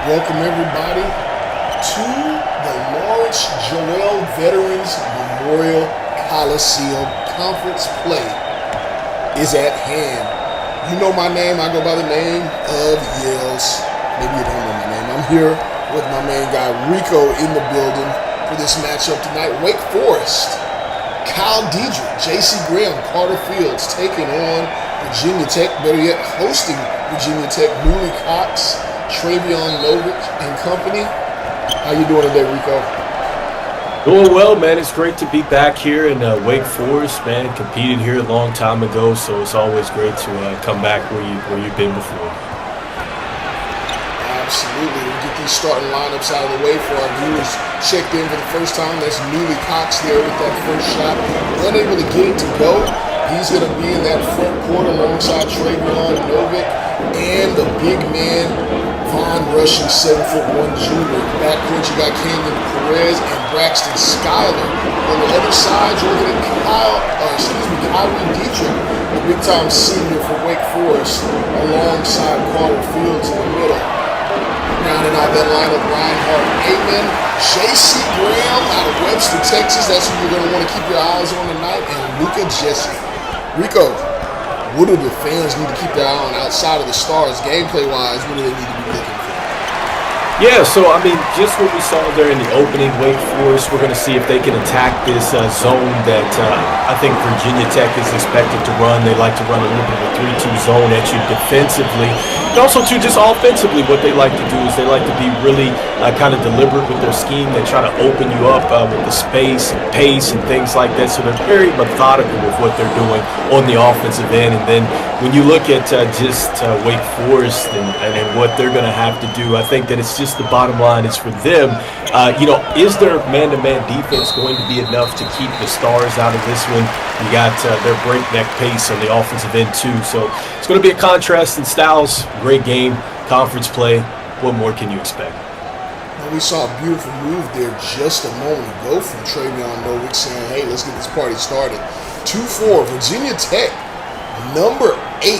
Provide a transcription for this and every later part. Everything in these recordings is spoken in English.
Welcome everybody to the Lawrence Joel Veterans Memorial Coliseum. Conference play is at hand. You know my name. I go by the name of Yales. Maybe you don't know my name. I'm here with my main guy Rico in the building for this matchup tonight. Wake Forest, Kyle Diedrich, J.C. Graham, Carter Fields taking on Virginia Tech, better yet hosting Virginia Tech, Newly Cox, Travion Novick and company. How you doing today, Rico? Doing well, man. It's great to be back here in Wake Forest, man. Competed here a long time ago, so it's always great to come back where you've been before. Absolutely. We'll get these starting lineups out of the way for our viewers checked in for the first time. That's Newly Cox there with that first shot. Unable to get it to go. He's going to be in that front court alongside Travion Novick and the big man, Von Rushing, 7'1" junior. Backcourt, you got Camden Perez and Braxton Schuyler. On the other side, you're looking at Kyrie Diedrich, the big-time senior for Wake Forest, alongside Carter Fields in the middle. Rounding out that lineup, Reinhardt Amen, J.C. Graham out of Webster, Texas. That's who you're going to want to keep your eyes on tonight, and Luka Jesse. Rico, what do the fans need to keep their eye on outside of the stars, gameplay-wise? What do they need to be looking for? Yeah, so, I mean, just what we saw there in the opening, Wake Forest, we're going to see if they can attack this zone that I think Virginia Tech is expected to run. They like to run a little bit of a 3-2 zone at you defensively. And also, too, just offensively, what they like to do is they like to be really kind of deliberate with their scheme. They try to open you up with the space and pace and things like that. So they're very methodical with what they're doing on the offensive end. And then when you look at Wake Forest and what they're going to have to do, I think that it's just the bottom line is for them, is their man-to-man defense going to be enough to keep the stars out of this one? You got their breakneck pace on the offensive end, too. So it's going to be a contrast in styles. Great game, conference play. What more can you expect? Well, we saw a beautiful move there just a moment ago from Travion Novick saying, hey, let's get this party started. 2-4, Virginia Tech, number 8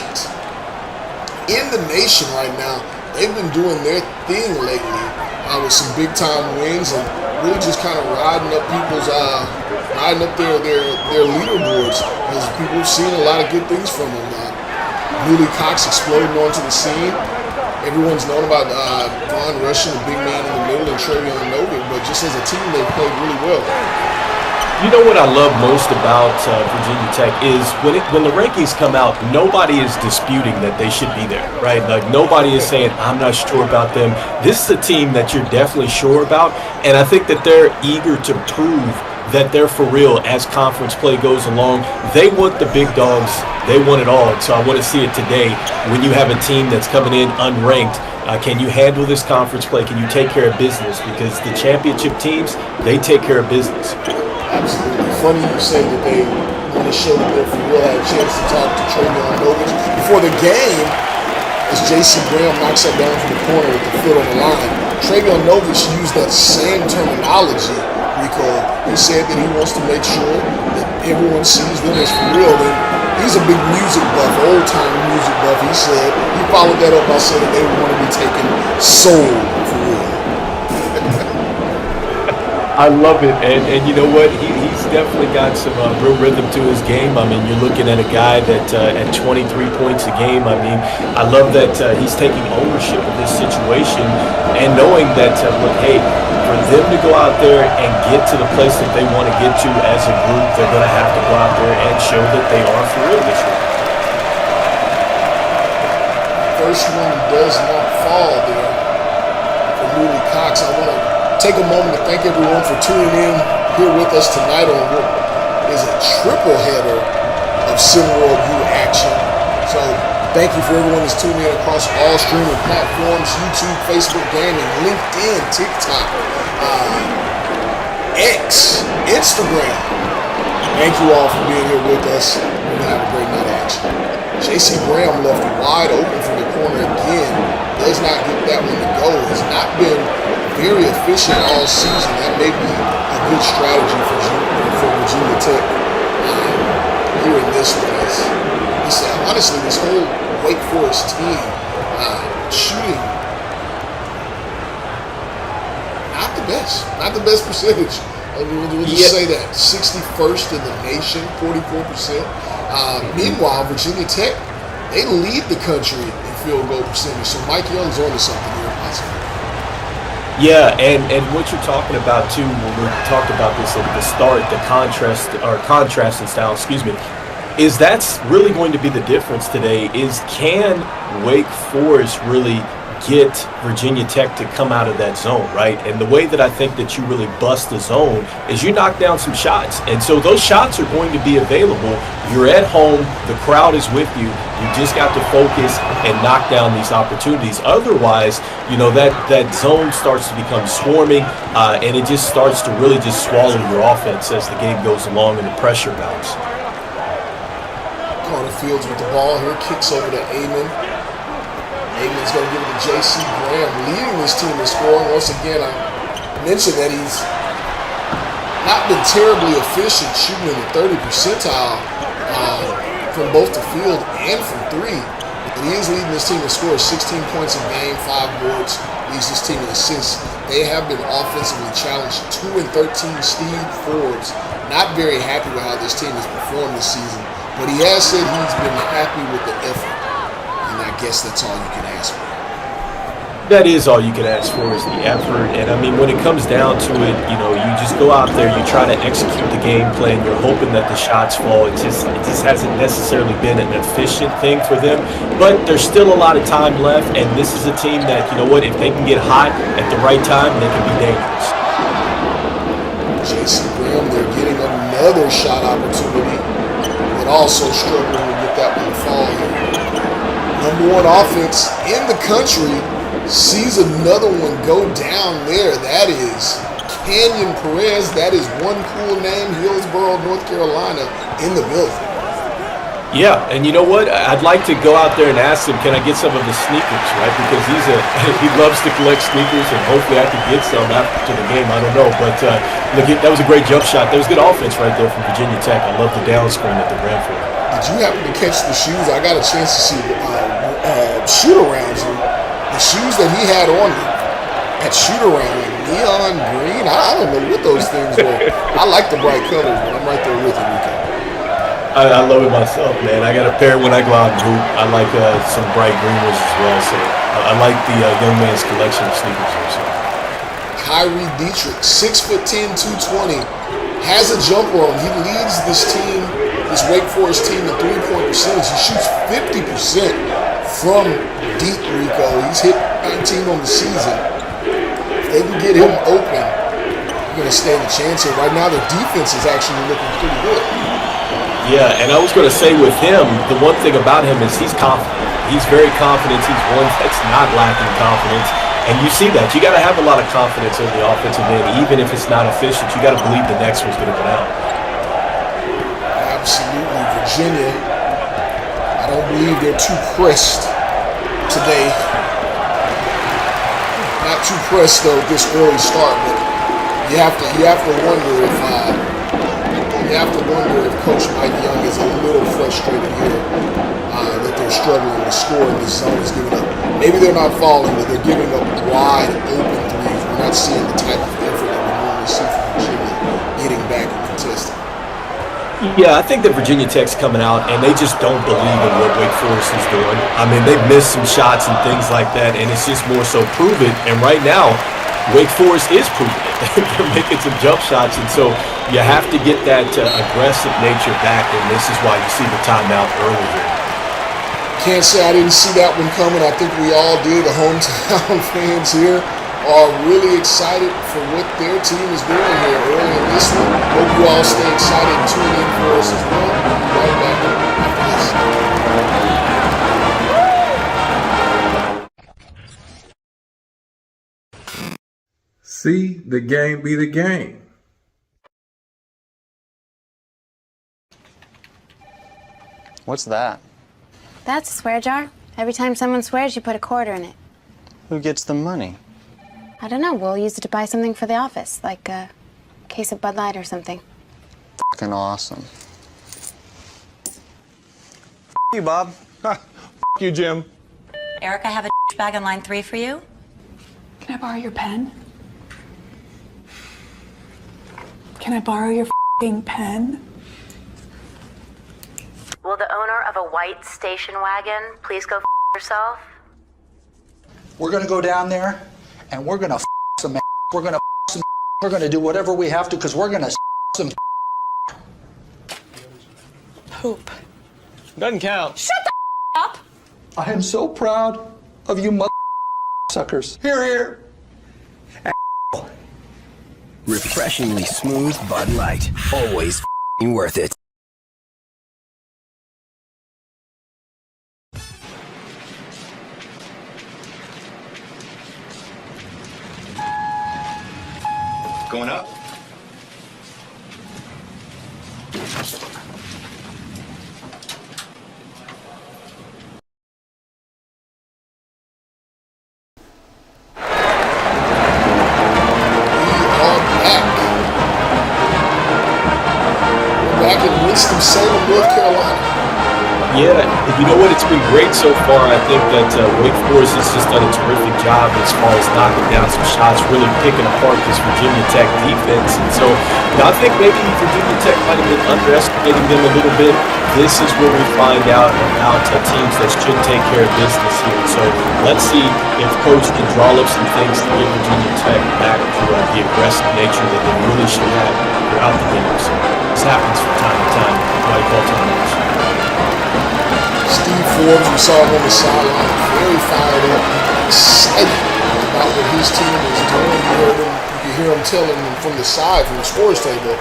in the nation right now. They've been doing their thing lately with some big-time wins and really just kind of riding up their leaderboards, as people have seen a lot of good things from them. Newly Cox exploding onto the scene. Everyone's known about Von Rushing, the big man in the middle, and Travion Novick, but just as a team, they've played really well. You know what I love most about Virginia Tech is when the rankings come out, nobody is disputing that they should be there, right? Like nobody is saying, I'm not sure about them. This is a team that you're definitely sure about, and I think that they're eager to prove that they're for real as conference play goes along. They want the big dogs. They want it all. And so I want to see it today when you have a team that's coming in unranked. Can you handle this conference play? Can you take care of business? Because the championship teams, they take care of business. Absolutely. Funny you say that they want to show that they're for real. I had a chance to talk to Travion Novick before the game as J.C. Graham knocks that down from the corner with the foot on the line. Travion Novick used that same terminology, Rico. He said that he wants to make sure that everyone sees them as for real. And he's a big music buff, old-time music buff. He said, he followed that up by saying they want to be taking soul for real. I love it, and you know what? He's definitely got some real rhythm to his game. I mean, you're looking at a guy that at 23 points a game. I mean, I love that he's taking ownership of this situation and knowing that, look, hey, for them to go out there and get to the place that they want to get to as a group, they're going to have to go out there and show that they are for real this year. First one does not fall there for Newly Cox. I want to take a moment to thank everyone for tuning in here with us tonight on what is a triple header of SimWorld Hoops action. So thank you for everyone that's tuning in across all streaming platforms, YouTube, Facebook Gaming, LinkedIn, TikTok, X, Instagram. Thank you all for being here with us. We're going to have a great night of action. J.C. Graham left wide open from the corner again. Does not get that one to go. Has not been very efficient all season. That may be a good strategy for Virginia Tech here in this one. Honestly, this whole Wake Forest team shooting best. Not the best percentage. We'll just say that. 61st in the nation, 44%. Meanwhile, Virginia Tech, they lead the country in field goal percentage. So Mike Young's onto something here, possibly. Yeah, and what you're talking about too, when we talked about this at the start, the contrasting style, is that's really going to be the difference today. Is can Wake Forest really get Virginia Tech to come out of that zone, right? And the way that I think that you really bust the zone is you knock down some shots. And so those shots are going to be available. You're at home, the crowd is with you. You just got to focus and knock down these opportunities. Otherwise, that zone starts to become swarming, and it just starts to really just swallow your offense as the game goes along and the pressure mounts. Carter Fields with the ball here, kicks over to Amon. Amon's going to give it to J.C. Graham, leading this team in scoring. Once again, I mentioned that he's not been terribly efficient shooting in the 30 percentile from both the field and from three. But he is leading this team in scores, 16 points a game, 5 boards, leads this team in assists. They have been offensively challenged. 2 and 13 Steve Forbes. Not very happy with how this team has performed this season. But he has said he's been happy with the effort. And I guess that's all you can ask for. That is all you can ask for is the effort. And I mean, when it comes down to it, you just go out there, you try to execute the game plan, you're hoping that the shots fall. It just hasn't necessarily been an efficient thing for them. But there's still a lot of time left, and this is a team that, if they can get hot at the right time, they can be dangerous. J.C. Graham, they're getting another shot opportunity, but also struggling to get that one to fall here. Number one offense in the country sees another one go down there. That is Canyon Perez. That is one cool name, Hillsborough, North Carolina, in the building. Yeah, and you know what? I'd like to go out there and ask him, can I get some of his sneakers, right? Because he loves to collect sneakers, and hopefully I can get some after the game. I don't know, but look, that was a great jump shot. There was good offense right there from Virginia Tech. I love the down screen that they ran for. Did you happen to catch the shoes? I got a chance to see shoot-arounds. The shoes that he had on at shoot-around, neon green. I don't know what those things were. I like the bright colors, but I'm right there with you, Rico. I love it myself, man. I got a pair when I go out and hoop. I like some bright green ones as well. So I like the young man's collection of sneakers here. So. Kyrie Dietrich, 6'10", 220, has a jumper on. He leads this team, this Wake Forest team, in three-point percentage. He shoots 50% from deep, Rico. He's hit 19 on the season. If they can get him open, you're going to stand a chance here. Right now, their defense is actually looking pretty good. Yeah, and I was going to say with him, the one thing about him is he's confident. He's very confident. He's one that's not lacking confidence. And you see that. You got to have a lot of confidence in the offensive end. Even if it's not efficient, you got to believe the next one's going to go down. Absolutely. Virginia, I don't believe they're too pressed today. Not too pressed, though, this early start. But you have to wonder if Coach Mike Young is a little frustrated here that they're struggling to score and the zone is giving up. Maybe they're not falling, but they're giving up wide open threes. We're not seeing the type of effort that we normally see from Virginia getting back and contesting. Yeah, I think that Virginia Tech's coming out and they just don't believe in what Wake Forest is doing. I mean, they've missed some shots and things like that, and it's just more so prove it. And right now, Wake Forest is proving it. They're making some jump shots, and so you have to get that aggressive nature back, and this is why you see the timeout earlier. Can't say I didn't see that one coming. I think we all did. The hometown fans here are really excited for what their team is doing here early in this one. Hope you all stay excited and tune in for us as well. We'll be right back after this. See the game be the game. What's that? That's a swear jar. Every time someone swears, you put a quarter in it. Who gets the money? I don't know. We'll use it to buy something for the office, like a case of Bud Light or something. Fucking awesome. F you, Bob. F you, Jim. Eric, I have a bag on line 3 for you. Can I borrow your pen? Can I borrow your f***ing pen? Will the owner of a white station wagon please go f*** yourself? We're gonna go down there and we're gonna f*** some ass. We're gonna f*** some ass. We're gonna do whatever we have to because we're gonna s*** some Hoop. Doesn't count. Shut the up! I am so proud of you mother suckers. Here, here. Refreshingly smooth Bud Light. Always worth it. Going up. Back in Winston-Salem, North Carolina. Yeah, you know what? It's been great so far. I think that Wake Forest has just done a terrific job as far as knocking down some shots, really picking apart this Virginia Tech defense. And so I think maybe Virginia Tech might have been underestimating them a little bit. This is where we find out about teams that should take care of business here. So let's see if Coach can draw up some things to get Virginia Tech back to the aggressive nature that they really should have throughout the game. So this happens from time to time. That's why I call timeouts. Steve Forbes, we saw him on the sideline, very fired up, excited about what his team is doing. You can hear him telling them from the side, from the scores table,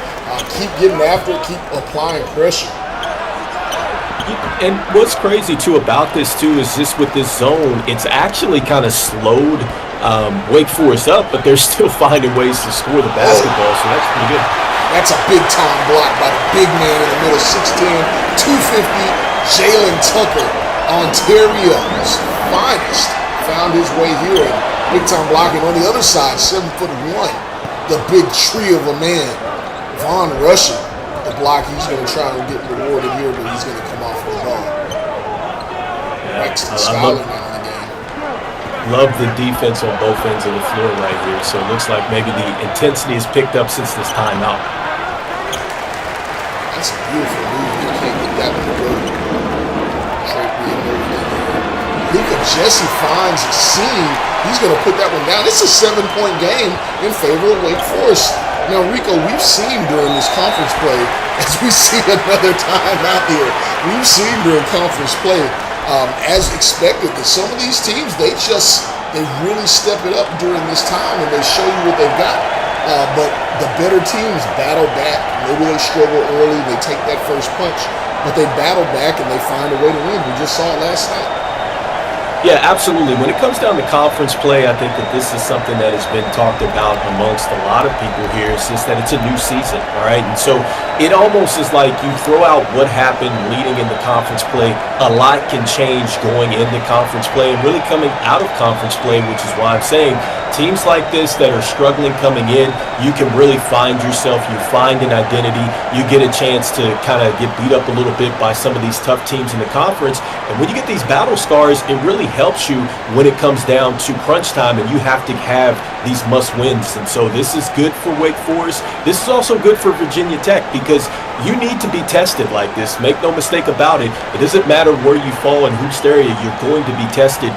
keep getting after it, keep applying pressure. And what's crazy too about this too is just with this zone, it's actually kind of slowed Wake Forest up, but they're still finding ways to score the basketball, so that's pretty good. That's a big time block by the big man in the middle, 6'10", 250. Jalen Tucker, Ontario's finest, found his way here. Big time blocking on the other side, 7'1", the big tree of a man, Von Russian. The block he's going to try and get rewarded here, but he's going to come off the ball. Braxton Scholar now in the game. Love the defense on both ends of the floor right here. So it looks like maybe the intensity has picked up since this timeout. That's a beautiful move. You can't get that one to go. Luka Jesse finds a seam. He's going to put that one down. It's a 7-point game in favor of Wake Forest. Now, Rico, we've seen during this conference play, as we see another time out here, we've seen during conference play, as expected, that some of these teams, they really step it up during this time and they show you what they've got. But the better teams battle back. Maybe they struggle early, they take that first punch, but they battle back and they find a way to win. We just saw it last night. Yeah, absolutely. When it comes down to conference play, I think that this is something that has been talked about amongst a lot of people here. It's just that it's a new season, all right? And so it almost is like you throw out what happened leading into conference play. A lot can change going into conference play and really coming out of conference play, which is why I'm saying teams like this that are struggling coming in, you can really find yourself. You find an identity. You get a chance to kind of get beat up a little bit by some of these tough teams in the conference. And when you get these battle scars, it really helps you when it comes down to crunch time and you have to have these must-wins. And so this is good for Wake Forest. This is also good for Virginia Tech because you need to be tested like this. Make no mistake about it. It doesn't matter where you fall in hoops area. You're going to be tested.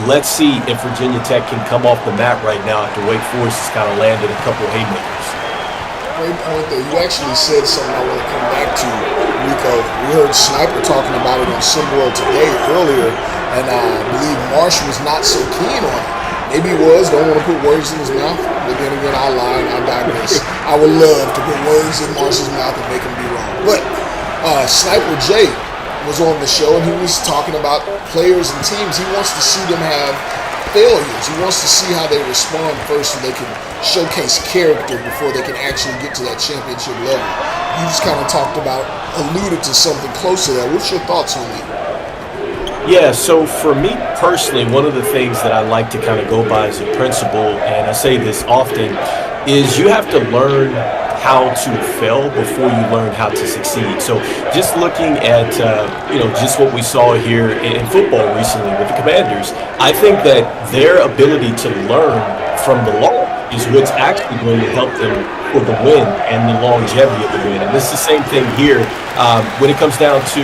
Let's see if Virginia Tech can come off the mat right now after Wake Forest has kind of landed a couple haymakers. Great point there. You actually said something I want to come back to, Rico. We heard Sniper talking about it on SimWorld today earlier, and I believe Marsh was not so keen on it. Maybe he was, don't want to put words in his mouth, but then again, I lie and I digress. I would love to put words in Marsh's mouth and make him be wrong. But Sniper J was on the show, and he was talking about players and teams. He wants to see them have failures. He wants to see how they respond first so they can showcase character before they can actually get to that championship level. You just kind of alluded to something close to that. What's your thoughts on that? Yeah, so for me personally, one of the things that I like to kind of go by as a principle, and I say this often, is you have to learn how to fail before you learn how to succeed. So just looking at, just what we saw here in football recently with the Commanders, I think that their ability to learn from the law is what's actually going to help them for the win and the longevity of the win. And this is the same thing here when it comes down to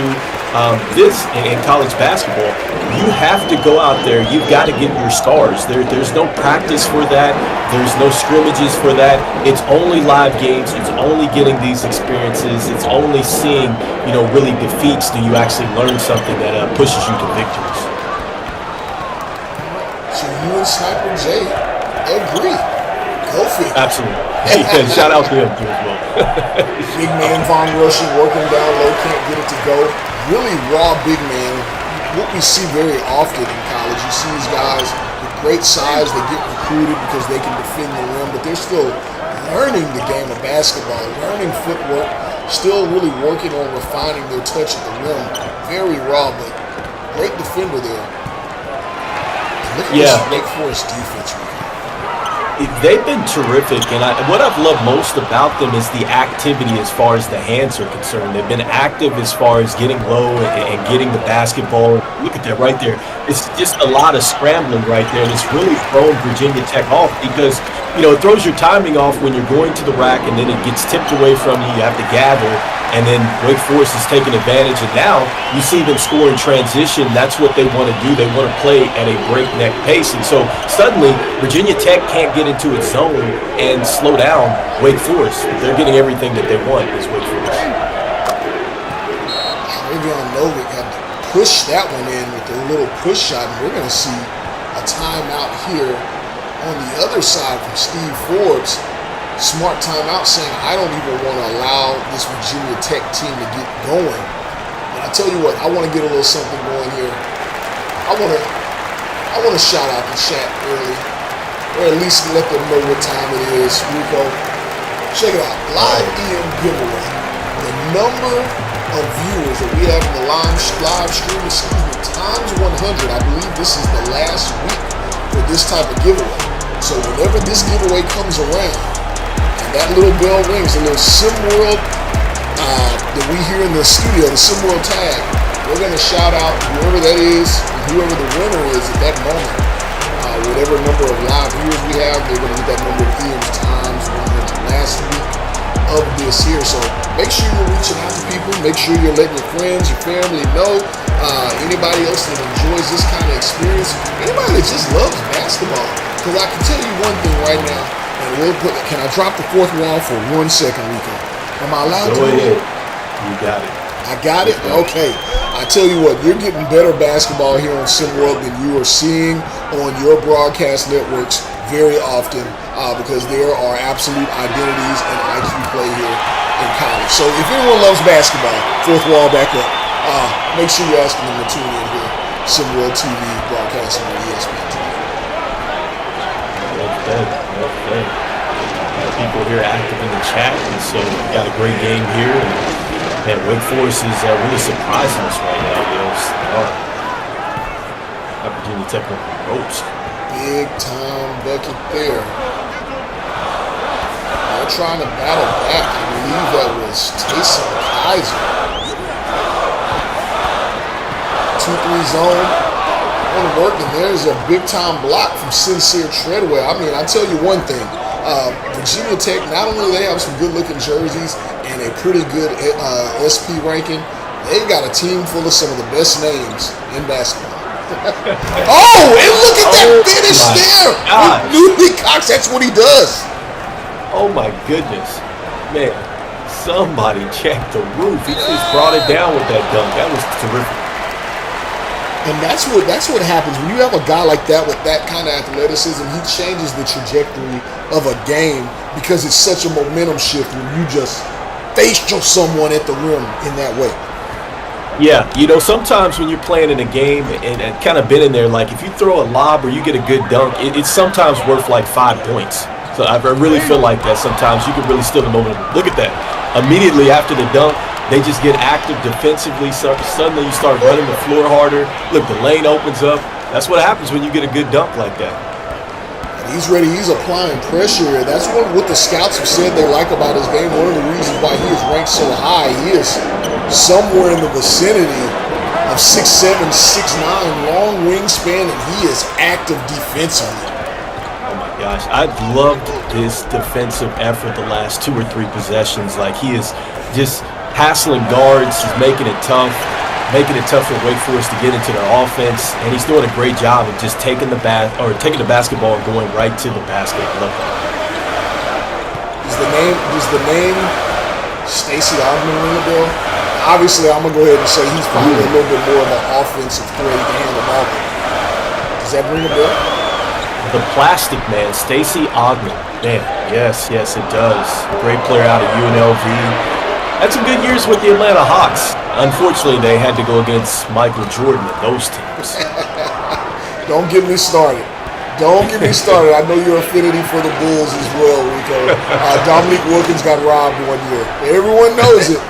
this in college basketball. You have to go out there. You've got to get your stars. There's no practice for that. There's no scrimmages for that. It's only live games. It's only getting these experiences. It's only seeing, really defeats do you actually learn something that pushes you to victories. So you and Sniper J agree. Go figure. Absolutely. Yeah, shout out to him too as well. Big man Von Rushing working down low, can't get it to go. Really raw big man. What we see very often in college, you see these guys with great size, they get recruited because they can defend the rim, but they're still learning the game of basketball, learning footwork, still really working on refining their touch at the rim. Very raw, but great defender there. Look at this Wake Forest defense right here. They've been terrific, and what I've loved most about them is the activity as far as the hands are concerned. They've been active as far as getting low and getting the basketball. Look at that right there. It's just a lot of scrambling right there, and it's really thrown Virginia Tech off because, it throws your timing off when you're going to the rack, and then it gets tipped away from you. You have to gather, and then Wake Forest is taking advantage, and now you see them score in transition. That's what they want to do. They want to play at a breakneck pace, and so suddenly Virginia Tech can't get into its zone and slow down Wake Forest. They're getting everything that they want as Wake Forest. Travion Novick had to push that one in with a little push shot, and we're going to see a timeout here on the other side from Steve Forbes. Smart timeout saying, I don't even want to allow this Virginia Tech team to get going. But I tell you what, I want to get a little something going here. I want to shout out the chat early, or at least let them know what time it is. Rico, check it out. Live EM giveaway. The number of viewers that we have in the live stream is times 100. I believe this is the last week for this type of giveaway. So whenever this giveaway comes around, and that little bell rings, a little SimWorld that we hear in the studio, the SimWorld tag, we're going to shout out whoever that is, whoever the winner is at that moment. Whatever number of live viewers we have, they're going to get that number of EMs times 100 last week of this here. So make sure you're reaching out to people. Make sure you're letting your friends, your family know. Anybody else that enjoys this kind of experience. Anybody that just loves basketball. Because I can tell you one thing right now. And can I drop the fourth wall for 1 second, Rico? Am I allowed to? Go ahead. You got it. I got it? Okay. I tell you what, you're getting better basketball here on SimWorld than you are seeing on your broadcast networks very often because there are absolute identities and IQ play here in college. So if anyone loves basketball, fourth wall back up. Make sure you're asking them to tune in here. SimWorld TV broadcasting on ESPN TV. Well played. People here active in the chat, and so we got a great game here. And Wake Forest is really surprising us right now. Virginia Tech on the ropes. Big time bucket there. They're trying to battle back. I believe that was Taysom Kaiser. 2-3 zone on the work, and there's a big time block from Sincere Treadwell. I mean, I tell you one thing. Virginia Tech, not only do they have some good looking jerseys and a pretty good SP ranking, they've got a team full of some of the best names in basketball. Oh, and look at that finish there with Newby Cox. That's what he does. Oh my goodness, man! Somebody checked the roof. He just brought it down with that dunk. That was terrific. And that's what happens when you have a guy like that with that kind of athleticism. He changes the trajectory of a game because it's such a momentum shift when you just face someone at the rim in that way. Yeah, sometimes when you're playing in a game and kind of been in there, like if you throw a lob or you get a good dunk, it's sometimes worth like 5 points. So I really feel like that sometimes you can really steal the moment. Look at that. Immediately after the dunk, they just get active defensively. Suddenly you start running the floor harder. Look, the lane opens up. That's what happens when you get a good dunk like that. And he's ready. He's applying pressure. That's what the scouts have said they like about his game. One of the reasons why he is ranked so high. He is somewhere in the vicinity of 6'7", 6'9", long wingspan, and he is active defensively. Oh my gosh. I loved this defensive effort the last 2 or 3 possessions. Like, he is just hassling guards. He's making it tough for Wake Forest to get into their offense. And he's doing a great job of just taking the basketball and going right to the basket. I love that. Does the name Stacey Ogman ring a bell? Obviously, I'm going to go ahead and say he's probably a little bit more of an offensive threat. He can handle all of it. Does that ring a bell? The Plastic Man, Stacey Ogman. Man, yes, it does. Great player out of UNLV. Had some good years with the Atlanta Hawks. Unfortunately, they had to go against Michael Jordan and those teams. Don't get me started. I know your affinity for the Bulls as well, Rico. Dominique Wilkins got robbed one year. Everyone knows it.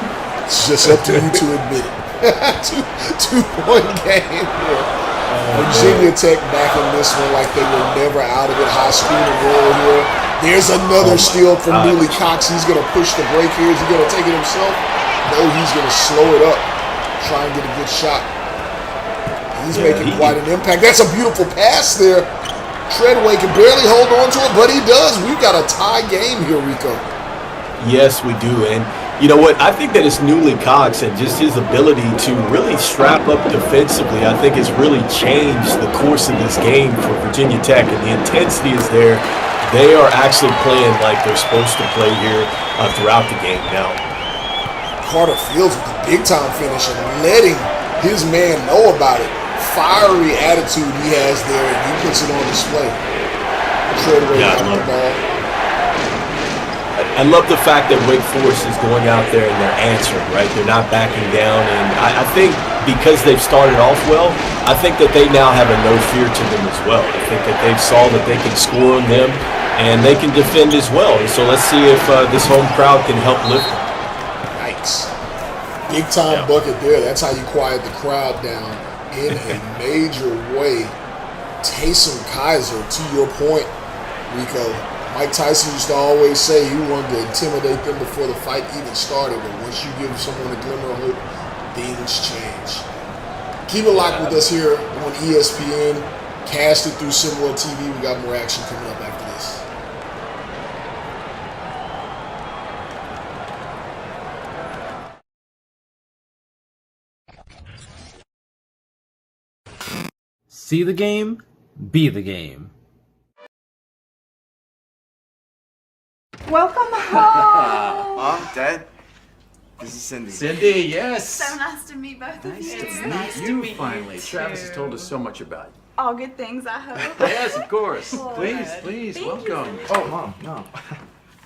It's just up to you to admit it. Two-point game here. Virginia Tech back in this one like they were never out of it. High school and roll here. There's another steal from Neely Cox. He's going to push the break here. Is he going to take it himself? No, he's going to slow it up. Try and get a good shot. He's making quite an impact. That's a beautiful pass there. Treadway can barely hold on to it, but he does. We've got a tie game here, Rico. Yes, we do. And you know what? I think that it's Neely Cox and just his ability to really strap up defensively, I think has really changed the course of this game for Virginia Tech. And the intensity is there. They are actually playing like they're supposed to play here throughout the game now. Carter Fields with the big-time finish and letting his man know about it. Fiery attitude he has there, and he puts it on display. Treadway got the ball. I love the fact that Wake Forest is going out there and they're answering, right? They're not backing down. And I think because they've started off well, I think that they now have a no fear to them as well. I think that they've saw that they can score on them and they can defend as well. And so let's see if this home crowd can help lift them. Yikes. Big time bucket there. That's how you quiet the crowd down in a major way. Taysom Kaiser, to your point, Rico. Mike Tyson used to always say he wanted to intimidate them before the fight even started, but once you give someone a glimmer of hope, things change. Keep it locked with us here on ESPN. Cast it through SimWorld TV. We got more action coming up after this. See the game, be the game. Welcome home. Mom, Dad, this is Cindy. Cindy, yes. So nice to meet both of you. Nice to meet you finally. Travis has told us so much about you. All good things, I hope. Yes, of course. Lord. Please, Thank welcome. you. Oh, Mom, no.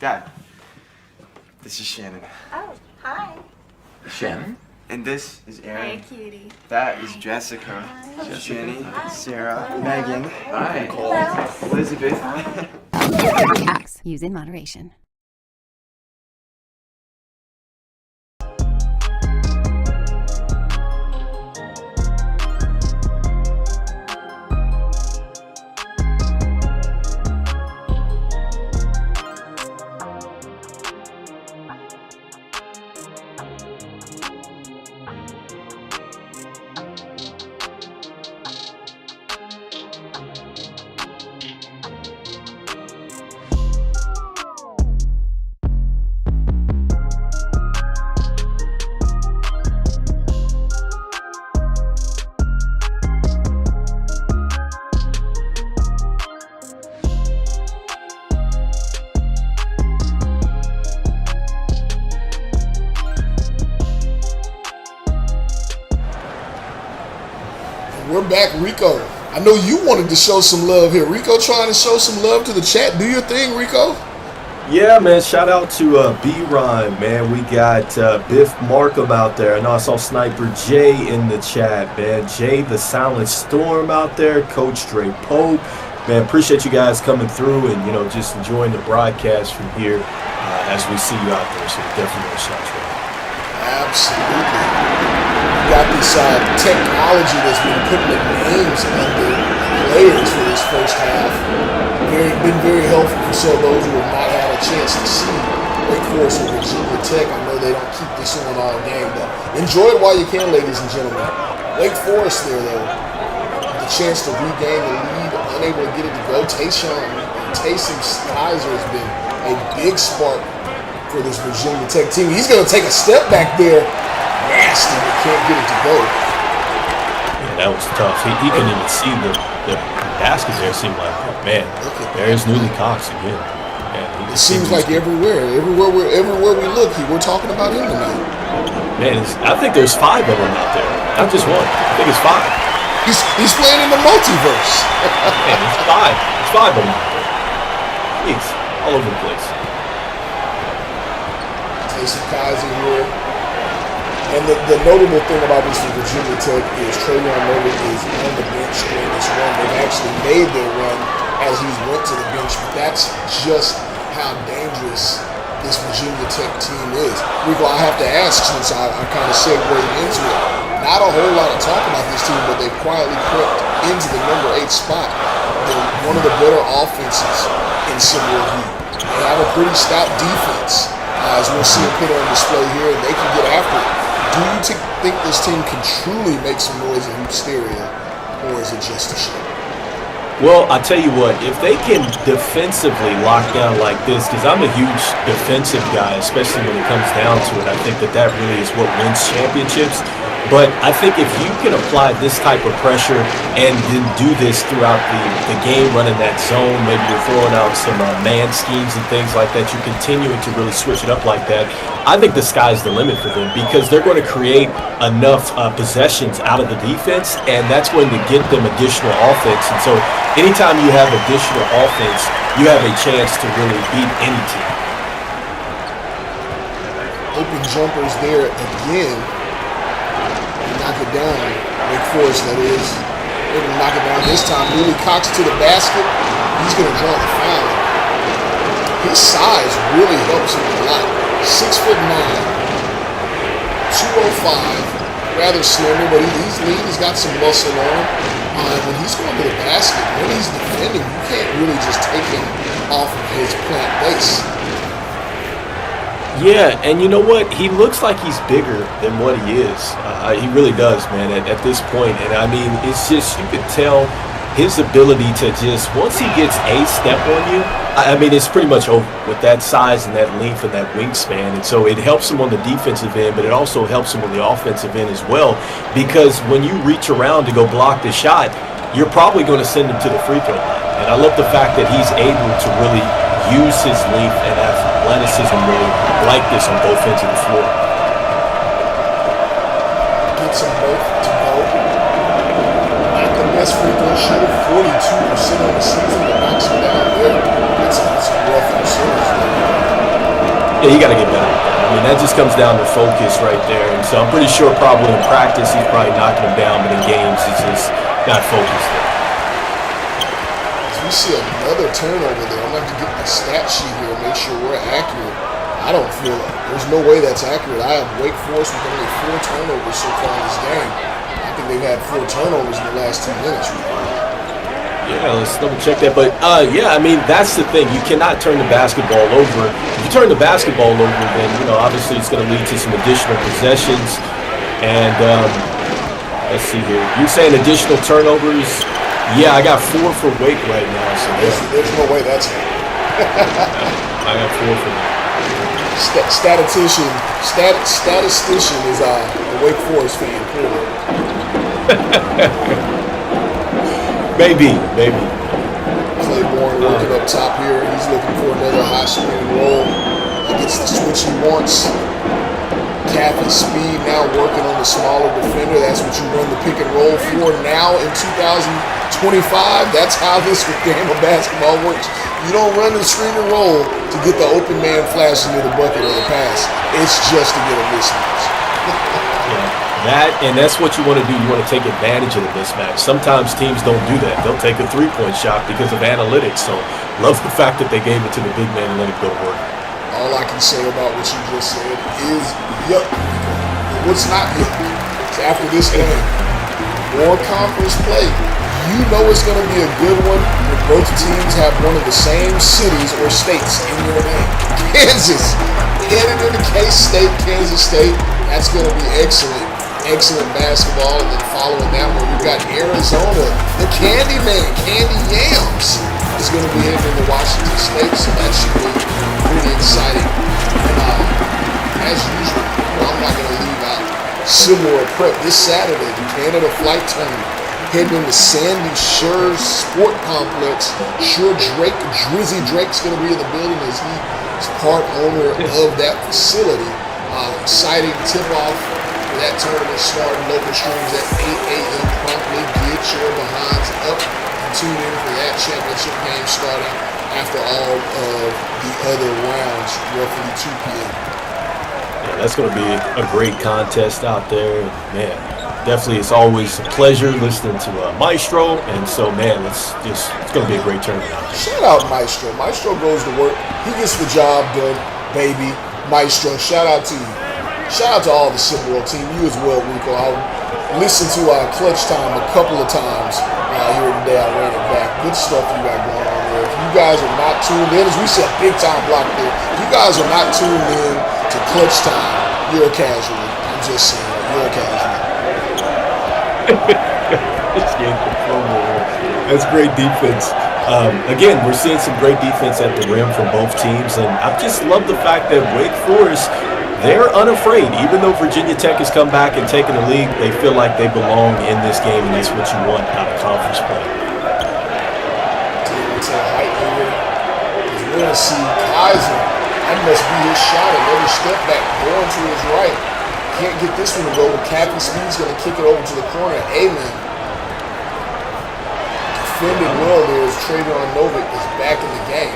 Dad, this is Shannon. Oh, hi. Shannon. And this is Aaron. Hey, cutie. That is Jessica. Jenny, Sarah, Megan, Hi. Nicole, Elizabeth. Acts. Use in moderation. We're back, Rico. I know you wanted to show some love here. Rico trying to show some love to the chat. Do your thing, Rico. Yeah, man. Shout out to B-Rhyme, man. We got Biff Markham out there. I know I saw Sniper J in the chat, man. Jay the Silent Storm out there. Coach Dre Pope. Man, appreciate you guys coming through and, you know, just enjoying the broadcast from here as we see you out there. So definitely a shout out. Absolutely. You got this technology that's been putting the names under players for this first half. Been very helpful for some of those who have not had a chance to see Wake Forest or Virginia Tech. I know they don't keep this on all game, but enjoy it while you can, ladies and gentlemen. Wake Forest there, though, the chance to regain the lead, unable to get it to go. Tayshaun Taysom Kaiser has been a big spark for this Virginia Tech team. He's going to take a step back there. Nasty, but can't get it to go. Yeah, that was tough. He couldn't even see the basket there. Seemed like, man, there's Newly Cox again. Man, it seems like everywhere we look, we're talking about him tonight. Man, I think there's 5 of them out there. Not just one. I think it's 5. He's playing in the multiverse. Man, it's 5. It's 5 of them out there. He's all over the place. Taysom Kaiser here. And the notable thing about this for Virginia Tech is Travion Murray is on the bench during this run. They've actually made their run as he's went to the bench, but that's just how dangerous this Virginia Tech team is. Rico, I have to ask, since I kind of segued into it, not a whole lot of talk about this team, but they've quietly crept into the number 8 spot. They're one of the better offenses in SimWorld Hoops. They have a pretty stout defense, as we'll see it put on display here, and they can get after it. Do you think this team can truly make some noise in Hoops-teria, or is it just a show? Well, I tell you what, if they can defensively lock down like this, because I'm a huge defensive guy, especially when it comes down to it, I think that really is what wins championships. But I think if you can apply this type of pressure and then do this throughout the game, running that zone, maybe you're throwing out some man schemes and things like that, you're continuing to really switch it up like that, I think the sky's the limit for them, because they're going to create enough possessions out of the defense, and that's going to get them additional offense. And so anytime you have additional offense, you have a chance to really beat any team. Open jumpers there again. Knock it down. Wake Forest, that is. They're going to knock it down this time. Newly Cox to the basket. He's going to draw the foul. His size really helps him a lot. 6'9", 205. Rather slender, but he's lean. He's got some muscle on him. When he's going to the basket, when he's defending, you can't really just take him off of his plant base. Yeah, and you know what? He looks like he's bigger than what he is. He really does, man, at this point. And, I mean, it's just, you could tell his ability to just, once he gets a step on you, I mean, it's pretty much over with that size and that length and that wingspan. And so it helps him on the defensive end, but it also helps him on the offensive end as well, because when you reach around to go block the shot, you're probably going to send him to the free throw line. And I love the fact that he's able to really use his length and athleticism really like this on both ends of the floor. Gets them both to go. Not the best free throw shooter, 42% on the season, but knocks him down there. That's a rough percentage there. Yeah, you got to get better at that. I mean, that just comes down to focus right there. And so I'm pretty sure probably in practice he's probably knocking him down, but in games it's just not focused there. We see another turnover there. I'm going to have to get my stat sheet here and make sure we're accurate. I don't feel it. There's no way that's accurate. I have Wake Forest with only 4 turnovers so far in this game. I think they've had 4 turnovers in the last 2 minutes. Yeah, let's double check that. But, yeah, I mean, that's the thing. You cannot turn the basketball over. If you turn the basketball over, then, you know, obviously it's going to lead to some additional possessions. And let's see here. You're saying additional turnovers? Yeah, I got 4 for Wake right now. So there's no way that's I got 4 for them. Statistician is a Wake Forest fan. Maybe. Claiborne working up top here. He's looking for another high screen roll. He gets the switch he wants. Cappy speed now working on the smaller defender. That's what you run the pick and roll for now in 2025. That's how this game of basketball works. You don't run the screen and roll to get the open man flashing into the bucket or the pass. It's just to get a mismatch. That's what you want to do. You want to take advantage of the mismatch. Sometimes teams don't do that. They'll take a 3-point shot because of analytics. So love the fact that they gave it to the big man and let it go to work. All I can say about what you just said is yuck. What's not yuck? It's after this game. More conference play. You know it's going to be a good one when both teams have one of the same cities or states in your name. Kansas. Headed into K-State, Kansas State. That's going to be excellent. Excellent basketball. And then following that one, we've got Arizona. The Candyman, Candy Yams. is going to be heading into Washington State, so that should be pretty exciting. As usual, I'm not going to leave out SimWorld Prep this Saturday, the Canada Flight Tournament, heading into Sandy Shore Sport Complex. Drizzy Drake's going to be in the building as he is part owner of that facility. Exciting tip-off for that tournament starting local streams at 8 a.m. promptly. Get your behinds up and tune in for that championship game starting after all of the other rounds, roughly 2 p.m. Yeah, that's going to be a great contest out there. Man, definitely it's always a pleasure listening to Maestro. And so, man, it's going to be a great tournament out there. Shout out Maestro. Maestro goes to work. He gets the job done, baby. Maestro, shout out to you. Shout out to all the SimWorld team. You as well, Rico. I listened to Clutch Time a couple of times here today. I ran it back. Good stuff you got going on there. If you guys are not tuned in, as we said, big time block there. If you guys are not tuned in to Clutch Time, you're a casual. I'm just saying, you're a casual. That's great defense. Again, we're seeing some great defense at the rim from both teams, and I just love the fact that Wake Forest, they're unafraid. Even though Virginia Tech has come back and taken the lead, they feel like they belong in this game, and that's what you want out of conference play. We're going to see Kaiser. That must be his shot. Another step back, going to his right. Can't get this one to go, but Captain Speed's going to kick it over to the corner. Amen. Defended well there as Travion Novick is back in the game.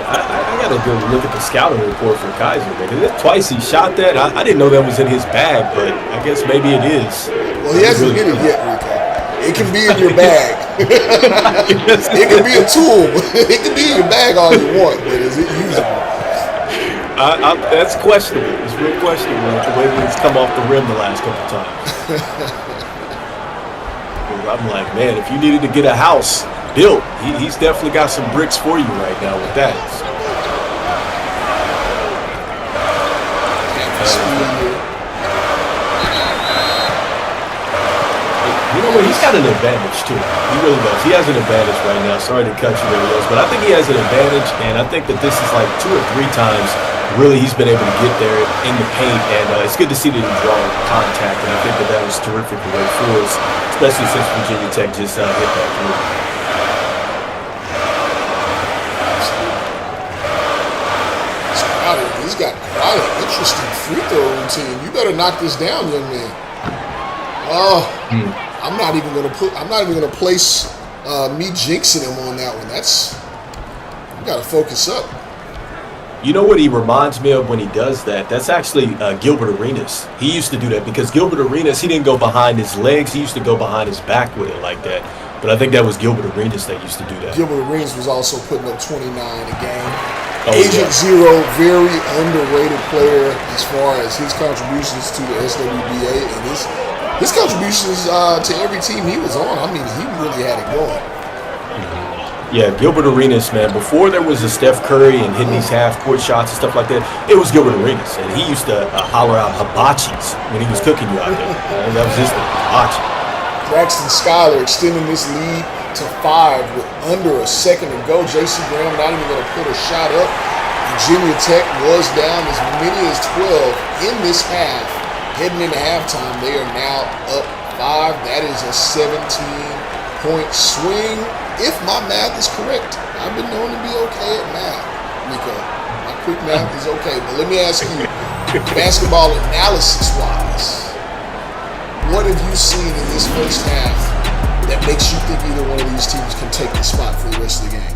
I got to go look at the scouting report for Kaiser, because twice he shot that. I didn't know that was in his bag, but I guess maybe it is. Well, he hasn't hit it yet, Rico. It can be in your bag. It can be a tool. It can be in your bag all you want, but is it usable? That's questionable. It's real questionable the way it's come off the rim the last couple times. I'm like, man, if you needed to get a house built, he's definitely got some bricks for you right now with that. So. You know what? He's got an advantage too. He really does. He has an advantage right now. Sorry to cut you there, but I think he has an advantage, and I think that this is like 2 or 3 times really he's been able to get there in the paint, and it's good to see that he draw contact, and I think that was terrific for Wake Forest, especially since Virginia Tech just hit that through. He's got quite an interesting free throw routine. You better knock this down, young man. Oh, I'm not even gonna place me jinxing him on that one. You gotta focus up. You know what he reminds me of when he does that? That's actually Gilbert Arenas. He used to do that because Gilbert Arenas, he didn't go behind his legs. He used to go behind his back with it like that. But I think that was Gilbert Arenas that used to do that. Gilbert Arenas was also putting up 29 a game. Oh, Agent Zero, very underrated player as far as his contributions to the SWBA and his contributions to every team he was on. I mean, he really had it going. Yeah, Gilbert Arenas, man. Before there was a Steph Curry and hitting these half-court shots and stuff like that, it was Gilbert Arenas, and he used to holler out hibachis when he was cooking you out there. That was his thing, hibachi. Braxton Schuyler extending this lead to 5 with under a second to go. J.C. Graham not even going to put a shot up. Virginia Tech was down as many as 12 in this half. Heading into halftime, they are now up 5. That is a 17-point swing. If my math is correct, I've been known to be okay at math, Nico. My quick math is okay. But let me ask you, basketball analysis-wise, what have you seen in this first half that makes you think either one of these teams can take the spot for the rest of the game?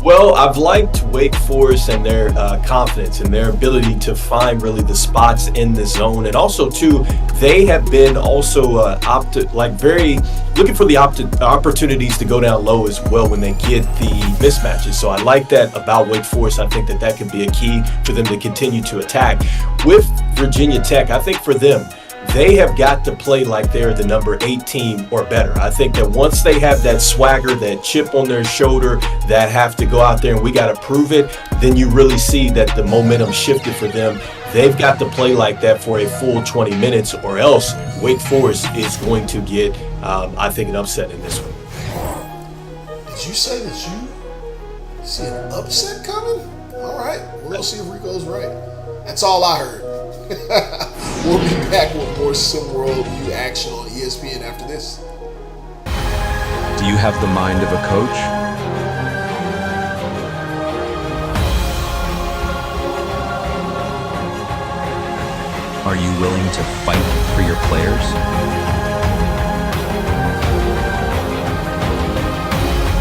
Well, I've liked Wake Forest and their confidence and their ability to find really the spots in the zone, and also too, they have been also very looking for the opportunities to go down low as well when they get the mismatches. So I like that about Wake Forest. I think that could be a key for them to continue to attack. With Virginia Tech, I think for them, they have got to play like they're the number 8 team or better. I think that once they have that swagger, that chip on their shoulder, that have to go out there and we got to prove it, then you really see that the momentum shifted for them. They've got to play like that for a full 20 minutes or else Wake Forest is going to get, I think, an upset in this one. Did you say that you see an upset coming? All right, we're gonna see if Rico's right. That's all I heard. We'll be back with more SimWorld U action on ESPN after this. Do you have the mind of a coach? Are you willing to fight for your players?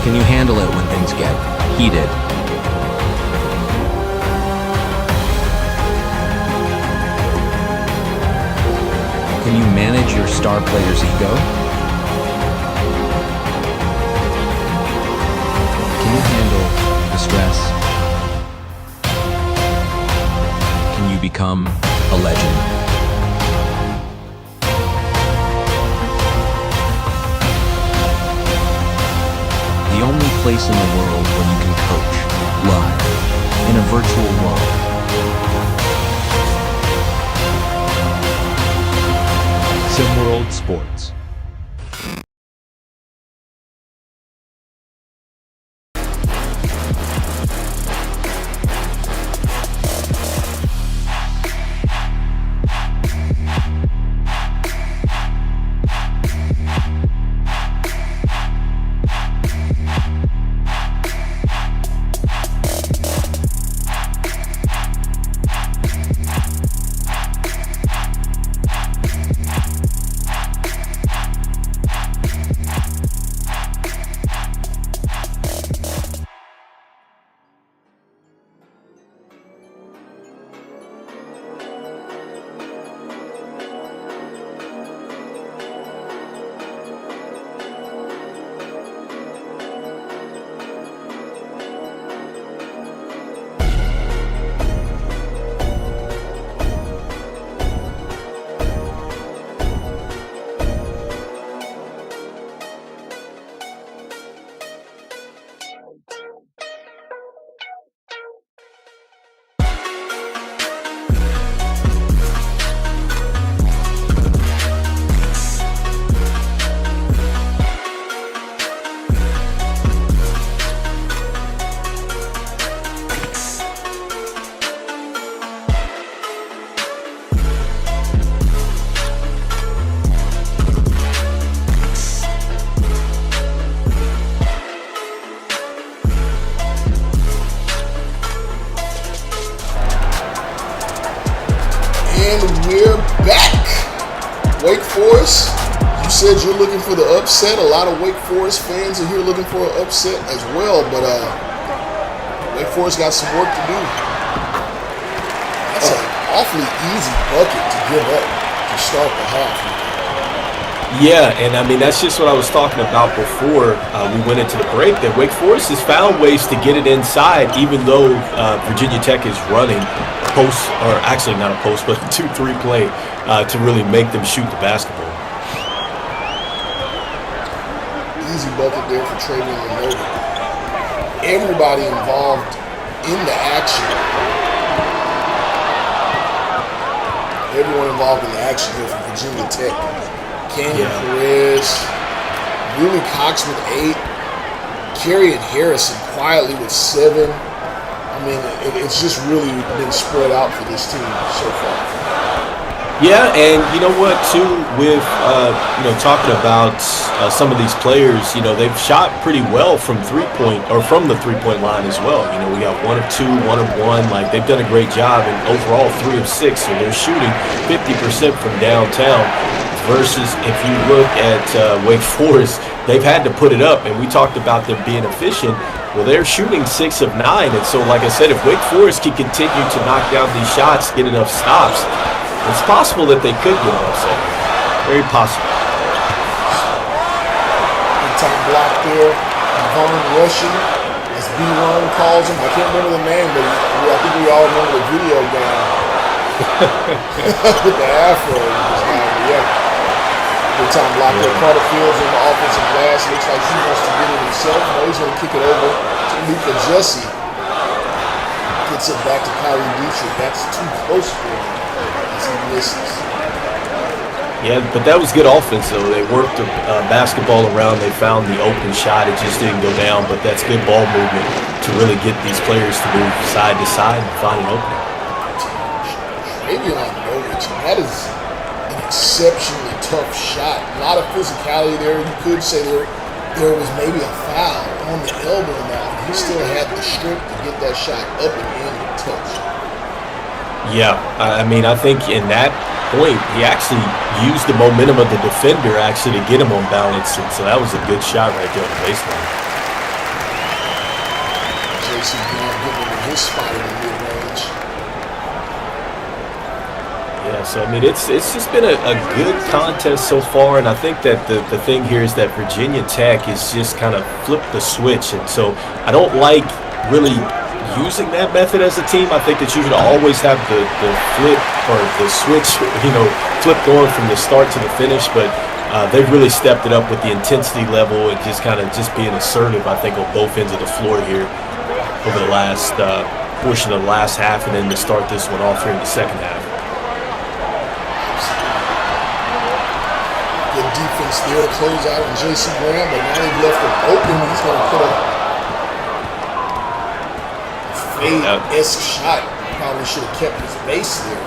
Can you handle it when things get heated? Can you manage your star player's ego? Can you handle the stress? Can you become a legend? The only place in the world where you can coach live in a virtual world. SimWorld Sports. And we're back. Wake Forest, you said you're looking for the upset. A lot of Wake Forest fans are here looking for an upset as well, but Wake Forest got some work to do. That's an awfully easy bucket to give up to start the half. Yeah, and I mean, that's just what I was talking about before we went into the break, that Wake Forest has found ways to get it inside, even though Virginia Tech is running post, or actually not a post, but 2-3 play to really make them shoot the basketball. Easy bucket there for Travion Logan. Everybody involved in the action. Everyone involved in the action here for Virginia Tech. Canyon Perez, Willie Cox with 8, Kerrion Harrison quietly with 7. I mean, it's just really been spread out for this team so far. Yeah, and you know what, too, with, talking about some of these players, they've shot pretty well from the 3-point line as well. We got 1 of 2, 1 of 1. Like, they've done a great job, and overall 3 of 6, so they're shooting 50% from downtown. Versus if you look at Wake Forest, they've had to put it up, and we talked about them being efficient. Well, they're shooting 6 of 9, and so like I said, if Wake Forest can continue to knock down these shots, get enough stops, it's possible that they could get an upset. Very possible. Big time block there. Vaughn Russian, as B1 calls him. I can't remember the name, but I think we all remember the video game with the afro. Big time block there. Carter Fields in the offensive glass. Looks like he wants to get it himself. No, he's going to kick it over to Luka Jesse. Gets it back to Kyrie Dietrich. That's too close for him as he misses. Yeah, but that was good offense, though. They worked the basketball around. They found the open shot. It just didn't go down, but that's good ball movement to really get these players to move side to side and find an opening. That is an exceptionally tough shot. A lot of physicality there. You could say there was maybe a foul on the elbow now. He still had the strength to get that shot up and in and touch. Yeah, I mean, I think in that point, he actually used the momentum of the defender actually to get him on balance, and so that was a good shot right there on the baseline. Jason Brown getting in his spot in the mid-range. Yeah, so I mean, it's just been a good contest so far, and I think that the thing here is that Virginia Tech is just kind of flipped the switch, and so I don't like really using that method as a team. I think that you should always have the flip or the switch, flip going from the start to the finish, but they've really stepped it up with the intensity level and just kind of just being assertive, I think, on both ends of the floor here over the last portion of the last half and then to start this one off here in the second half. Good defense there to close out on J.C. Graham, but now they've left him open. He's going to put a fade-esque shot. Probably should have kept his base there.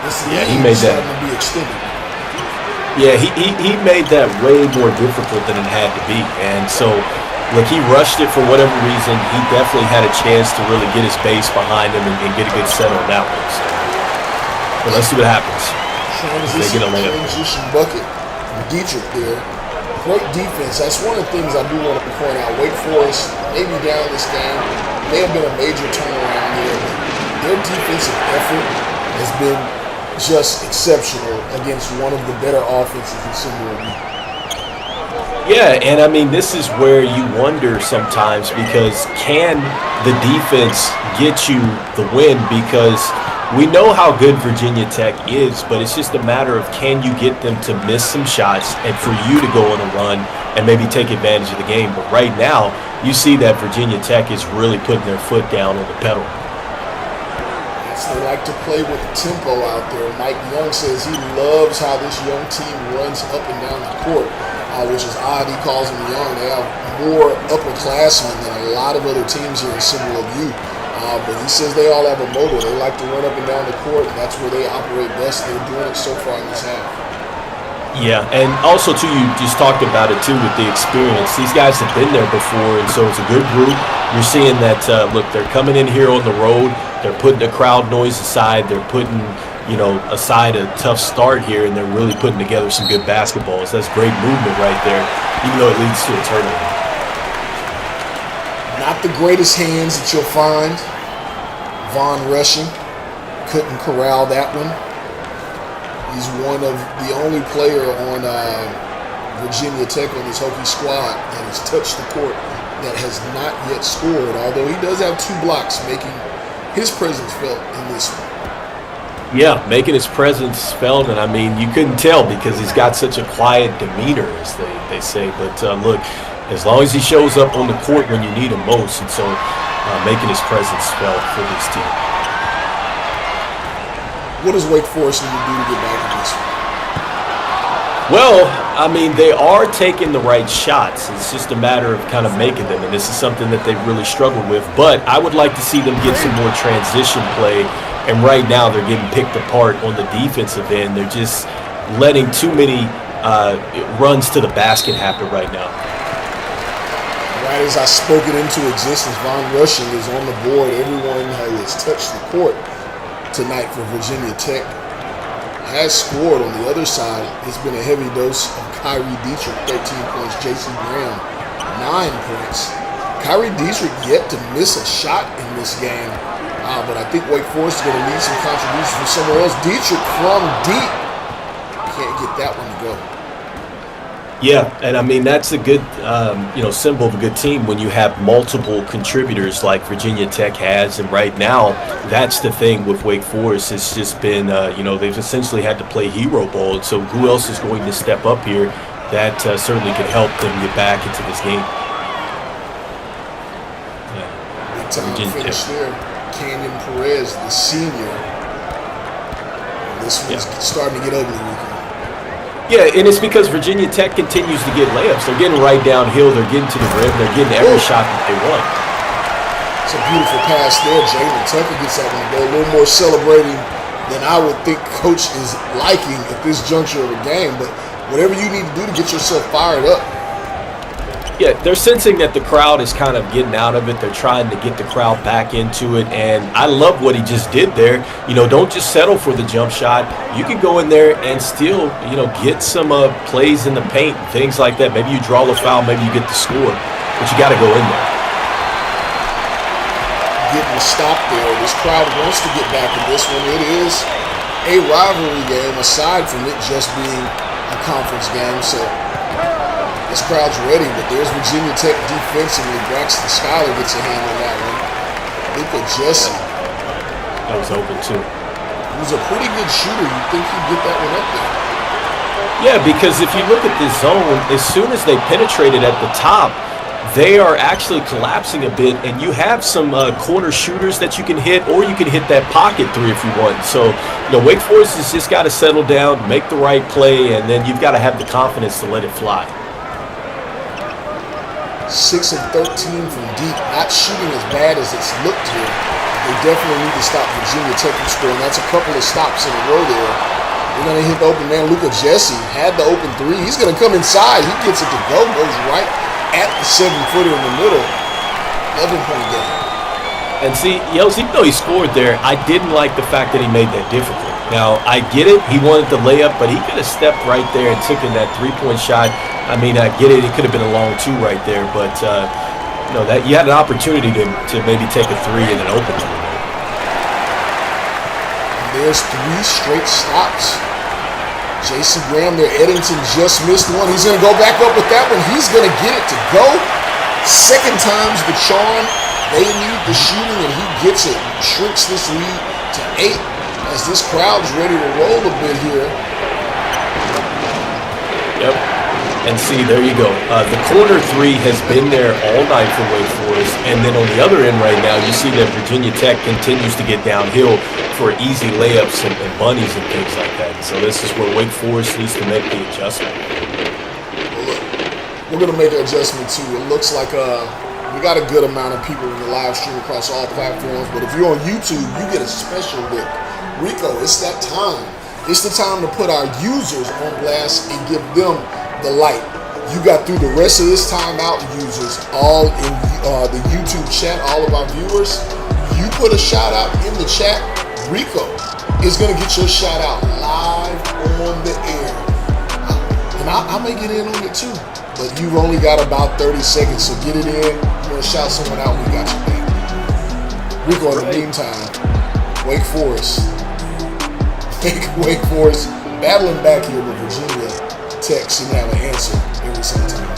This he made that starting to be extended. Yeah, he made that way more difficult than it had to be, and so look, he rushed it for whatever reason. He definitely had a chance to really get his base behind him and get a good set on that one. So, but let's see what happens. They get a layup. Transition bucket. Dietrich there. Great defense. That's one of the things I do want to point out. Wake Forest, maybe down this game, may have been a major turnaround here. Their defensive effort has been just exceptional against one of the better offenses in SimWorld. Yeah, and I mean, this is where you wonder sometimes because can the defense get you the win? Because we know how good Virginia Tech is, but it's just a matter of can you get them to miss some shots and for you to go on a run and maybe take advantage of the game. But right now, you see that Virginia Tech is really putting their foot down on the pedal. They like to play with tempo out there. Mike Young says he loves how this young team runs up and down the court, which is odd. He calls them young. They have more upperclassmen than a lot of other teams here in SimWorld U. But he says they all have a motor. They like to run up and down the court. And that's where they operate best. They're doing it so far in this half. Yeah, and also, too, you just talked about it, too, with the experience. These guys have been there before, and so it's a good group. You're seeing that, look, they're coming in here on the road. They're putting the crowd noise aside. They're putting, aside a tough start here, and they're really putting together some good basketballs. That's great movement right there, even though it leads to a turnover. Not the greatest hands that you'll find. Von Rushing couldn't corral that one. He's one of the only player on Virginia Tech on this Hokie squad that has touched the court that has not yet scored, although he does have 2 blocks, making his presence felt in this one. Yeah, making his presence felt, and I mean, you couldn't tell because he's got such a quiet demeanor, as they say. But look, as long as he shows up on the court when you need him most, and so making his presence felt for this team. What does Wake Forest need to do to get back in this one? Well, I mean, they are taking the right shots. It's just a matter of kind of making them, and this is something that they've really struggled with. But I would like to see them get some more transition play, and right now they're getting picked apart on the defensive end. They're just letting too many runs to the basket happen right now. Right as I spoke it into existence, Von Rushing is on the board. Everyone who has touched the court tonight for Virginia Tech has scored. On the other side, it's been a heavy dose of Kyrie Dietrich, 13 points. J.C. Graham, 9 points. Kyrie Dietrich yet to miss a shot in this game, but I think Wake Forest is going to need some contributions from somewhere else. Dietrich from deep. Can't get that one to go. Yeah, and I mean, that's a good, symbol of a good team when you have multiple contributors like Virginia Tech has. And right now, that's the thing with Wake Forest. It's just been, they've essentially had to play hero ball. And so who else is going to step up here that certainly could help them get back into this game? Big time finish there. Canyon Perez, the senior. This one's starting to get ugly with him. Yeah, and it's because Virginia Tech continues to get layups. They're getting right downhill. They're getting to the rim. They're getting every shot that they want. It's a beautiful pass there. Jalen Tucker gets that one to go. A little more celebrating than I would think Coach is liking at this juncture of the game. But whatever you need to do to get yourself fired up. Yeah, they're sensing that the crowd is kind of getting out of it. They're trying to get the crowd back into it, and I love what he just did there. You know, don't just settle for the jump shot. You can go in there and still, you know, get some plays in the paint, things like that. Maybe you draw the foul, maybe you get the score, but you got to go in there. Getting a stop there. This crowd wants to get back in this one. It is a rivalry game, aside from it just being a conference game, so this crowd's ready, but there's Virginia Tech defensively. Braxton Schuyler gets a hand on that one. Luka Jesse. That was open too. He was a pretty good shooter. You'd think he'd get that one up there. Yeah, because if you look at this zone, as soon as they penetrated at the top, they are actually collapsing a bit, and you have some corner shooters that you can hit, or you can hit that pocket three if you want. So, you know, Wake Forest has just got to settle down, make the right play, and then you've got to have the confidence to let it fly. 6 of 13 from deep. Not shooting as bad as it's looked here. They definitely need to stop Virginia Tech from scoring. That's a couple of stops in a row there. They're going to hit the open man. Luka Jesse had the open three. He's going to come inside. He gets it to go. Goes right at the 7-footer in the middle. 11-point game. And see, Yels, even though he scored there, I didn't like the fact that he made that difficult. Now, I get it. He wanted the layup, but he could have stepped right there and taken that three-point shot. I mean, I get it. It could have been a long two right there, but you know, that you had an opportunity to maybe take a three and an open one. There's 3 straight stops. Jason Graham there. Eddington just missed one. He's going to go back up with that one. He's going to get it to go. Second time's the charm. They need the shooting, and he gets it. Shrinks this lead to 8 as this crowd's ready to roll a bit here. Yep. And see, there you go. The corner three has been there all night for Wake Forest. And then on the other end right now, you see that Virginia Tech continues to get downhill for easy layups and bunnies and things like that. So this is where Wake Forest needs to make the adjustment. Well, look, we're going to make an adjustment too. It looks like we got a good amount of people in the live stream across all platforms. But if you're on YouTube, you get a special look. Rico, it's that time. It's the time to put our users on blast and give them the light. You got through the rest of this timeout, users, all in the YouTube chat, all of our viewers. You put a shout out in the chat, Rico is going to get your shout out live on the air. And I may get in on it too, but you've only got about 30 seconds, so get it in. You want to shout someone out, we got you, baby. Rico, in the meantime, Wake Forest. Wake Forest battling back here with Virginia Tech seem to have an answer every single time.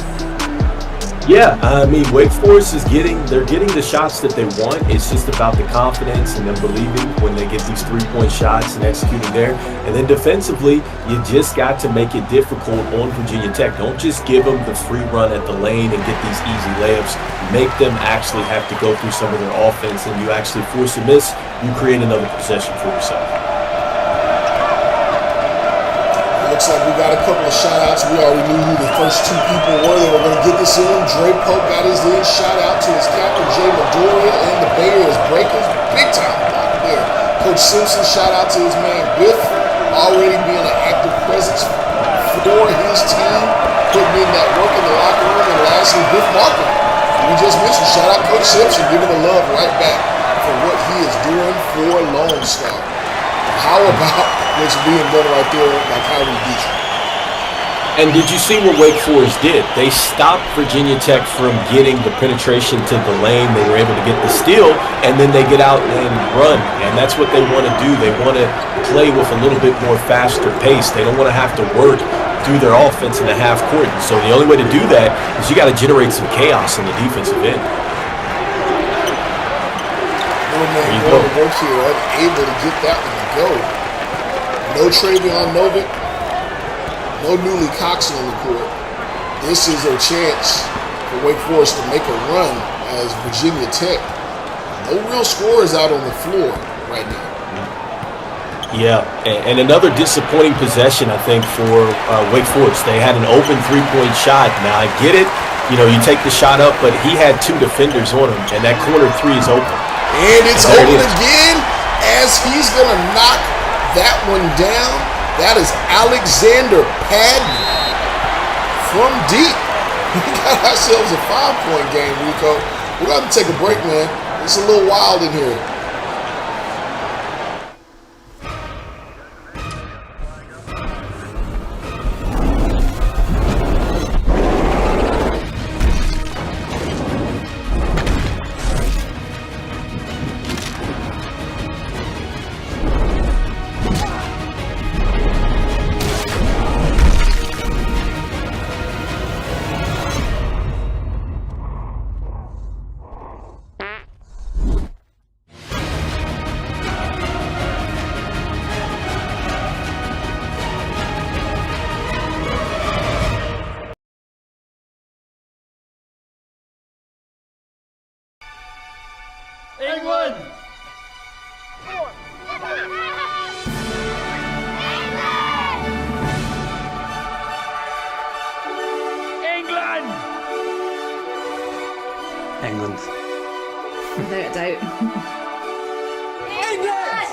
Yeah, I mean, Wake Forest they're getting the shots that they want. It's just about the confidence and them believing when they get these three-point shots and executing there. And then defensively, you just got to make it difficult on Virginia Tech. Don't just give them the free run at the lane and get these easy layups. Make them actually have to go through some of their offense, and you actually force a miss, you create another possession for yourself. Looks like we got a couple of shout-outs. We already knew who the first 2 people were that were going to get this in. Dre Pope got his in. Shout-out to his captain, Jay Medoria, and the Bears Breakers. Big-time block there. Coach Simpson, shout-out to his man Biff, already being an active presence for his team, putting in that work in the locker room. And lastly, Biff Markham. We just mentioned, shout-out Coach Simpson, giving the love right back for what he is doing for Lone Star. How about what's being done right there by Kyrie Dietrich? And did you see what Wake Forest did? They stopped Virginia Tech from getting the penetration to the lane. They were able to get the steal, and then they get out and run. And that's what they want to do. They want to play with a little bit more faster pace. They don't want to have to work through their offense in the half court. And so the only way to do that is you got to generate some chaos in the defensive end. Little man going to work here, unable to get that one to go. No Travion Novick, no Newly Cox on the court. This is a chance for Wake Forest to make a run as Virginia Tech. No real scorers out on the floor right now. Yeah, and another disappointing possession, I think, for Wake Forest. They had an open three-point shot. Now, I get it. You know, you take the shot up, but he had 2 defenders on him, and that corner 3 is open. And it's open again as he's going to knock that one down. That is Alexander Padden from deep. We got ourselves a 5-point game, Rico. We're going to have to take a break, man. It's a little wild in here. England! England! England. Without a doubt. England!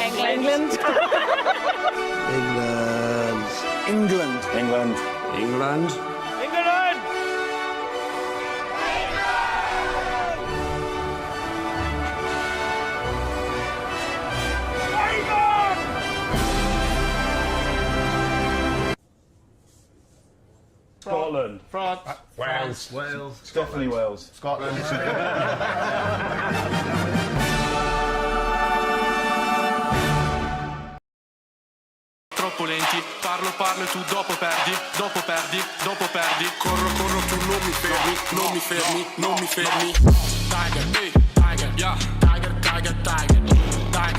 England. England. England. England. England! Scotland. France. Wales. Wales. Definitely Wales. Scotland. Troppo lenti, parlo e tu dopo perdi, corro, tu non mi fermi. Tiger, hey, Tiger, yeah, Tiger, yeah, Tiger, yeah,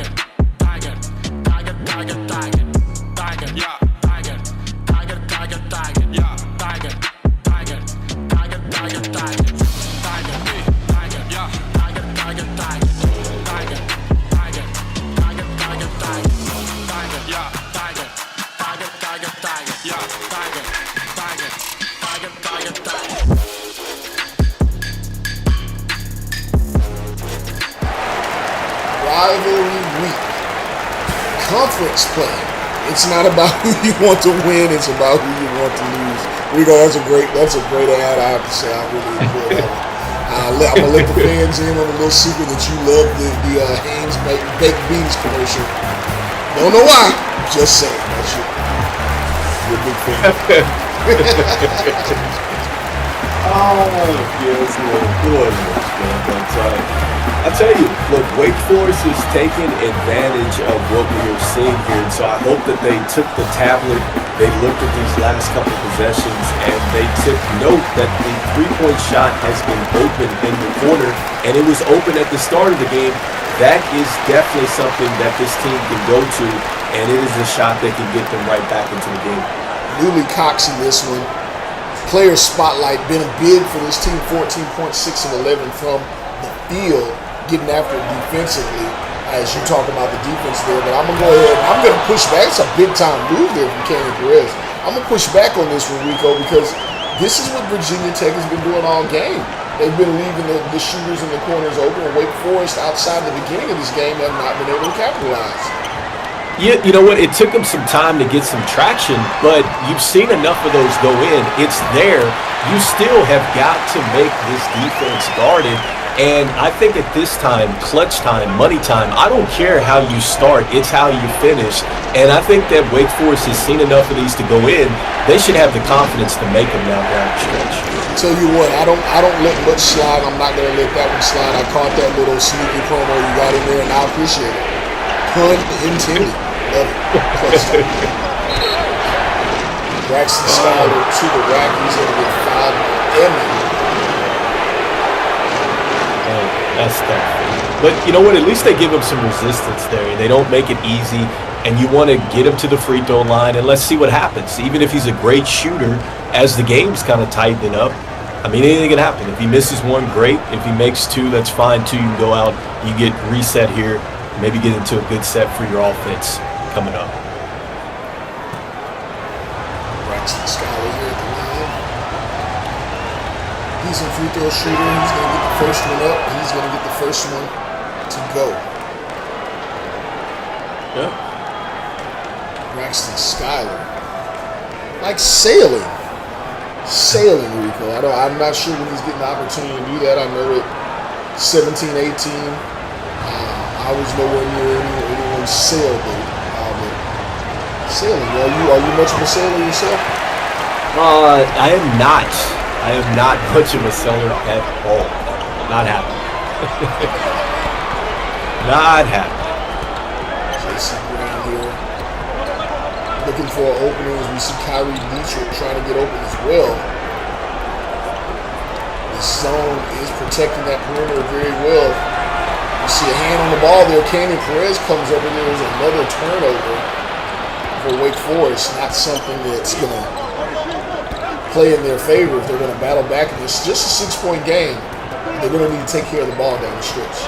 Rivalry week. Conference play. It's not about who you want to win, it's about who you want to lose. Rico, that's a great ad, I have to say. I really enjoy that. I'm gonna let the fans in on a little secret that you love the Haynes baked beans commercial. Don't know why. Just saying. That's you. You're a big fan. Yes, Lord. I tell you, look, Wake Forest is taking advantage of what we are seeing here, and so I hope that they took the tablet, they looked at these last couple possessions, and they took note that the three-point shot has been open in the corner, and it was open at the start of the game. That is definitely something that this team can go to, and it is a shot that can get them right back into the game. Newly Cox in this one. Player spotlight been big for this team, 14.6 and 11 from the field, getting after it defensively as you talk about the defense there. But I'm going to go ahead and I'm going to push back. It's a big-time move there from Kenny Perez. I'm going to push back on this one, Rico, because this is what Virginia Tech has been doing all game. They've been leaving the shooters in the corners open, and Wake Forest outside the beginning of this game have not been able to capitalize. Yeah, you know what? It took them some time to get some traction, but you've seen enough of those go in. It's there. You still have got to make this defense guarded. And I think at this time, clutch time, money time, I don't care how you start. It's how you finish. And I think that Wake Forest has seen enough of these to go in. They should have the confidence to make them now down the stretch. Tell you what, I don't let much slide. I'm not going to let that one slide. I caught that little sneaky promo you got in there, and I appreciate it. Pun intended. Love it. Clutch time. Braxton Schuyler to the rack. He's going to get fouled. That's tough. But you know what? At least they give him some resistance there. They don't make it easy, and you want to get him to the free throw line, and let's see what happens. Even if he's a great shooter, as the game's kind of tightening up, I mean, anything can happen. If he misses one, great. If he makes two, that's fine too. You can go out, you get reset here. maybe get into a good set for your offense coming up. Braxton Schuyler here at the line. He's a free throw shooter. He's going to get the first one up. He's going to get the first one to go. Yeah. Braxton Schuyler. Like sailing. Sailing, Rico. I'm not sure when he's getting the opportunity to do that. I know at 17, 18, I was nowhere near anyone's sailboat. But sailing, are you much of a sailor yourself? I am not. I am not much of a sailor at all. Not happening. Not happening. J.C. Graham here. Looking for openings. We see Kyrie Dietrich trying to get open as well. The zone is protecting that perimeter very well. You see a hand on the ball there. Canyon Perez comes over there. There's another turnover for Wake Forest. Not something that's going to play in their favor if they're going to battle back. It's just a 6-point game. They're going to need to take care of the ball down the stretch.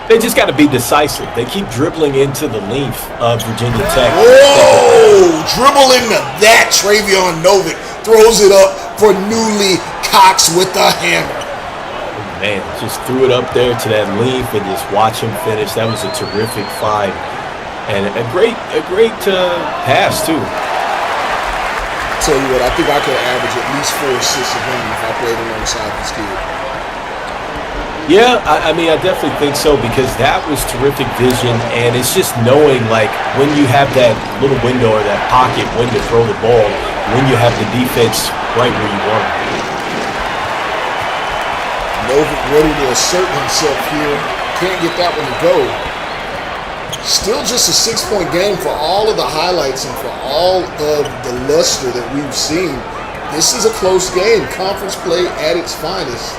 They just got to be decisive. They keep dribbling into the length of Virginia Tech. Whoa! Dribble into that. Travion Novick throws it up for Newly Cox with the hammer. Oh, man, just threw it up there to that length and just watch him finish. That was a terrific find. And a great pass, too. Tell you what, I think I could average at least 4 assists a game if I played alongside this kid. Yeah, I mean, I definitely think so because that was terrific vision, and it's just knowing, like, when you have that little window or that pocket when to throw the ball, when you have the defense right where you want it. Novick ready to assert himself here. Can't get that one to go. Still just a 6-point game for all of the highlights and for all of the luster that we've seen. This is a close game. Conference play at its finest.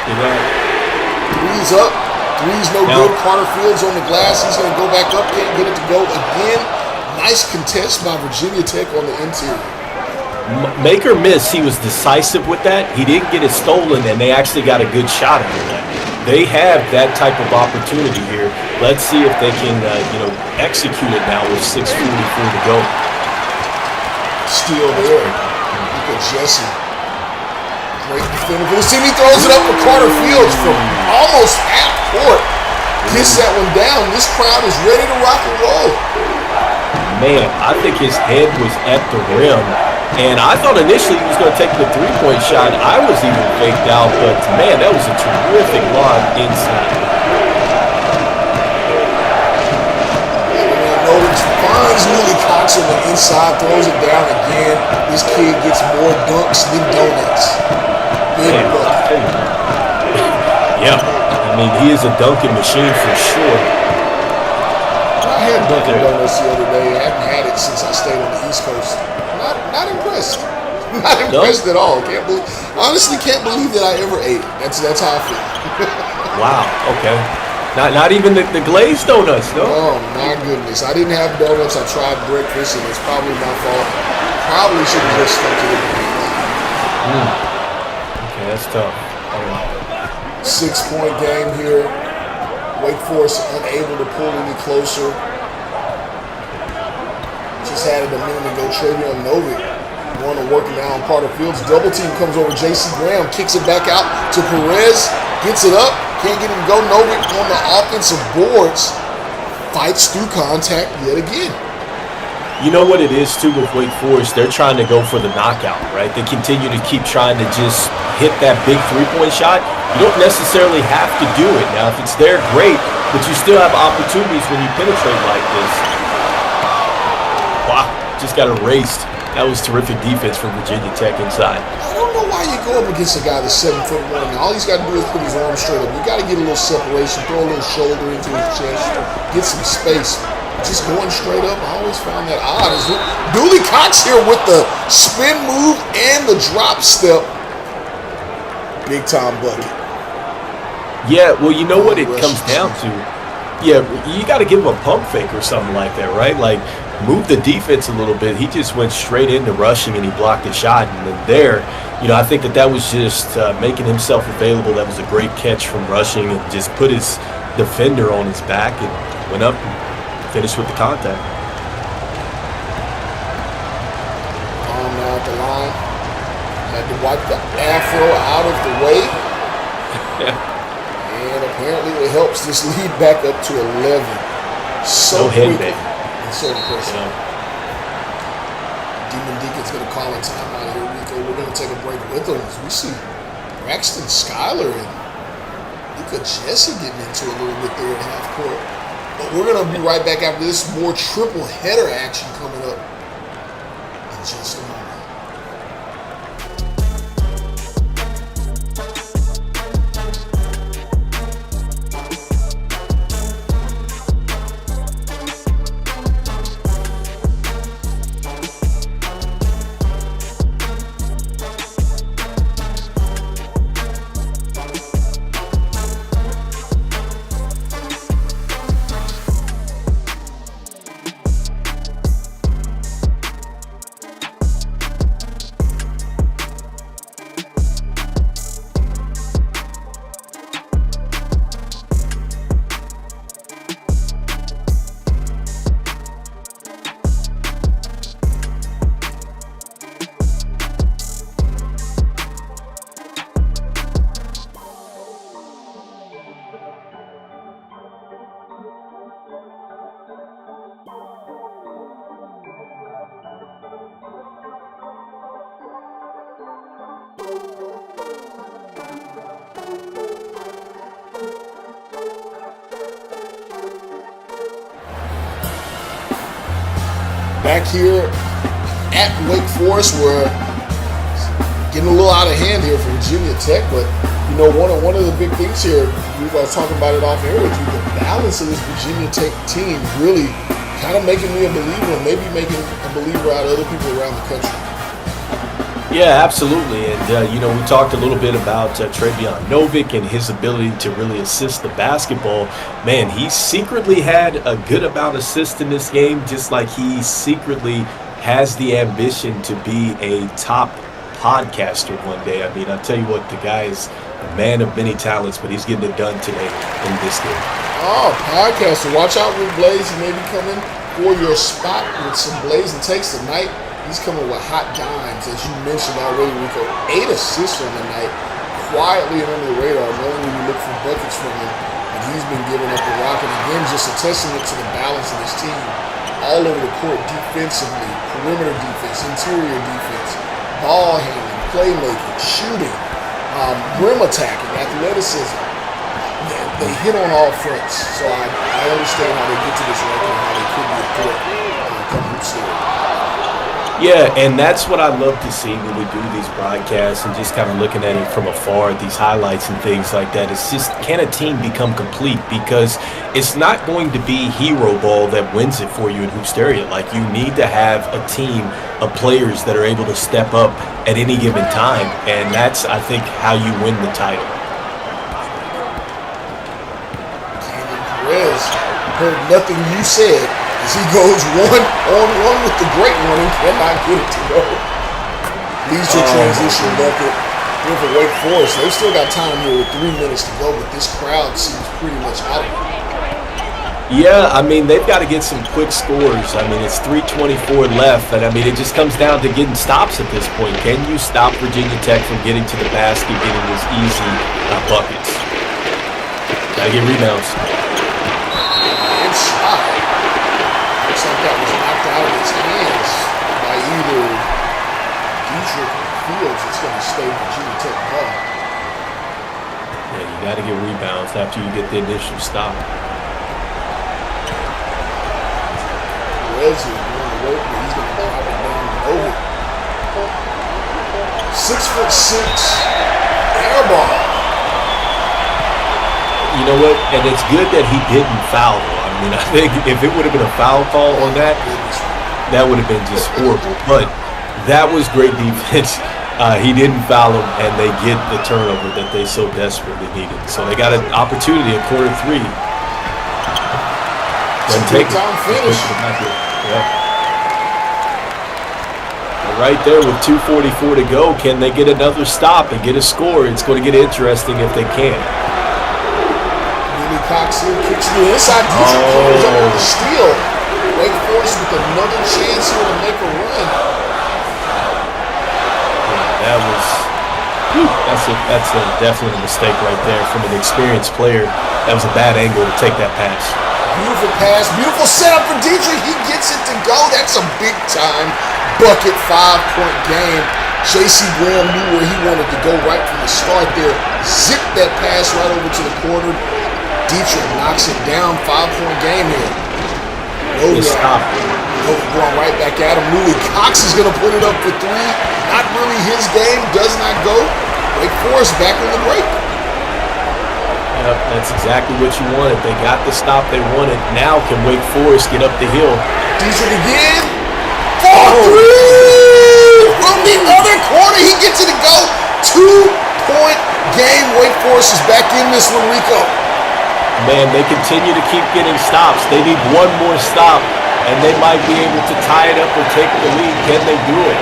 Three's up. Three's no good. Carter Fields on the glass. He's going to go back up. Can't get it to go again. Nice contest by Virginia Tech on the interior. Make or miss, he was decisive with that. He didn't get it stolen, and they actually got a good shot at that. They have that type of opportunity here. Let's see if they can, execute it now with 6:44 to go. Steal there. Look at Jesse. Great defender for the team. He throws it up for Carter Fields from almost half court. Gets that one down. This crowd is ready to rock and roll. Man, I think his head was at the rim. And I thought initially he was going to take the 3-point shot. I was even faked out, but man, that was a terrific lob inside. Novick finds Newly Cox on the inside, throws it down again. This kid gets more dunks than donuts. Big bucket. Yeah, I mean, he is a dunking machine for sure. I had Dunkin' Donuts the other day. I haven't had it since I stayed on the East Coast. Not impressed. Not impressed at all. Honestly, can't believe that I ever ate it. That's how I feel. Wow. Okay. Not even the glazed donuts, no? Oh my goodness! I didn't have donuts. I tried breakfast, and it's probably my fault. Probably should have just stuck to the greens. Okay, that's tough. 6-point game here. Wake Forest unable to pull any closer. Just had it a minute ago. Travion Novick going to work it now on Carter Fields. Double team comes over. J.C. Graham kicks it back out to Perez. Gets it up. Can't get it to go. Novick on the offensive boards. Fights through contact yet again. You know what it is, too, with Wake Forest? They're trying to go for the knockout, right? They continue to keep trying to just hit that big 3-point shot. You don't necessarily have to do it. Now, if it's there, great, but you still have opportunities when you penetrate like this. Wow, just got erased. That was terrific defense from Virginia Tech inside. I don't know why you go up against a guy that's 7'1". All he's got to do is put his arm straight up. You got to get a little separation, throw a little shoulder into his chest, get some space. Just going straight up, I always found that odd. Newly Cox here with the spin move and the drop step. Big time bucket. Yeah, well, you know what it comes down to? Yeah, you got to give him a pump fake or something like that, right? Like, move the defense a little bit. He just went straight into rushing and he blocked the shot. And then there, I think that was just making himself available. That was a great catch from rushing and just put his defender on his back and went up and finished with the contact. Now at the line. Had to wipe the afro out of the way. And apparently it helps this lead back up to 11. So quickly. So impressive. Demon Deacon's going to call a timeout here, Rico. We're going to take a break with them as we see Braxton Schuyler and Luka Jesse getting into a little bit there in half court. But we're going to be right back after this. More triple header action coming up in just a moment. Back here at Wake Forest, we're getting a little out of hand here for Virginia Tech, but one of the big things here, we were talking about it off air with you, the balance of this Virginia Tech team really kind of making me a believer, and maybe making a believer out of other people around the country. Yeah, absolutely. And, we talked a little bit about Travion Novick and his ability to really assist the basketball. Man, he secretly had a good amount of assists in this game, just like he secretly has the ambition to be a top podcaster one day. I mean, I'll tell you what, the guy is a man of many talents, but he's getting it done today in this game. Oh, podcaster. Watch out with Blaze. He may be coming for your spot with some Blaze and takes tonight. He's coming with hot dimes, as you mentioned already, Rico. 8 assists on the night, quietly and under the radar. Normally we look for buckets from him, and he's been giving up the rock. And again, just a testament to the balance of his team all over the court defensively, perimeter defense, interior defense, ball handling, playmaking, shooting, rim attacking, athleticism. They hit on all fronts. So I understand how they get to this record and how they could be a threat come Hoop Series. Yeah, and that's what I love to see when we do these broadcasts and just kind of looking at it from afar, these highlights and things like that. It's just, can a team become complete? Because it's not going to be hero ball that wins it for you in Hoosteria. Like, you need to have a team of players that are able to step up at any given time, and that's, I think, how you win the title. Canyon Perez heard nothing you said. As he goes one-on-one with the great one and cannot get it to go. Leads to a transition bucket here for Wake Forest. They've still got time here with 3 minutes to go, but this crowd seems pretty much out of it. Yeah, I mean, they've got to get some quick scores. I mean, it's 3:24 left, and I mean, it just comes down to getting stops at this point. Can you stop Virginia Tech from getting to the basket, getting those easy buckets? Got to get rebounds. Inside. Looks like that was knocked out of his hands by either Dietrich or Fields. It's going to stay Virginia Tech ball. Yeah, you got to get rebounds after you get the initial stop. Perez is going to work, but he's going to drop it down over. 6'6" air ball. You know what? And it's good that he didn't foul. I mean, I think if it would have been a foul call on that, that would have been just horrible. But that was great defense. He didn't foul him, and they get the turnover that they so desperately needed. So they got an opportunity at quarter 3. Doesn't take it. Time finish. Yeah. Right there with 2:44 to go, can they get another stop and get a score? It's going to get interesting if they can. Billy Cox here kicks to the inside. Decent covers up with the steal. Wake Forest with another chance here to make a run. Yeah, that's definitely a mistake right there from an experienced player. That was a bad angle to take that pass. Beautiful pass, beautiful setup for Dietrich. He gets it to go. That's a big time bucket, 5-point game. J.C. Graham knew where he wanted to go right from the start there. Zipped that pass right over to the corner. Dietrich knocks it down. 5-point game here. Going right back at him. Louis Cox is going to put it up for three. Not really his game. Does not go. Wake Forest back on the break. Yep, that's exactly what you wanted. They got the stop they wanted. Now can Wake Forest get up the hill? Dietrich again. 4-3 from the other corner. He gets it to go. 2-point game. Wake Forest is back in this one, Rico. Man, they continue to keep getting stops. They need one more stop, and they might be able to tie it up or take the lead. Can they do it?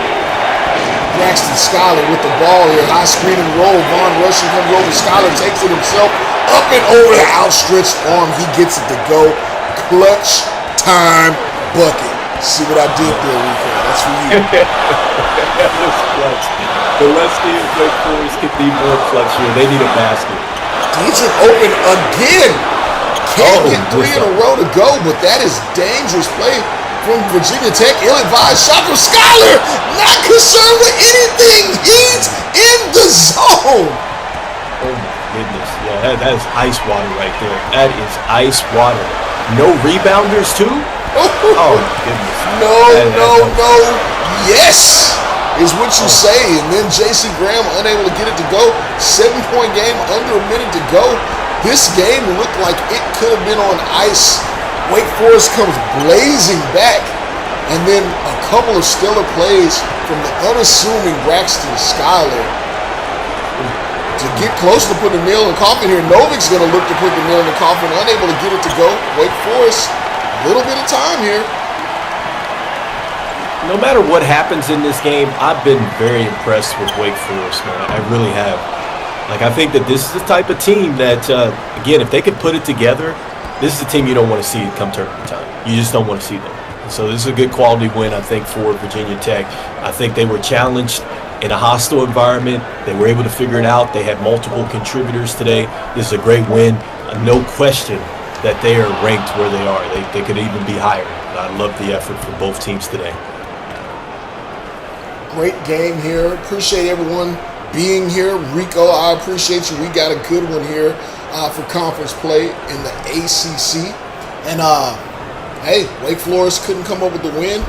Braxton Schuyler with the ball here. High screen and roll. Von Rushing comes over. Schuyler takes it himself. Up and over the outstretched arm. He gets it to go. Clutch time bucket. See what I did there, Rico? That's for you. That was clutch. The rest of the Wake Forest could be more clutch here. They need a basket. Dietrich open again. Can't get three in a row to go, but that is dangerous play from Virginia Tech. Ill-advised shot from Schuyler. Not concerned with anything. He's in the zone. Oh my goodness. Yeah, that is ice water right there. That is ice water. No rebounders too? Oh my goodness. No. Yes is what you say. And then J.C. Graham unable to get it to go. 7-point game, under a minute to go. This game looked like it could have been on ice. Wake Forest comes blazing back. And then a couple of stellar plays from the unassuming Braxton Schuyler to get close to putting the nail in the coffin here. Novik's going to look to put the nail in the coffin, unable to get it to go. Wake Forest, a little bit of time here. No matter what happens in this game, I've been very impressed with Wake Forest, man. I really have. Like, I think that this is the type of team that, again, if they could put it together, this is a team you don't want to see come tournament time. You just don't want to see them. So this is a good quality win, I think, for Virginia Tech. I think they were challenged in a hostile environment. They were able to figure it out. They had multiple contributors today. This is a great win. No question that they are ranked where they are. They could even be higher. I love the effort from both teams today. Great game here. Appreciate everyone being here. Rico, I appreciate you. We got a good one here for conference play in the ACC. And, hey, Wake Forest couldn't come up with the win.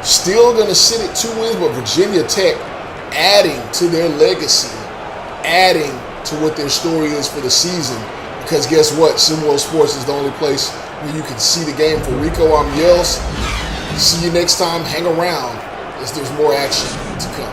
Still going to sit at 2 wins, but Virginia Tech adding to their legacy, adding to what their story is for the season. Because guess what? SimWorld Sports is the only place where you can see the game. For Rico, I'm Yels. See you next time. Hang around as there's more action to come.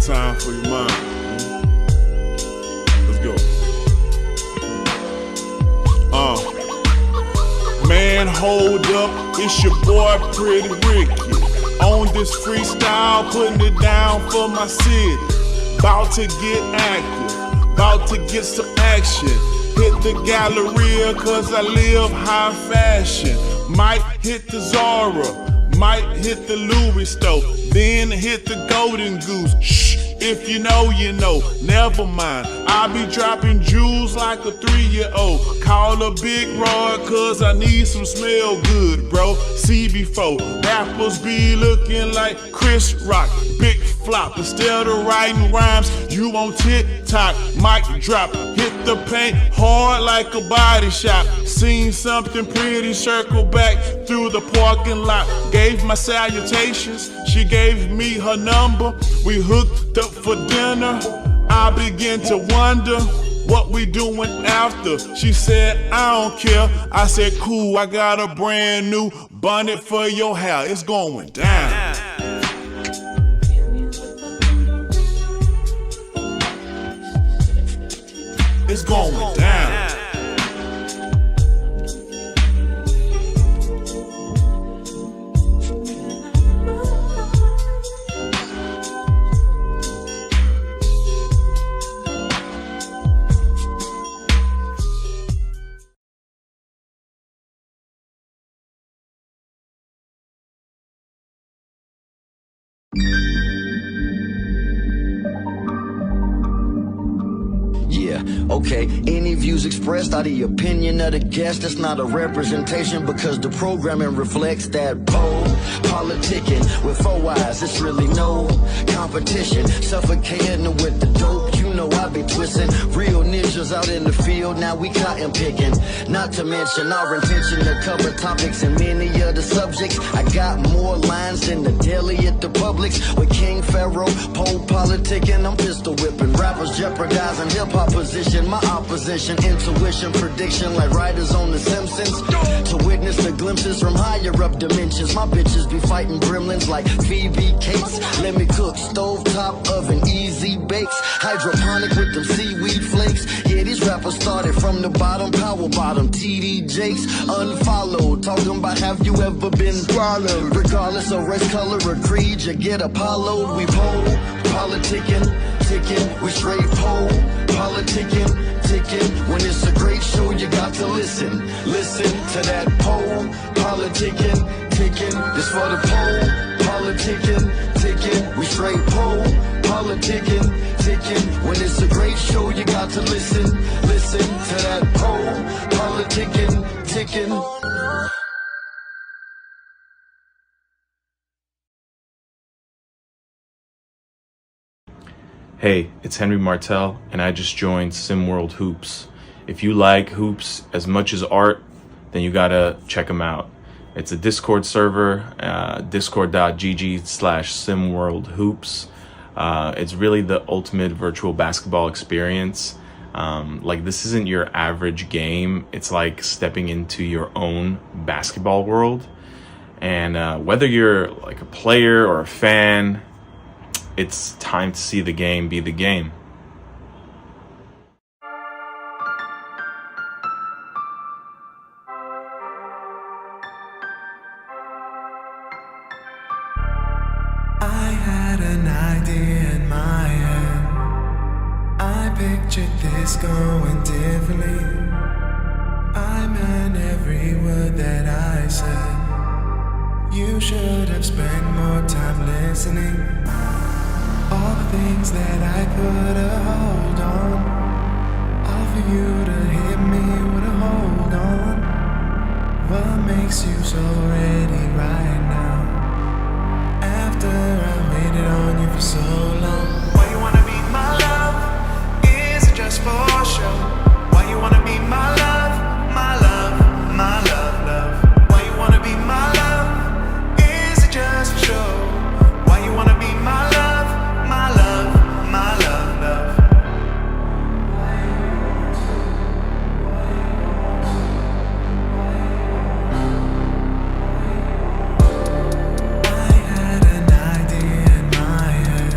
time for your mind. Let's go. Man, hold up, it's your boy Pretty Ricky. On this freestyle, putting it down for my city. About to get active, about to get some action. Hit the Galleria cause I live high fashion. Might hit the Zara, might hit the Louis store, then hit the Golden Goose. Shh, if you know, you know, never mind. I be dropping jewels like a 3-year-old. Call a big rod cause I need some smell good, bro. See before, rappers be looking like Chris Rock. Big flop, instead of writing rhymes, you on TikTok. Mic drop, hit the paint hard like a body shop. Seen something pretty, circle back through the parking lot. Gave my salutations, she gave me her number. We hooked up for dinner. I began to wonder what we doing after. She said, I don't care. I said, cool, I got a brand new bonnet for your hair. It's going down. It's going down. Yeah, okay, any views expressed are the opinion of the guest. That's not a representation because the programming reflects that pole. Politicking with 4 eyes, it's really no competition. Suffocating with the dope, you know I be twisting. Real ninjas out in the field, now we cotton picking. Not to mention our intention to cover topics and many of the subjects. I got more lines than the deli at the Publix. With King Pharaoh, pole politicking, I'm pistol whipping. Rappers jeopardizing hip-hop position. My opposition, intuition, prediction like writers on The Simpsons. To witness the glimpses from higher up dimensions. My bitches be fighting gremlins like Phoebe Cates. Let me cook, stovetop oven, easy bakes. Hydroponic with them seaweed flakes. Yeah, these rappers started from the bottom, power bottom. TD Jakes, unfollowed. Talking about have you ever been swallowed? Regardless of race, color, or creed, you get Apollo. We pole, politicking, ticking, we straight pole, politicking, ticking. When it's a great show, you got to listen. Listen to that pole, politicking, ticking. This for the pole, politicking, ticking. We straight pole, politicking, ticking. When it's a great show, you got to listen. Listen to that pole, politicking, ticking. Hey, it's Henry Martell, and I just joined SimWorld Hoops. If you like hoops as much as art, then you gotta check them out. It's a Discord server, discord.gg/SimWorld Hoops. It's really the ultimate virtual basketball experience. Like, this isn't your average game. It's like stepping into your own basketball world. And whether you're like a player or a fan, it's time to see the game be the game. I had an idea in my head. I pictured this going differently. I meant every word that I said. You should have spent more time listening. All the things that I put a hold on, all for you to hit me with a hold on. What makes you so ready right now? After I waited on you for so long. Why you wanna be my love? Is it just for show? Why you wanna be my love? My love, my love, love. Why you wanna be my love? Is it just for show? Why you wanna be my love? My love, my love, love. I had an idea in my head.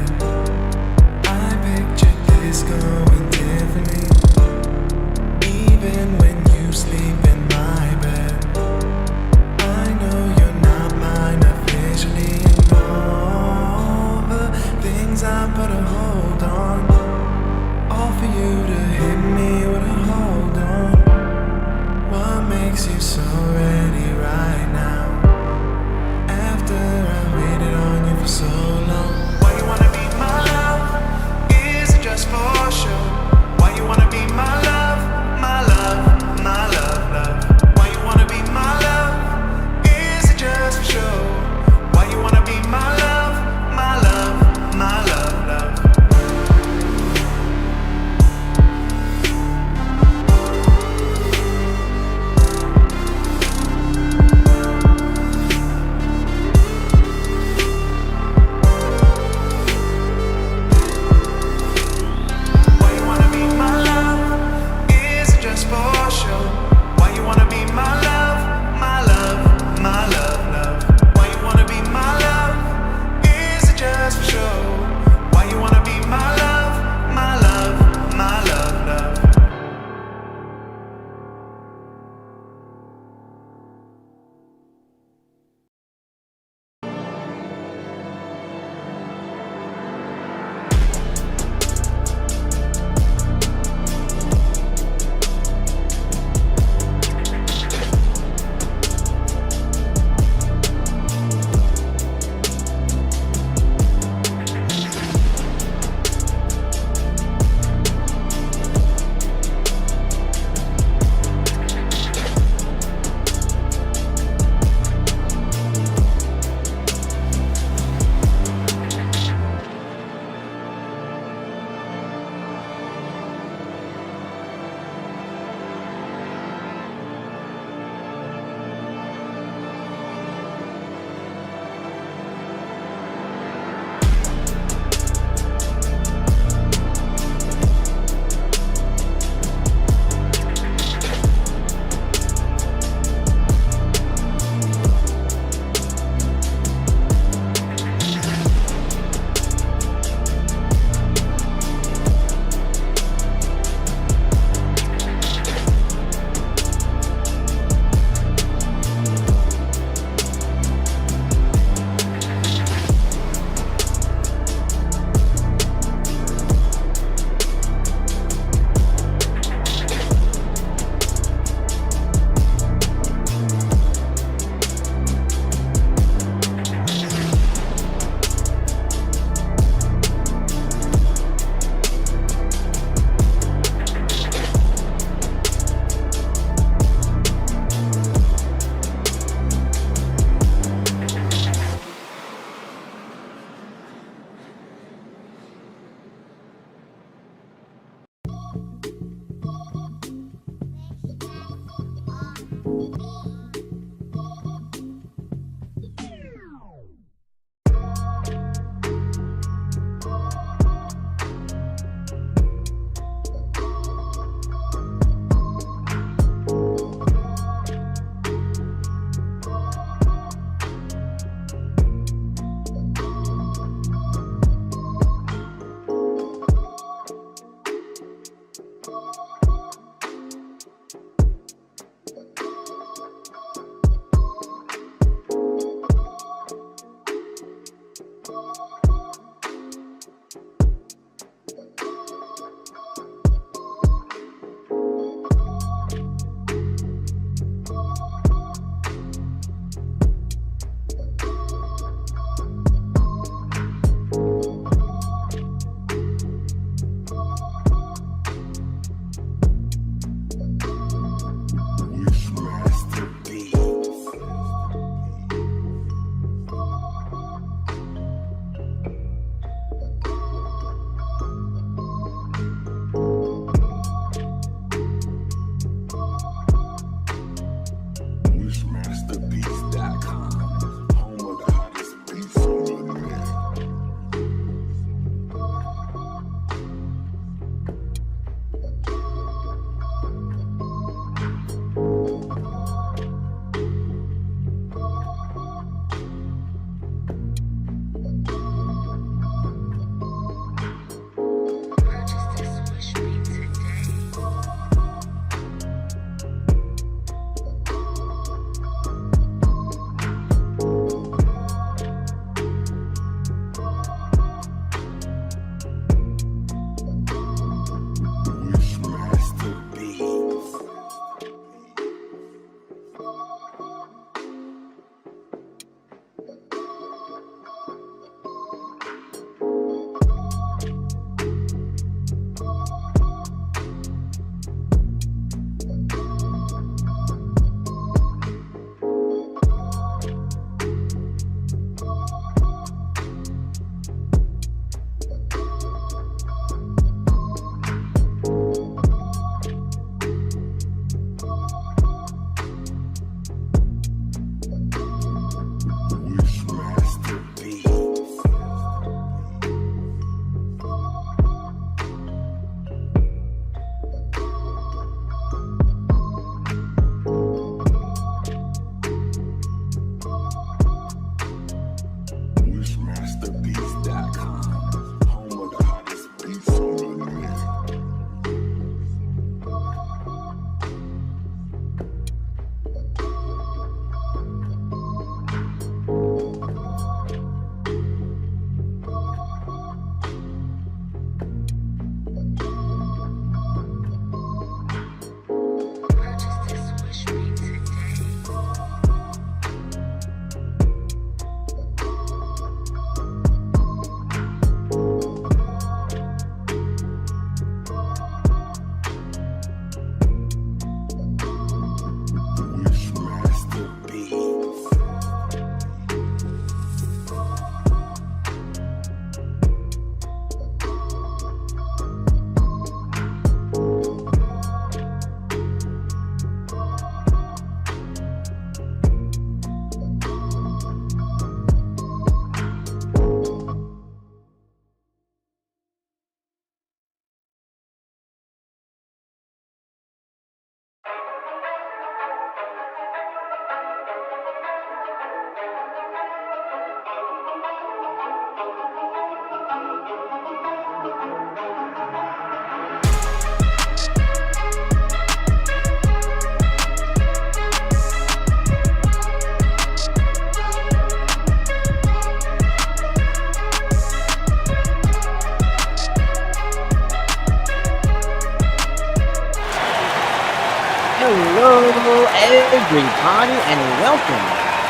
everybody, and welcome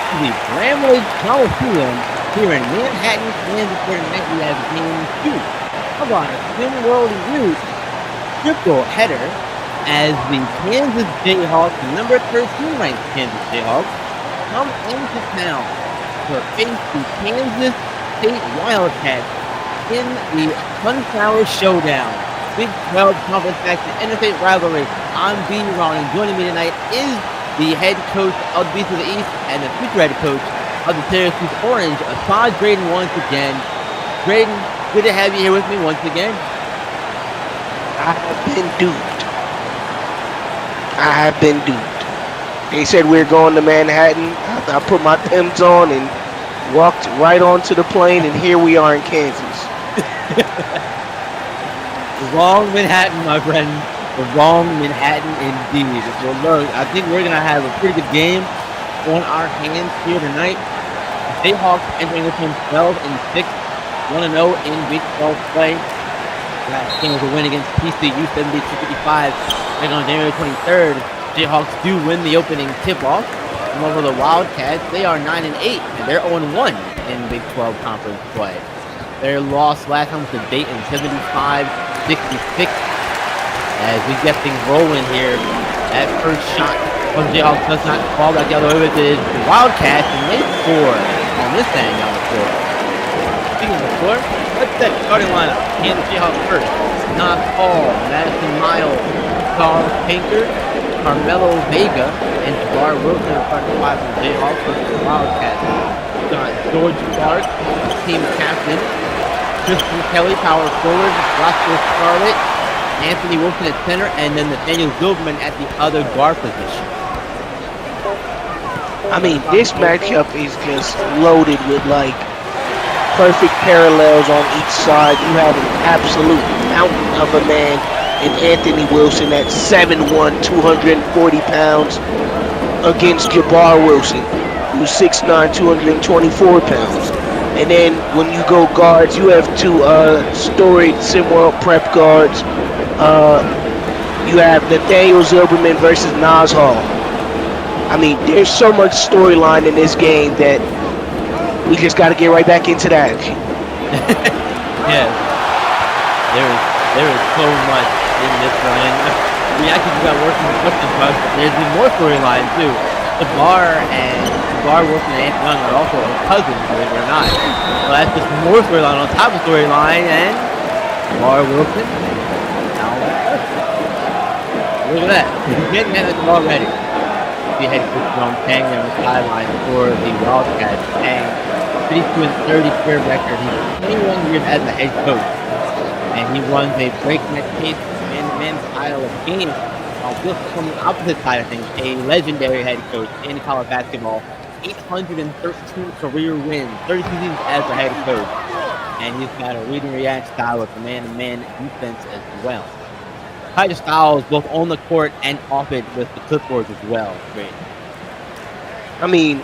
to the Bramlage Coliseum here in Manhattan, Kansas, where tonight we have game 2 of our SimWorld Hoops triple header as the Kansas Jayhawks, number 13 ranked Kansas Jayhawks, come into town to face the Kansas State Wildcats in the Sunflower Showdown. Big 12 Conference Action Interfaith Rivalry. I'm B. Ron, and joining me tonight is the head coach of the Beast of the East and the future head coach of the Syracuse Orange, Assad Drayden once again. Drayden, good to have you here with me once again. I have been duped. I have been duped. They said we were going to Manhattan. I put my Timbs on and walked right onto the plane, and here we are in Kansas. Wrong Manhattan, my friend. The wrong Manhattan indeed. So look, I think we're gonna have a pretty good game on our hands here tonight. The Jayhawks entering this one 12-6, 1-0 in Big 12 play. Last game was a win against TCU 72-55. And on January 23rd, Jayhawks do win the opening tip-off. And over the Wildcats, they are 9-8, and they're 0-1 in Big 12 conference play. Their loss last time was to Dayton 75-66. As we get things rolling here, that first shot from Jayhawks does not fall back the other way with the Wildcats, and they score on this end down the floor. Speaking of the floor, let's set starting lineup. Kansas Jayhawks first. Nas Paul, Madison Miles, Charles Pinker, Carmelo Vega, and Jabbar Wilson are starting five from Jayhawks versus the Wildcats. Got George Clark, team captain, Tristan Kelly, power forward, Roscoe Scarlett, Anthony Wilson at center, and then Nathaniel Zilberman at the other guard position. I mean, this matchup is just loaded with, like, perfect parallels on each side. You have an absolute mountain of a man in Anthony Wilson at 7'1", 240 pounds, against Jabbar Wilson, who's 6'9", 224 pounds. And then when you go guards, you have two storied SimWorld prep guards. You have Nathaniel Zilberman versus Nas Hall. I mean, there's so much storyline in this game that we just got to get right back into that. Yeah, there is so much in this one. We actually got working with this but there's been more storyline too. Jabbar Wilson and Anthony Young are also cousins, believe it or not. So that's just more storyline on top of storyline, and Jabbar Wilson. Look at that. He's getting that already. The head coach Jerome Tang on the sideline for the Wildcats. Tang, 32 and 30 career record. He's 21 years as a head coach. And he runs a breakneck pace in the men's style of game. Just from the opposite side of things, a legendary head coach in college basketball. 813 career wins, 32 seasons as a head coach. And he's got a read and react style with the man-to-man defense as well. Tight styles both on the court and off it with the clipboards as well. Great. I mean,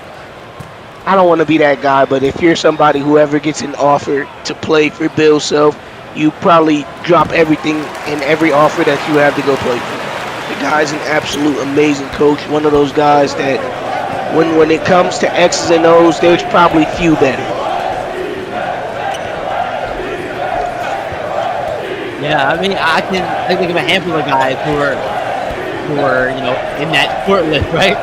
I don't want to be that guy, but if you're somebody who ever gets an offer to play for Bill Self, you probably drop everything and every offer that you have to go play for. The guy's an absolute amazing coach. One of those guys that when it comes to X's and O's, there's probably few better. Yeah, I mean, I think of a handful of guys who are in that short list, right?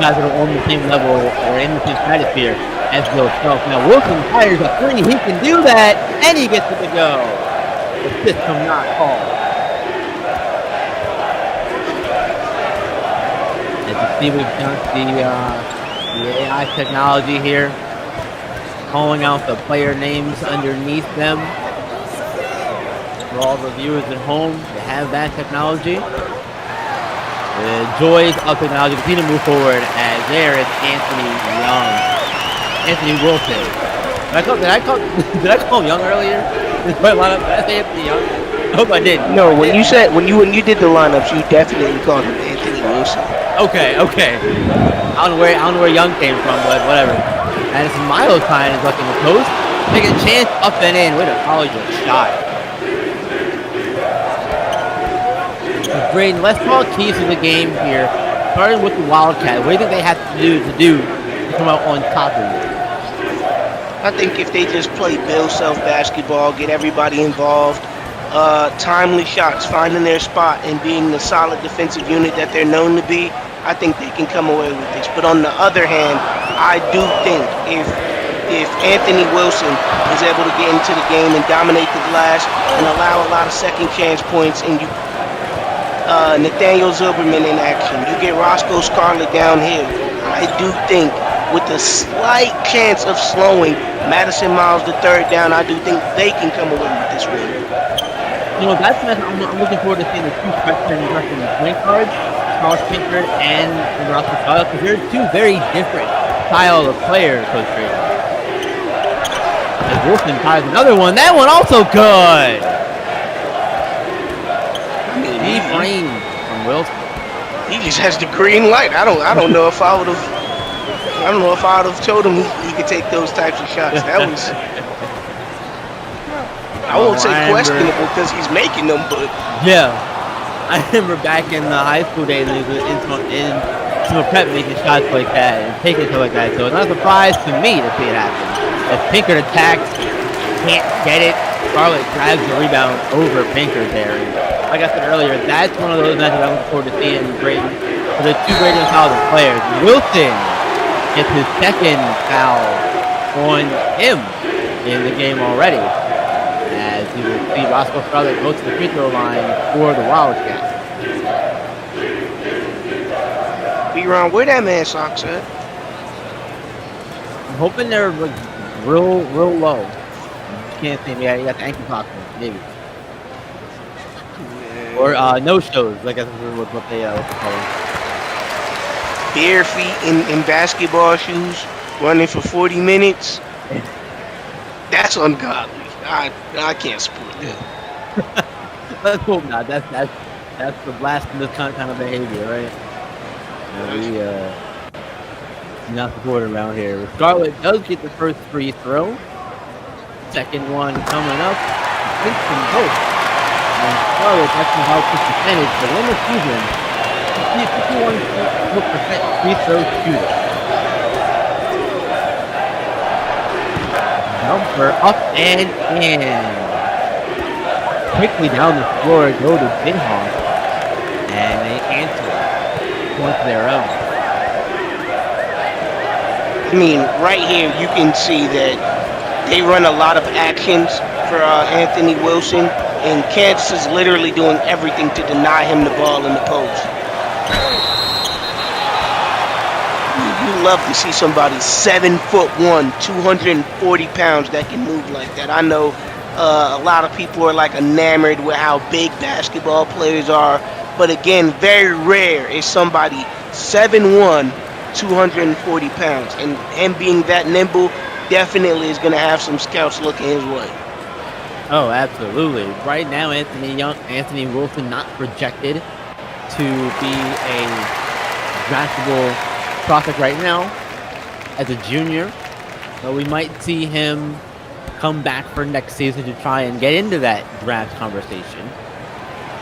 Guys that are on the same level or in the same stratosphere as Bill Self. Now Wilson fires a three, he can do that, and he gets it to go. The system not called. As you see, we've got the AI technology here, calling out the player names underneath them. For all the viewers at home, they have that technology. The joys of technology continue to move forward as there is Anthony Young. Anthony Wilson. Did I call him Young earlier? Did I say Anthony Young? I hope I did. No, when you did the lineups, you definitely called him Anthony Wilson. Okay. I don't know where Young came from, but whatever. And it's Miles time is looking the post. Taking a chance up and in. Way to college a shot. Braden, let's talk keys to the game here. Starting with the Wildcats, what do you think they have to do to come out on top of it? I think if they just play Bill Self basketball, get everybody involved, timely shots, finding their spot, and being the solid defensive unit that they're known to be, I think they can come away with this. But on the other hand, I do think if Anthony Wilson is able to get into the game and dominate the glass and allow a lot of second chance points, and Nathaniel Zilberman in action. You get Roscoe Scarlett down here. I do think with a slight chance of slowing Madison Miles the third down, I do think they can come away with this win. You know, that's what I'm looking forward to seeing the two freshmen rushing point guards, Charles Pinkard and Roscoe Scarlett, because they're two very different style of players, Coach Drake. As Wilson ties another one. That one also good. Deep range from Wilson. He just has the green light. I don't know if I would have told him he could take those types of shots. That was, I won't say questionable because he's making them, but yeah, I remember back in the high school days in some prep making shots like that and taking stuff like that. So it's not a surprise to me to see it happen. As Pinkard attacks, can't get it. Scarlett grabs the rebound over Pinkard there. And like I said earlier, that's one of those matches I look forward to seeing Brayton for the two great talented players. Wilson gets his second foul on him in the game already, as you will see Roscoe Scarlett go to the free throw line for the Wildcats. B-Ron, where that man socks at? I'm hoping they're like real low. Can't see me. Yeah, you got the ankle socks on, maybe. Or no shows, like I said, what they call them. Bare feet in basketball shoes, running for 40 minutes. That's ungodly. I can't support that. Let's hope not. That's the blasphemous kind of behavior, right? We not supported around here. Scarlett does get the first free throw. Second one coming up. Hits them both. And Scarlett actually helps his percentage, but in the season, 51% free throw shooter. Jumper up and in. Quickly down the floor go to Jayhawk, and they answer points their own. I mean, right here you can see that they run a lot of actions for Anthony Wilson, and Kansas is literally doing everything to deny him the ball in the post. You love to see somebody 7'1", 240 pounds that can move like that. I know a lot of people are like enamored with how big basketball players are, but again, very rare is somebody 7'1", 240 pounds, and him being that nimble definitely is going to have some scouts looking his way. Oh, absolutely. Right now, Anthony Wilson not projected to be a draftable prospect right now as a junior. So we might see him come back for next season to try and get into that draft conversation.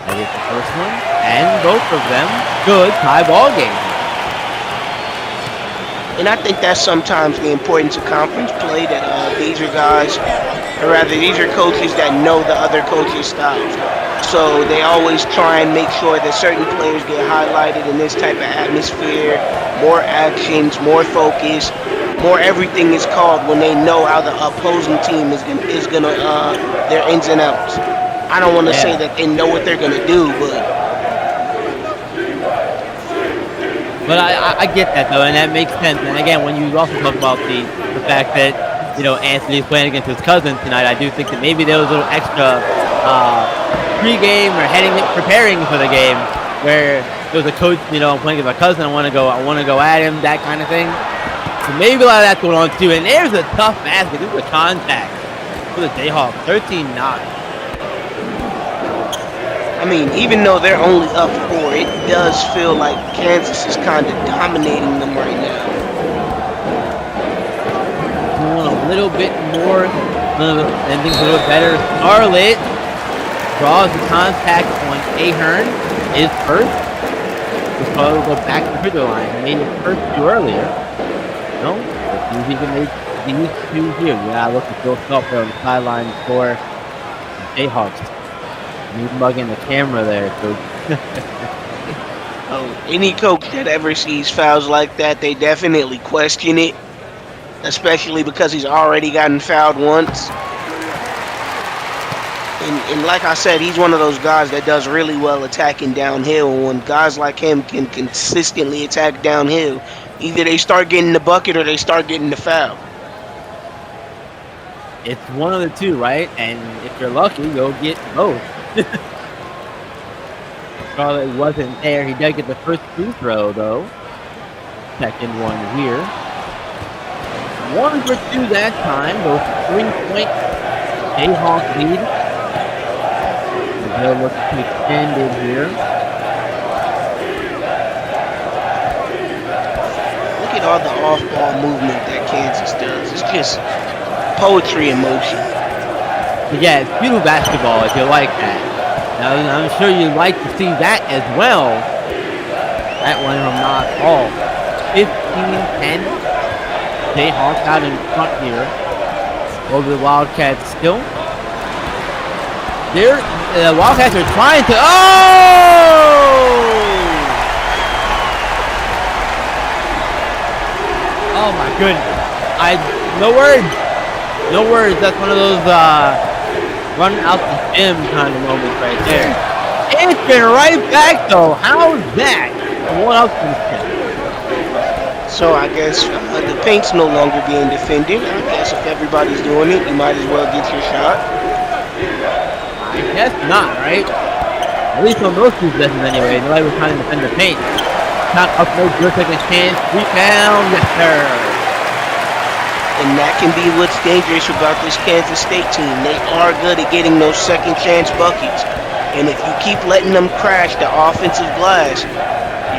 That is the first one, and both of them good tie ball games. And I think that's sometimes the importance of conference play, that these are guys, or rather these are coaches that know the other coaches' styles. So they always try and make sure that certain players get highlighted in this type of atmosphere, more actions, more focus, more everything is called when they know how the opposing team is gonna their ins and outs. I don't want to say that they know what they're gonna do, But I get that though, and that makes sense. And again, when you also talk about the fact that Anthony's playing against his cousin tonight, I do think that maybe there was a little extra pre-game or preparing for the game, where there was a coach, I'm playing with my cousin, I want to go at him, that kind of thing. So maybe a lot of that's going on too. And there's a tough basket. This is a contact for the Jayhawks, 13-9. I mean, even though they're only up 4, it does feel like Kansas is kind of dominating them right now. Doing a little bit more, and things a little better. Scarlett draws the contact on Ahern, is first. Scarlett will go back to the free throw line. He made his first two earlier. No, let's see if he can make these two here. Yeah, look at Bill Self there on the sideline for the Jayhawks. He's mugging the camera there, Coach. Any coach that ever sees fouls like that, they definitely question it, especially because he's already gotten fouled once. And like I said, he's one of those guys that does really well attacking downhill. When guys like him can consistently attack downhill, either they start getting the bucket or they start getting the foul. It's one of the two, right? And if you're lucky, you'll get both. Charlotte wasn't there. He did get the first free throw, though. Second one here. 1 for 2 that time. Those 3-point Jayhawk lead. They'll look to extend it here. Look at all the off-ball movement that Kansas does. It's just poetry in motion. But yeah, it's beautiful basketball if you like that. Now, I'm sure you'd like to see that as well. That one from not all. 15-10. Jayhawks out in front here. Over the Wildcats still. The Wildcats are trying to. Oh my goodness! No words. No words. That's one of those run out the gym kind of moments right there. It's been right back though. How's that? What else can you say? So I guess the paint's no longer being defended. I guess if everybody's doing it, you might as well get your shot. I guess not, right? At least on those two possessions anyway. Nobody was trying to defend the paint. Not up, no good, second chance. Rebound, yes sir. And that can be what's dangerous about this Kansas State team. They are good at getting those second chance buckets. And if you keep letting them crash the offensive glass,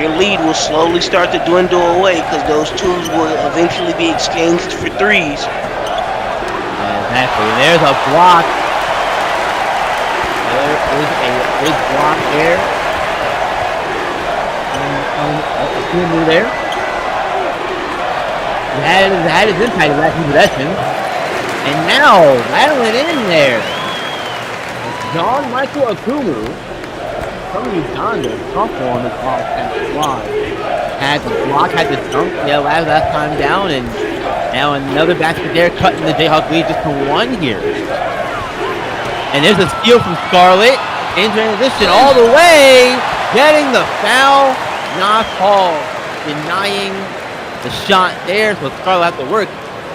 your lead will slowly start to dwindle away because those twos will eventually be exchanged for threes. Exactly. There's a block. There is a big block there. And there. That is inside of that possession. And now, rattling in there. John Michael Akumu from Uganda, sophomore on the block. Had the block, had the dunk, last time down, and now another basket there, cutting the Jayhawk lead just to 1 here. And there's a steal from Scarlett in transition all the way, getting the foul, not called, denying the shot there, so Scarlett have to work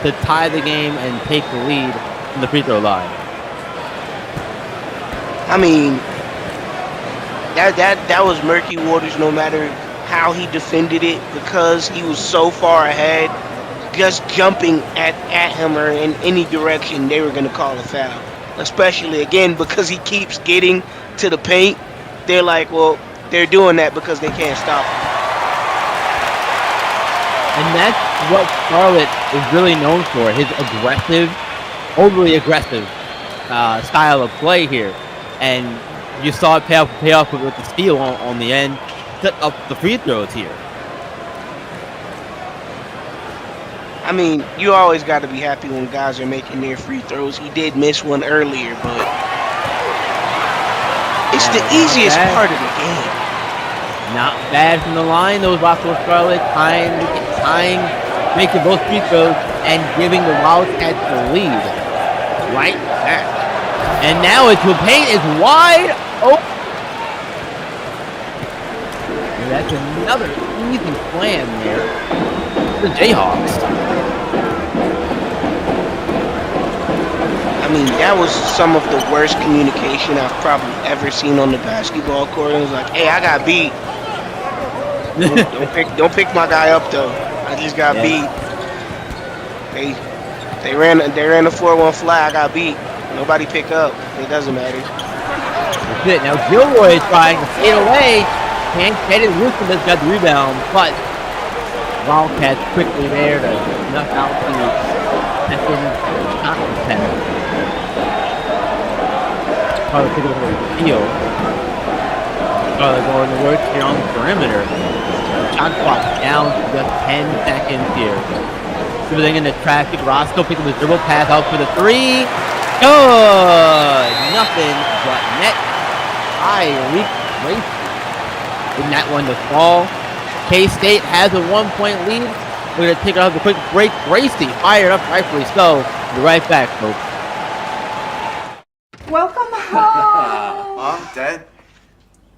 to tie the game and take the lead from the free throw line. I mean, that was murky waters no matter how he defended it, because he was so far ahead. Just jumping at him or in any direction, they were going to call a foul. Especially, again, because he keeps getting to the paint. They're like, well, they're doing that because they can't stop him. And that's what Scarlett is really known for, his aggressive, overly aggressive style of play here. And you saw it pay off with the steal on the end, set up the free throws here. I mean, you always got to be happy when guys are making their free throws. He did miss one earlier, but it's the easiest part of the game. Not bad from the line, those Buffalo Scarlet tying, making both free throws and giving the Wildcats the lead. Right back. And now it's the paint is wide open. And that's another easy plan there for the Jayhawks. I mean, that was some of the worst communication I've probably ever seen on the basketball court. It was like, hey, I got beat. Don't pick my guy up though. I just got beat. They ran a 4-1 flag. I got beat. Nobody pick up. It doesn't matter. That's it. Now Gilroy is trying to fade away. Can't get it. Wilson just got the rebound, but Wildcats quickly there to knock out the second shot attempt. Probably pick up the steal. Probably going to work here on the perimeter. Shot clock down to just 10 seconds here. Everything in the traffic. Roscoe picking the dribble pass out for the three. Good! Nothing but net. Tyreek Gracie in that one to fall. K-State has a 1-point lead. We're going to take out the quick break. Gracie fired up, rightfully so. Be right back, folks. Welcome Mom, Dad,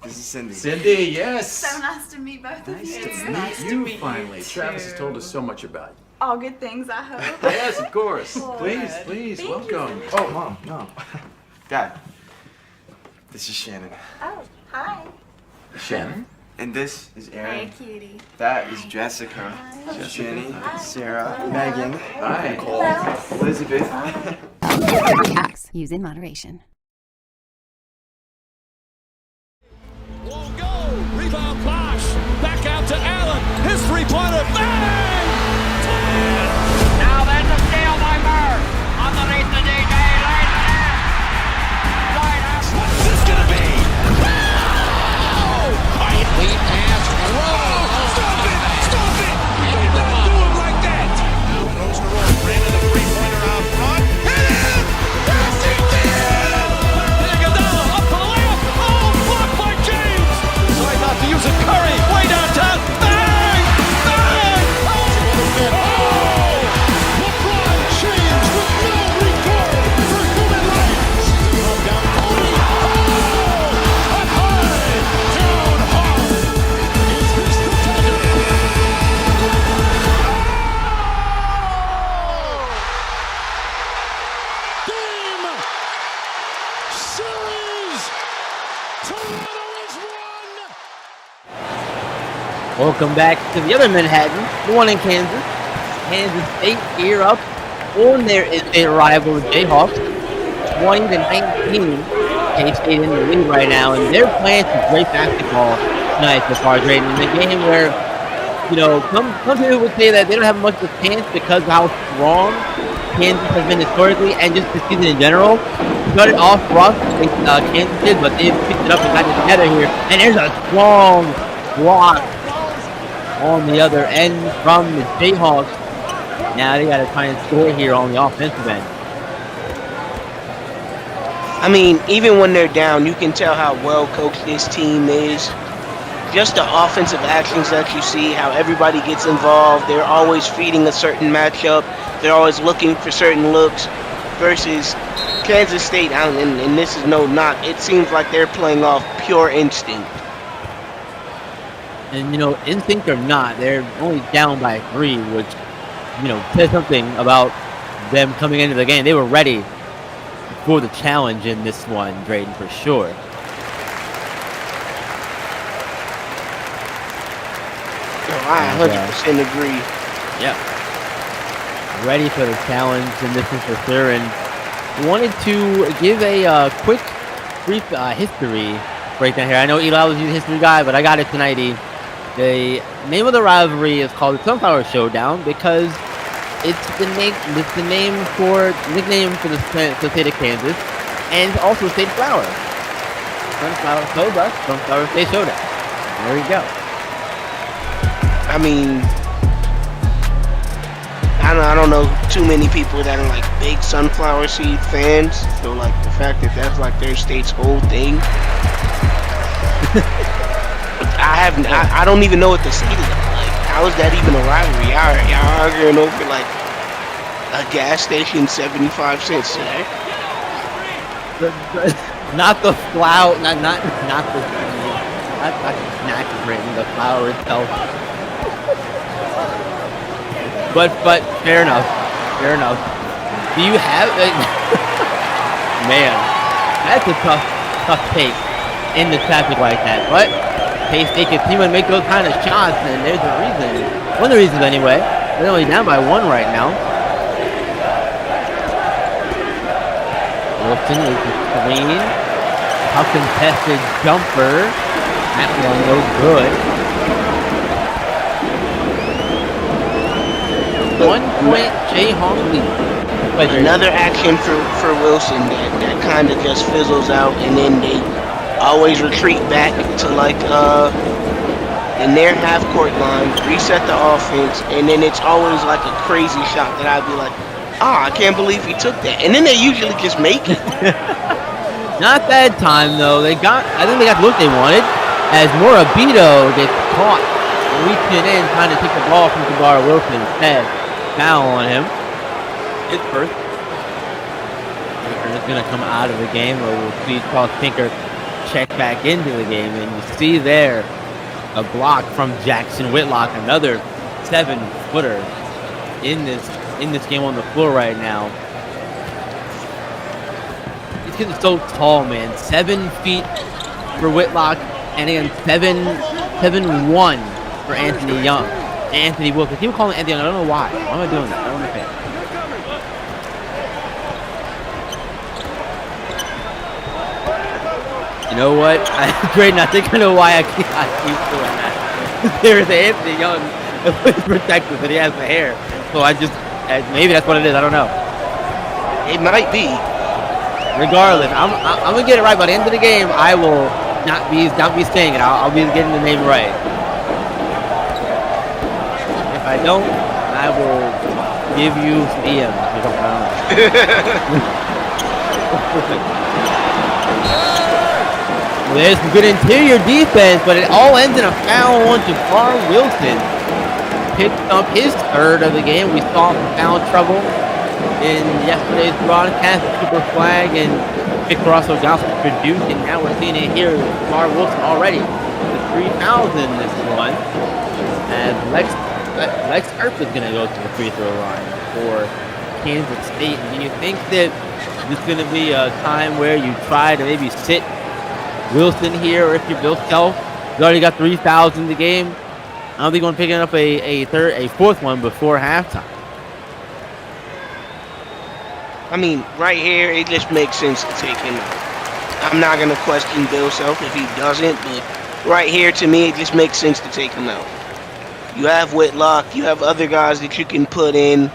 this is Cindy. Cindy, yes. So nice to meet both of you. Nice to meet you finally. Travis has told us so much about you. All good things, I hope. Yes, of course. Good. Please, Thank welcome. you. Oh, Mom, no. Dad, this is Shannon. Oh, hi. Shannon. And this is Aaron. Hey, cutie. That is Jessica. Jenny, Sarah, Megan, Hi. Nicole, Elizabeth. Acts. Use in moderation. Won't go. Rebound Bosch. Back out to Allen. His three-pointer. Bang! Now there's a steal by Murr. Underneath the DJ. What's this gonna be? Lead pass. Stop it! Stop it! Do not do him like that! Now goes to roll. Brandon, the three-pointer out front. Hit him! Yes, he did! Iguodala up for the layup. Oh, blocked by James. Trying not to use it. Curry way downtown. Bang! Bang! Oh! LeBron James with no regard for human life. Up down Kobe. Oh! Up high. Down hard. Is this the dagger? Game. Series. Toronto is won. Welcome back to the other Manhattan, the one in Kansas. Kansas State gear up on their in-state rival, the Jayhawks, 20-19. K-State in the lead right now, and they're playing some great basketball tonight so far, Drayden. In a game where, you know, some people would say that they don't have much of a chance because of how strong Kansas has been historically and just the season in general. Started off rough, Kansas did, but they've picked it up and got it together here. And there's a strong block on the other end from the Jayhawks. Now they got to try and score here on the offensive end. I mean, even when they're down, you can tell how well coached this team is. Just the offensive actions that you see, how everybody gets involved. They're always feeding a certain matchup. They're always looking for certain looks. Versus Kansas State, and this is no knock, it seems like they're playing off pure instinct. And, you know, instinct or not, they're only down by 3, which, you know, says something about them coming into the game. They were ready for the challenge in this one, Drayden, for sure. I 100% agree. Yeah. Ready for the challenge in this one for sure. And wanted to give a quick, brief history breakdown here. I know Eli was a history guy, but I got it tonight, E. The name of the rivalry is called the Sunflower Showdown because it's the nickname for the state of Kansas, and it's also state flower. Sunflower State Showdown. There you go. I mean, I don't know too many people that are like big sunflower seed fans. So like the fact that that's like their state's whole thing. I don't even know what to say to them. Like, how is that even a rivalry? Y'all arguing over like a gas station 75 cents today. Not the flower, not the snack written, the flower itself. But fair enough. Do you have man, that's a tough take in the traffic like that. But K-State continue to make those kind of shots, and there's a reason. One of the reasons anyway. They're only down by 1 right now. Wilson with the screen. Tough contested jumper. That one no good. 1 point Jayhawk lead. Another action for Wilson that kind of just fizzles out, and then they always retreat back to like in their half court line, reset the offense, and then it's always like a crazy shot that I'd be like, I can't believe he took that, and then they usually just make it. Not that time though. I think they got the look they wanted, as Morabito gets caught reaching in trying to take the ball from Jabbar Wilson's head. Foul on him. His first. is going to come out of the game, or we'll see Charles Tinker check back into the game. And you see there a block from Jackson Whitlock, another 7-footer in this game on the floor right now. He's getting so tall, man. 7 feet for Whitlock, and again 7'1" for Anthony Young. Anthony Wilkins. People call him Anthony Young. I don't know why. Why am I doing that? I don't understand. You know what? Graydon, I think I know why I keep doing that. There's Anthony Young is protected, but he has the hair. So maybe that's what it is. I don't know. It might be. Regardless, I'm gonna get it right by the end of the game. I will not be saying it. I'll be getting the name right. If I don't, I will give you EM. There's some good interior defense, but it all ends in a foul on Jabbar Wilson. Picked up his third of the game. We saw some foul trouble in yesterday's broadcast. Super flag and Victor Rosso Johnson produced, and now we're seeing it here with Jabbar Wilson already. The 3 fouls in this one. As Lex Earp is going to go to the free throw line for Kansas State. And do you think that this is going to be a time where you try to maybe sit Wilson here, or if you're Bill Self, you already got 3 fouls in the game? I don't think you're going to pick up a fourth one before halftime. I mean, right here, it just makes sense to take him out. I'm not going to question Bill Self if he doesn't, but right here, to me, it just makes sense to take him out. You have Whitlock, you have other guys that you can put in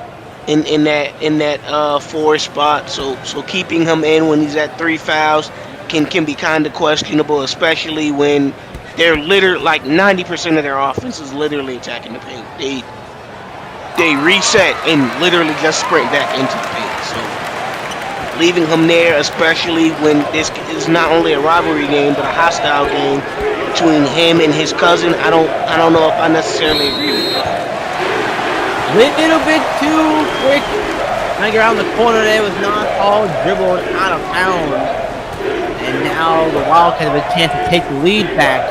that 4 spot, so keeping him in when he's at 3 fouls can be kind of questionable, especially when they're literally like 90% of their offense is literally attacking the paint. They reset and literally just sprint back into the paint. So leaving him there, especially when this is not only a rivalry game but a hostile game between him and his cousin, I don't know if I necessarily agree with that. Little bit too quick. Trying to get around the corner there was not all dribbled out of bounds. And now the Wildcats have a chance to take the lead back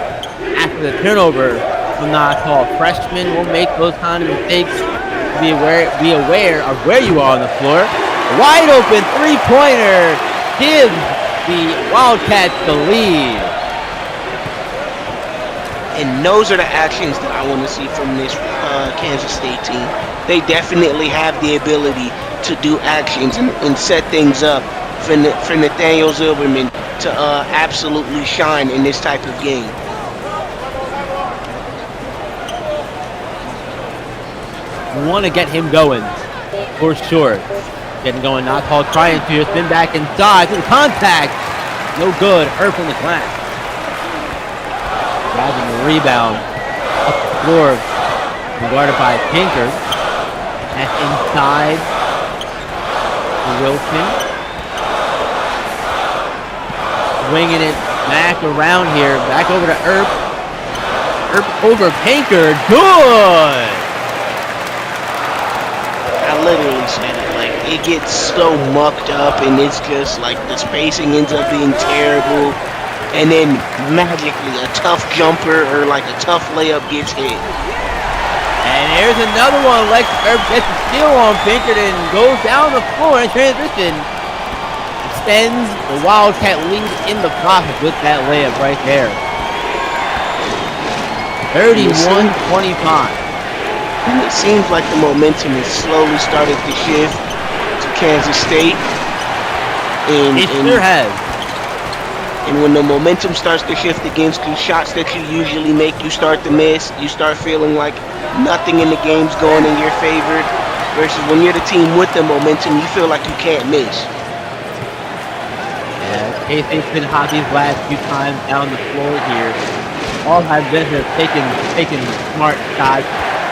after the turnover from Natal. Freshmen will make those kind of mistakes. Be aware of where you are on the floor. Wide open 3-pointer gives the Wildcats the lead. And those are the actions that I want to see from this Kansas State team. They definitely have the ability to do actions and set things up for Nathaniel Zilberman to absolutely shine in this type of game. You want to get him going, for sure. Getting going, not called, trying to spin back inside, through contact. No good, Earp on the glass. Grabbing the rebound up the floor, guarded by Pinker. And inside to Wilson. Swinging it back around here, back over to Earp. Earp over Pinker, good! I literally said it, like, it gets so mucked up and it's just like the spacing ends up being terrible, and then magically a tough jumper or like a tough layup gets hit. And here's another one. Lex Earp gets the steal on Pinkerton, goes down the floor in transition, extends the Wildcat lead in the process with that layup right there. 31-25. And it seems like the momentum has slowly started to shift to Kansas State. It sure has. And when the momentum starts to shift against you, shots that you usually make, you start to miss. You start feeling like nothing in the game's going in your favor. Versus when you're the team with the momentum, you feel like you can't miss. Yeah, K-State's been hot these last few times down the floor here. All have been here taking smart shots.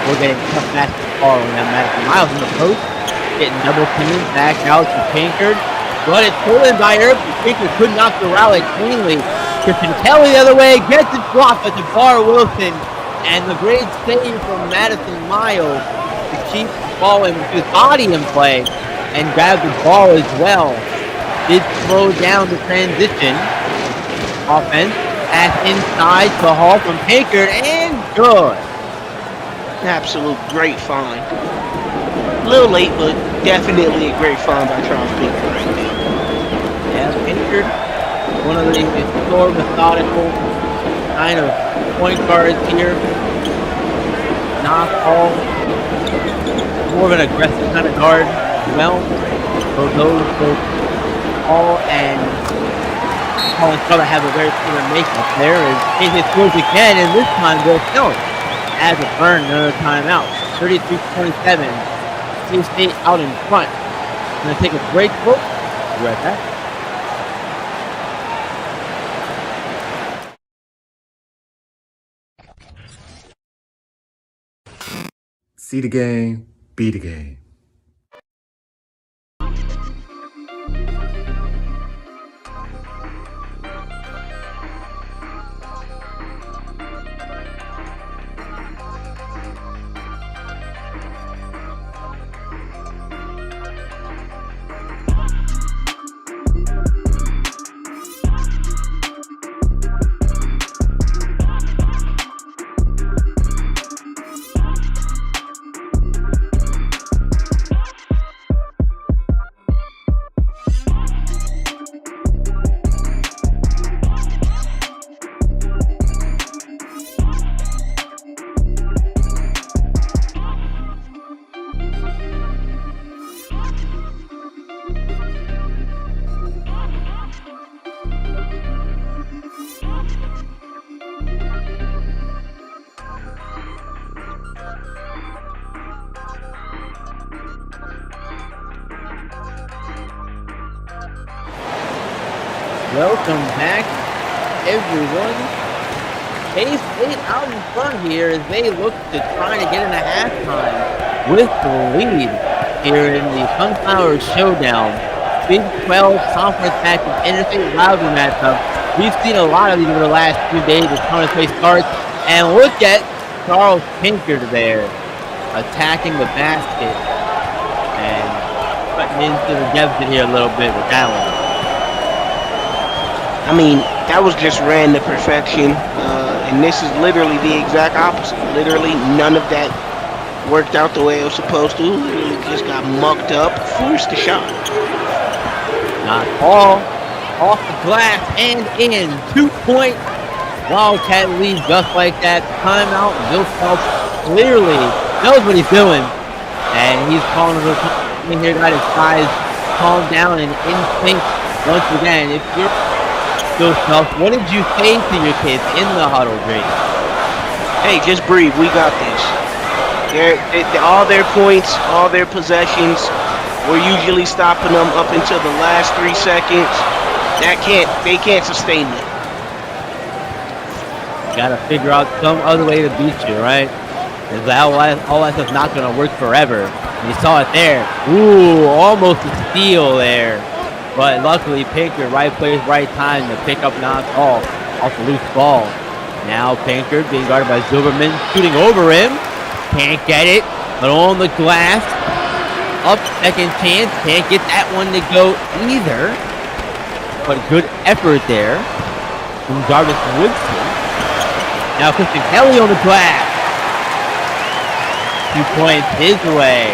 We're getting tough basketball on that Madison Miles in the post. Getting double teamed back out to Pinkard. But it's pulled in by Earp. Pinkard could not rally cleanly. Christian Kelly the other way gets it blocked by Jabbar Wilson. And the great save from Madison Miles to keep the ball in with his body in play and grab the ball as well. did slow down the transition. Offense, pass inside to Hall from Pinkard, and good. Absolute great find. A little late, but definitely a great find by Charles Pinkard right there. Yeah, Pinkard, one of the more methodical kind of point guards here. Not all more of an aggressive kind of guard. Well, so those both Hall and Strada have a very similar makeup. There is taking it towards again, and this time Will Kelly has a burn, another timeout. 33-27. K-State out in front. Going to take a break. We'll be right back. See the game, be the game. Welcome back, everyone. K-State out in front here as they look to try to get into halftime with the lead here in the Sunflower Showdown. Big 12 conference matchup, interstate rivalry matchup. We've seen a lot of these over the last few days as conference play starts. And look at Charles Pinkard there attacking the basket and cutting into the deficit here a little bit with that one. I mean, that was just ran to perfection, and this is literally the exact opposite. Literally, none of that worked out the way it was supposed to. Literally just got mucked up, forced the shot. Not all off the glass and in. 2-point Wildcat lead just like that. Timeout. Bill Phelps clearly knows what he's doing, and he's calling the in here. Got his guys calm down and in sync once again. If you're Bill Phelps, what did you say to your kids in the huddle, Drake? Hey, just breathe. We got this. All their points, all their possessions, we're usually stopping them up until the last 3 seconds. They can't sustain it. Got to figure out some other way to beat you, right? Because all that stuff's not going to work forever. And you saw it there. Ooh, almost a steal there. But luckily, Pinkard, right place, right time to pick up non-call off the loose ball. Now Pinkard being guarded by Zilberman, shooting over him. Can't get it, but on the glass. Up, second chance. Can't get that one to go either. But good effort there from Jarvis Woodson. Now Christian Kelly on the glass. 2 points his way.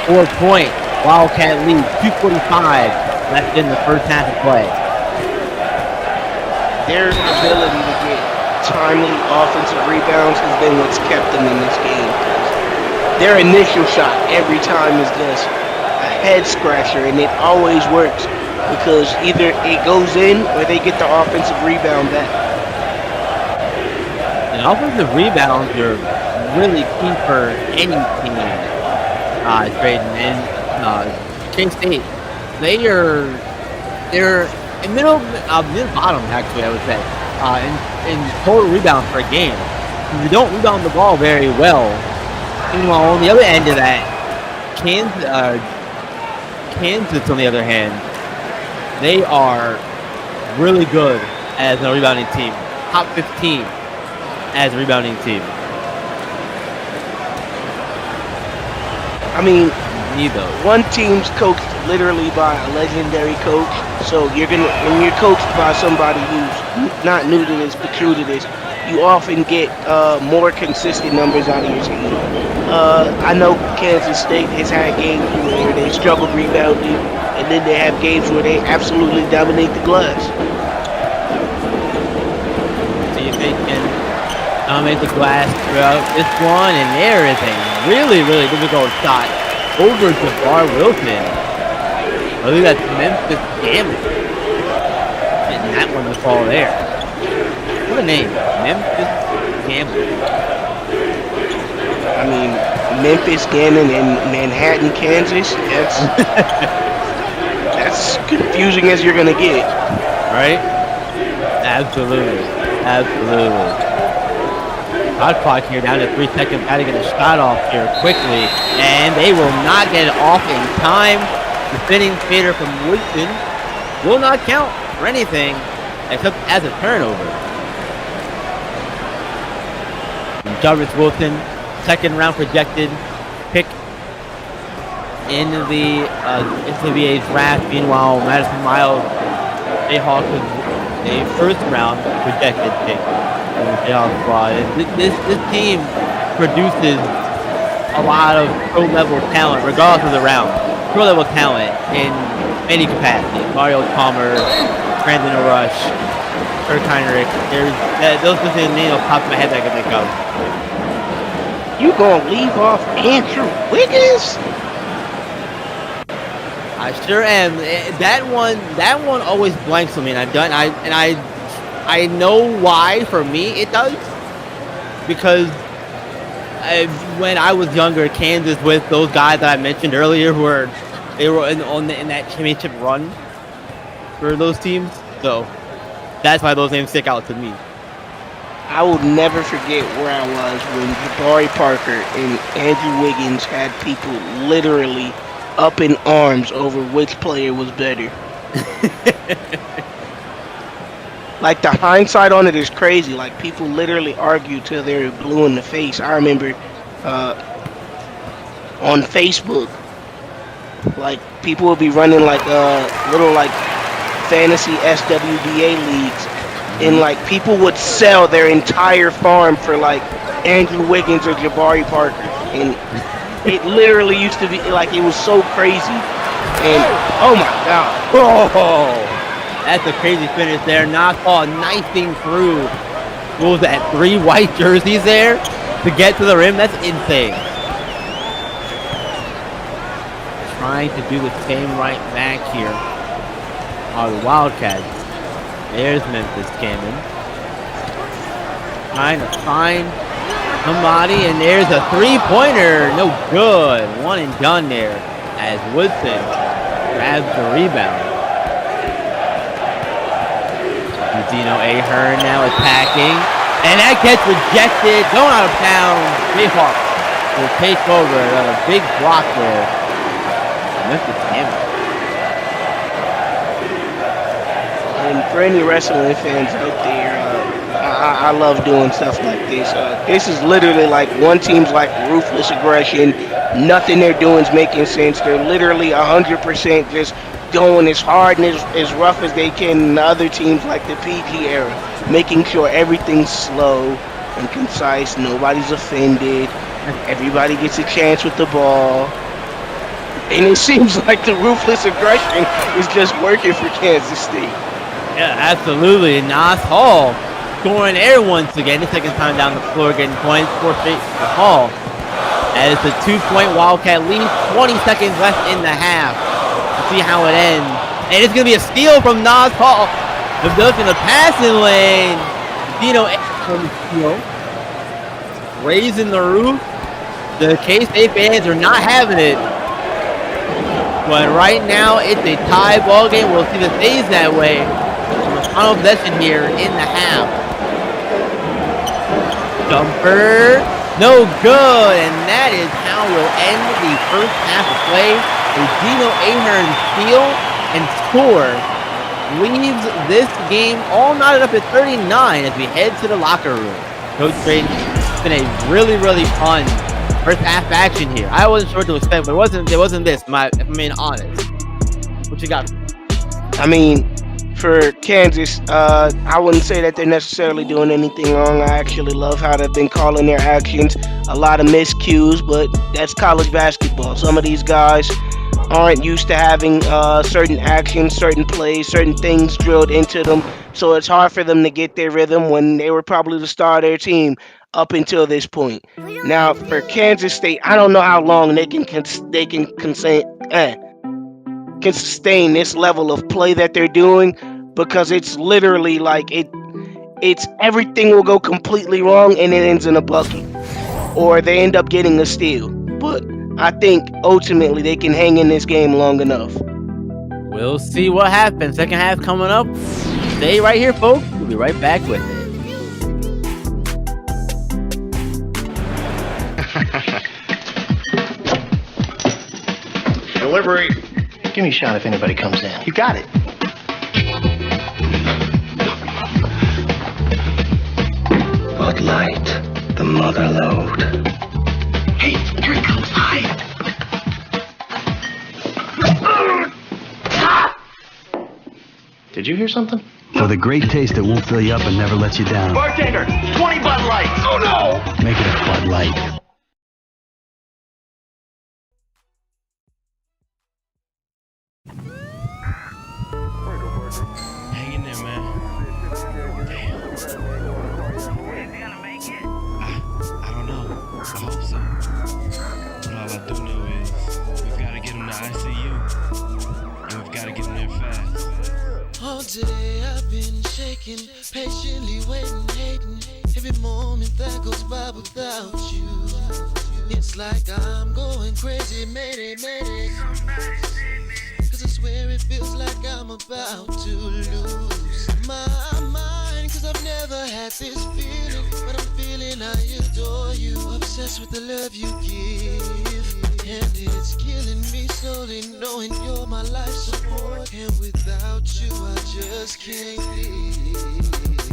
4-point Wildcat lead, 2:45. Left in the first half of play. Their ability to get timely offensive rebounds has been what's kept them in this game. Their initial shot every time is just a head scratcher, and it always works because either it goes in or they get the offensive rebound back. And offensive rebounds are really key for any team. Drayden and K-State. They're in middle bottom actually, I would say, in total rebounds per game. They don't rebound the ball very well. Meanwhile, on the other end of that, Kansas on the other hand, they are really good as a rebounding team. Top 15 as a rebounding team. I mean, need those. One team's coached literally by a legendary coach, so when you're coached by somebody who's not new to this but true to this, you often get more consistent numbers out of your team. I know Kansas State has had games where they struggled rebounding, and then they have games where they absolutely dominate the glass. See if they can dominate the glass throughout this one, and there is a really, really difficult shot over to Bar Wilson. I think that's Memphis Gambit. Getting that one to fall there. What a name, Memphis Gambit. I mean, Memphis Gammon in Manhattan, Kansas. That's confusing as you're gonna get, right? Absolutely, absolutely. Shot clock here down to 3 seconds. Got to get a shot off here quickly, and they will not get it off in time. The spinning fader from Woodson will not count for anything except as a turnover. Jarvis Wilson, second round projected pick in the NCAA draft. Meanwhile, Madison Miles Jayhawks was a first round projected pick in the Jayhawks squad. This team produces a lot of pro level talent, regardless of the round. Pro level talent in any capacity. Mario Palmer, Brandon Rush, Kirk Heinrich. Those are the names off the top of my head that I can think of. You gonna leave off Andrew Wiggins? I sure am. That one always blanks on me, and I know why. For me, it does, because when I was younger, Kansas with those guys that I mentioned earlier, they were in that championship run for those teams, so that's why those names stick out to me. I will never forget where I was when Jabari Parker and Andrew Wiggins had people literally up in arms over which player was better. Like, the hindsight on it is crazy. Like, people literally argue till they're blue in the face. I remember on Facebook, like, people would be running like little like fantasy SWBA leagues, and like people would sell their entire farm for like Andrew Wiggins or Jabari Parker, and it literally used to be like, it was so crazy. And oh my god, that's a crazy finish there. Knockball knifing through. What was that? 3 white jerseys there to get to the rim. That's insane. Trying to do the same right back here. Are the Wildcats. There's Memphis Gammon. Trying to find somebody, and there's a 3-pointer. No good. One and done there as Woodson grabs the rebound. Dino Ahern now attacking, and that gets rejected. Going out of bounds. Jayhawk will take over. A big block there. Memphis Gammon. And for any wrestling fans out there, I love doing stuff like this. This is literally like one team's like ruthless aggression. Nothing they're doing is making sense. They're literally 100% just going as hard and as rough as they can. And the other teams, like the PG era, making sure everything's slow and concise. Nobody's offended. Everybody gets a chance with the ball. And it seems like the ruthless aggression is just working for Kansas State. Yeah, absolutely. Nas Hall scoring air once again. The second time down the floor, getting points. 4 straight for Hall. As the 2-point Wildcat lead. 20 seconds left in the half. Let's see how it ends. And it's going to be a steal from Nas Hall. Goes in the passing lane. Dino raising the roof. The K-State fans are not having it. But right now, it's a tie ball game. We'll see if it stays that way. Final possession here in the half. Jumper, no good, and that is how we'll end the first half of play. A Dino Ahern steal and score leaves this game all knotted up at 39 as we head to the locker room. Coach Drayton, it's been a really, really fun first half action here. I wasn't sure what to expect, but it wasn't this. If I'm being honest. What you got? I mean, for Kansas, I wouldn't say that they're necessarily doing anything wrong. I actually love how they've been calling their actions. A lot of miscues, but that's college basketball. Some of these guys aren't used to having certain actions, certain plays, certain things drilled into them. So it's hard for them to get their rhythm when they were probably the star of their team up until this point. Now, for Kansas State, I don't know how long they can sustain this level of play that they're doing, because it's literally like it's everything will go completely wrong and it ends in a bucket, or they end up getting a steal. But I think ultimately they can hang in this game long enough. We'll see what happens. Second half coming up. Stay right here, folks. We'll be right back with it. Delivery. Give me a shot if anybody comes in. You got it. Bud Light, the mother load. Hey, here it comes. Hide. Did you hear something? For the great taste that won't fill you up and never lets you down. Bartender, 20 Bud Lights. Oh no! Make it a Bud Light. Hang in there, man. Damn. I don't know. I hope so. But all I do know is we've got to get him to ICU. And we've got to get him there fast. All today I've been shaking, patiently waiting, hating every moment that goes by without you. It's like I'm going crazy, mayday, mayday. Cause I swear it feels like I'm about to lose my mind. Cause I've never had this feeling, but I'm feeling I adore you. Obsessed with the love you give, and it's killing me slowly knowing you're my life support. And without you I just can't live.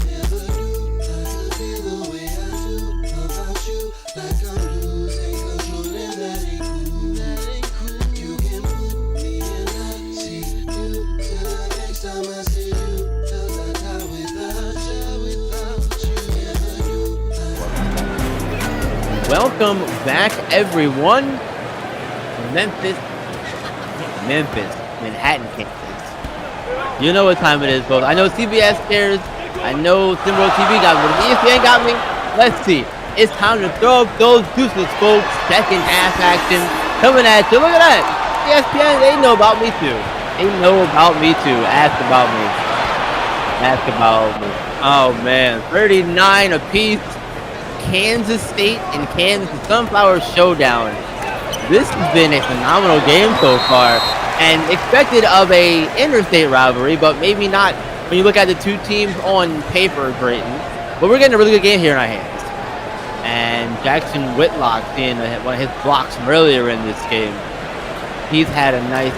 Never knew I could feel the way I do about you. Like I'm losing control and that ain't cool, that ain't cool. You can put me in I see you till the next time I see you. Cause I die without you. Never knew. Welcome back, everyone. Memphis, Manhattan, Kansas. You know what time it is, folks. I know CBS cares. I know SimWorld TV got me. ESPN got me. Let's see. It's time to throw up those deuces, folks. Second half action coming at you. Look at that. ESPN, they know about me too. They know about me too. Ask about me. Ask about me. Oh man, 39 apiece. Kansas State and Kansas Sunflower Showdown. This has been a phenomenal game so far, and expected of a interstate rivalry, but maybe not when you look at the two teams on paper, Drayton. But we're getting a really good game here in our hands. And Jackson Whitlock, seeing one of his blocks from earlier in this game, he's had a nice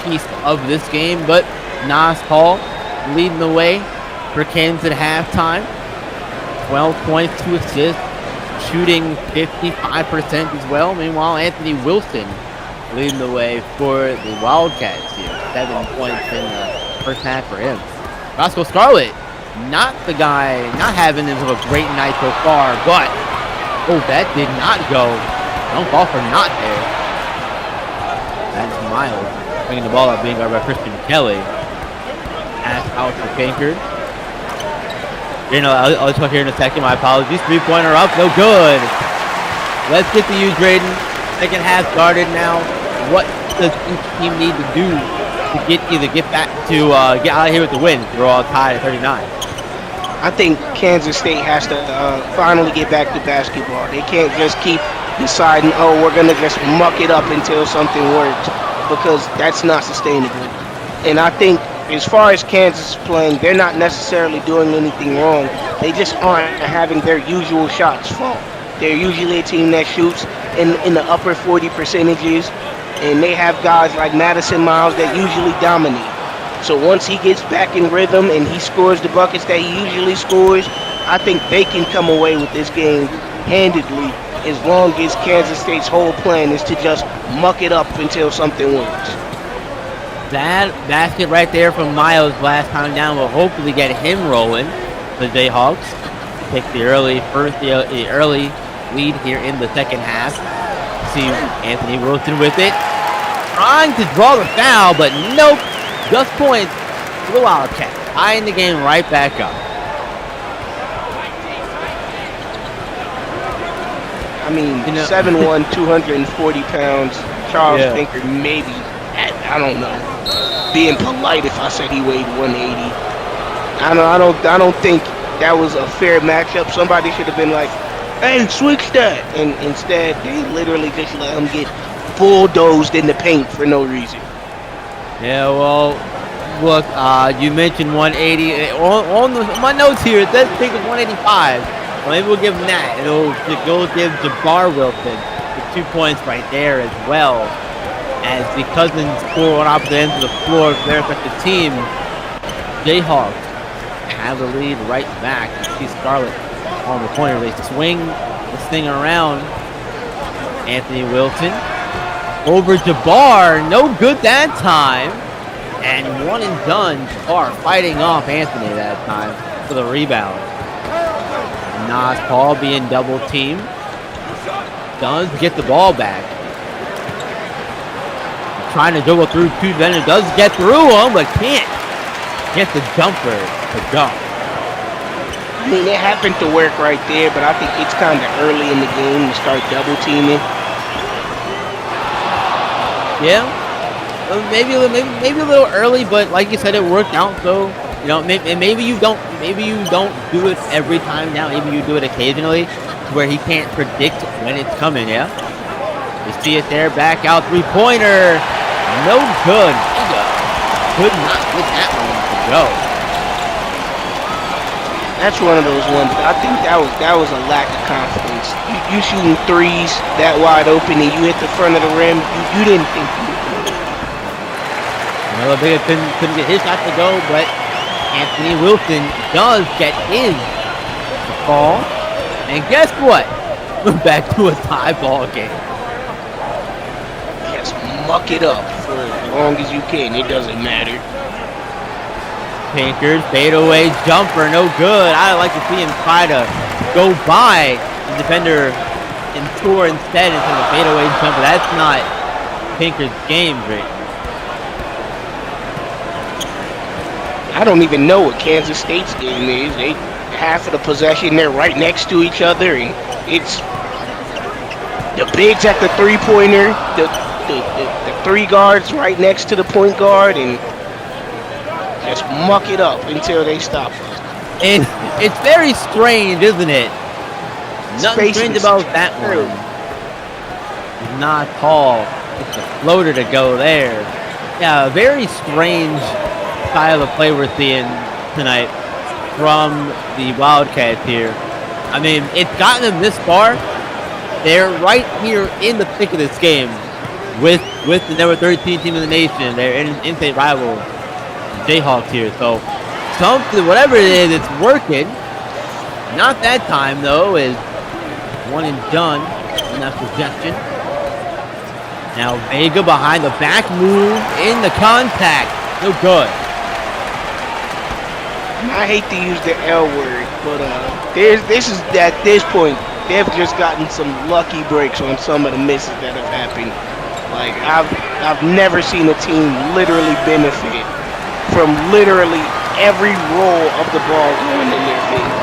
piece of this game. But Nas Hall leading the way for Kansas at halftime. 12 points, 2 assists. Shooting 55% as well. Meanwhile, Anthony Wilson leading the way for the Wildcats here. 7 points in the first half for him. Roscoe Scarlett, not the guy, not having a great night so far, but that did not go. Don't fall for not there. That's Miles bringing the ball up, being guarded by Christian Kelly. Pass out for Pinkard. I'll talk here in a second. My apologies. 3-pointer up. No good. Let's get to you, Drayden. Second half started now. What does each team need to do to get back to get out of here with the win? We're all tied at 39. I think Kansas State has to finally get back to basketball. They can't just keep deciding, we're going to just muck it up until something works, because that's not sustainable. And I think as far as Kansas is playing, they're not necessarily doing anything wrong. They just aren't having their usual shots fall. They're usually a team that shoots in the upper 40 percentages, and they have guys like Madison Miles that usually dominate. So once he gets back in rhythm and he scores the buckets that he usually scores, I think they can come away with this game handedly as long as Kansas State's whole plan is to just muck it up until something works. That basket right there from Miles last time down will hopefully get him rolling. The Jayhawks take the early lead here in the second half. See Anthony Wilson with it, trying to draw the foul, but nope. Just points to the Wildcats, tying the game right back up. I mean, 7'1", 240 pounds. Charles Pinker, maybe. I don't know. Being polite if I said he weighed 180. I don't think that was a fair matchup. Somebody should have been like, "Hey, switch that," and instead they literally just let him get bulldozed in the paint for no reason. Yeah, well, look, you mentioned 180. On my notes here, it says Pinker's 185. Well, maybe we'll give him that. It'll give Jabbar Wilson the 2 points right there as well. As the Cousins score on opposite ends of the floor of their respective team, Jayhawks have the lead right back. You see Scarlett on the corner. They swing this thing around. Anthony Wilson over Jabbar. No good that time. And one and done. Jabbar fighting off Anthony that time for the rebound. Nas Paul being double teamed. Does get the ball back. Trying to dribble through two defenders, does get through him, but can't get the jumper to go. I mean, it happened to work right there, but I think it's kind of early in the game to start double teaming. Yeah, maybe a little early, but like you said, it worked out. So maybe you don't do it every time now. Maybe you do it occasionally, where he can't predict when it's coming. Yeah, you see it there, back out 3-pointer. No good. Could not get that one to go. That's one of those ones. I think that was a lack of confidence. You shooting threes that wide open and you hit the front of the rim. You didn't think you would do it. Well, Big couldn't get his shot to go, but Anthony Wilson does get his ball. And guess what? We're back to a tie ball game. Just muck it up for as long as you can. It doesn't matter. Pinkers, fadeaway jumper, no good. I like to see him try to go by the defender and score instead of a fadeaway jumper. That's not Pinker's game, right? I don't even know what Kansas State's game is. They half of the possession, they're right next to each other, and it's the bigs at the 3-pointer, the 3 guards right next to the point guard, and just muck it up until they stop us. And it's very strange, isn't it? Nothing strange about that one. Not Paul. It's a floater to go there. Yeah, a very strange style of play we're seeing tonight from the Wildcats here. I mean, it's gotten them this far. They're right here in the thick of this game with the number 13 team in the nation. They're in-state rival Jayhawks here. So something, whatever it is, it's working. Not that time though. Is one and done in that possession. Now Vega behind the back move in the contact. No good. I hate to use the L word, but at this point, they've just gotten some lucky breaks on some of the misses that have happened. Like I've never seen a team literally benefit from literally every roll of the ball going in their favor.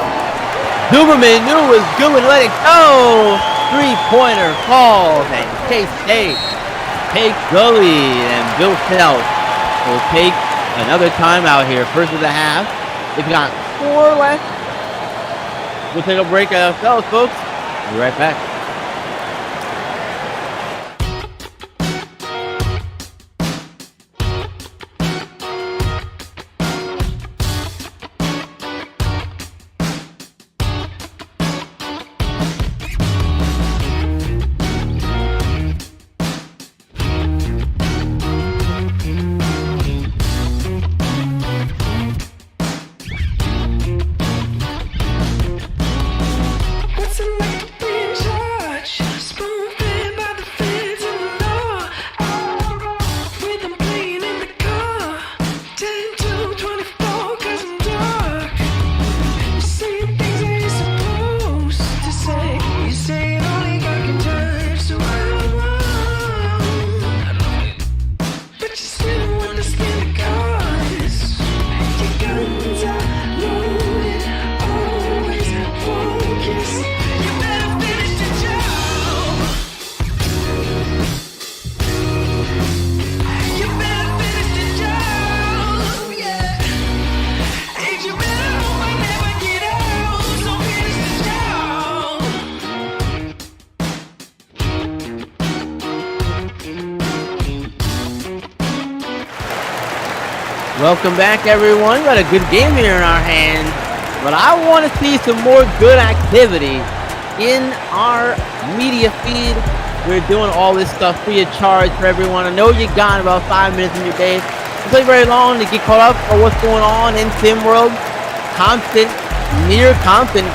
Huberman knew it was good and let it go. 3-pointer falls, and K-State take the lead, and Bill Self will take another timeout here. First of the half. They've got 4 left. We'll take a break ourselves, folks. We'll be right back. What's it like to be in charge? Welcome back, everyone. Got a good game here in our hands, but I want to see some more good activity in our media feed. We're doing all this stuff free of charge for everyone. I know you got about 5 minutes in your day. Don't take very long to get caught up on what's going on in SimWorld. Near constant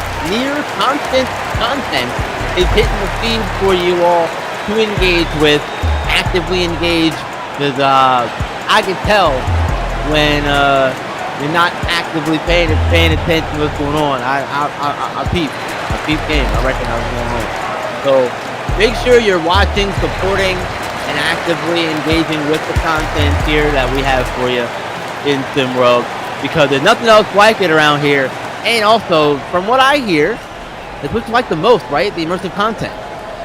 content is hitting the feed for you all to engage with, actively engage, because I can tell when you're not actively paying attention to what's going on. I peep game. I recognize what's going on. So make sure you're watching, supporting, and actively engaging with the content here that we have for you in SimWorld, because there's nothing else like it around here. And also, from what I hear, it's what you like the most, right? The immersive content.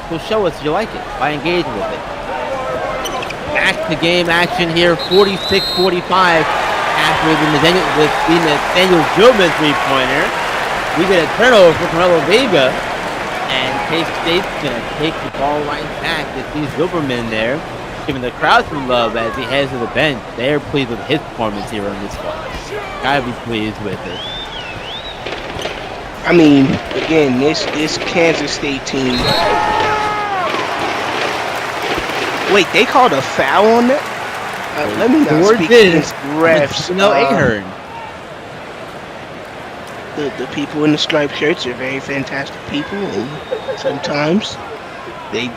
So show us you like it by engaging with it. Back to game action here, 46-45 after the Nathaniel Gilman three-pointer. We get a turnover for Carmelo Vega, and K-State's gonna take the ball right back. It sees Zilberman there, giving the crowd some love as he heads to the bench. They're pleased with his performance here on this one. Gotta be pleased with it. I mean, again, this Kansas State team. Wait, they called a foul on that? Let me not speak against refs. Ahern. The people in the striped shirts are very fantastic people, and sometimes they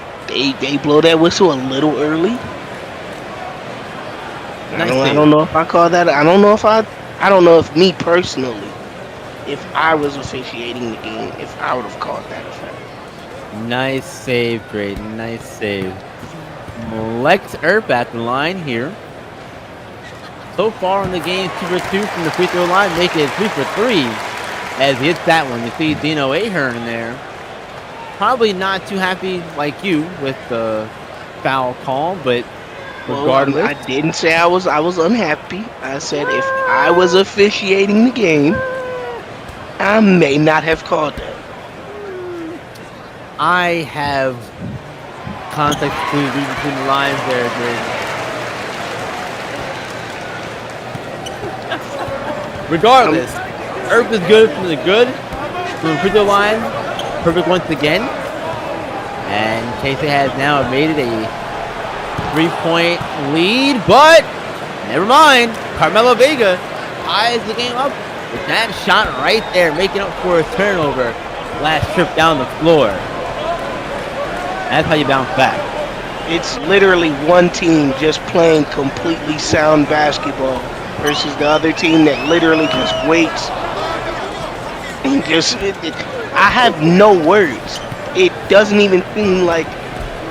blow that whistle a little early. I don't know if I call that. I don't know if me personally, if I was officiating the game, if I would have called that a foul. Nice save, Braden. Nice save. Lex Earp at the line here. So far in the game, 2 for 2 from the free throw line, making it 3 for 3 as he hits that one. You see Dino Ahern in there. Probably not too happy like you with the foul call, but regardless. Well, I didn't say I was unhappy. I said if I was officiating the game, I may not have called that. I have context between the lines there, Braden. Regardless, Earp is good from the free throw line. Perfect once again. And Casey has now made it a 3-point lead, but never mind. Carmelo Vega ties the game up with that shot right there, making up for a turnover last trip down the floor. That's how you bounce back. It's literally one team just playing completely sound basketball versus the other team that literally just waits and just I have no words. It doesn't even seem like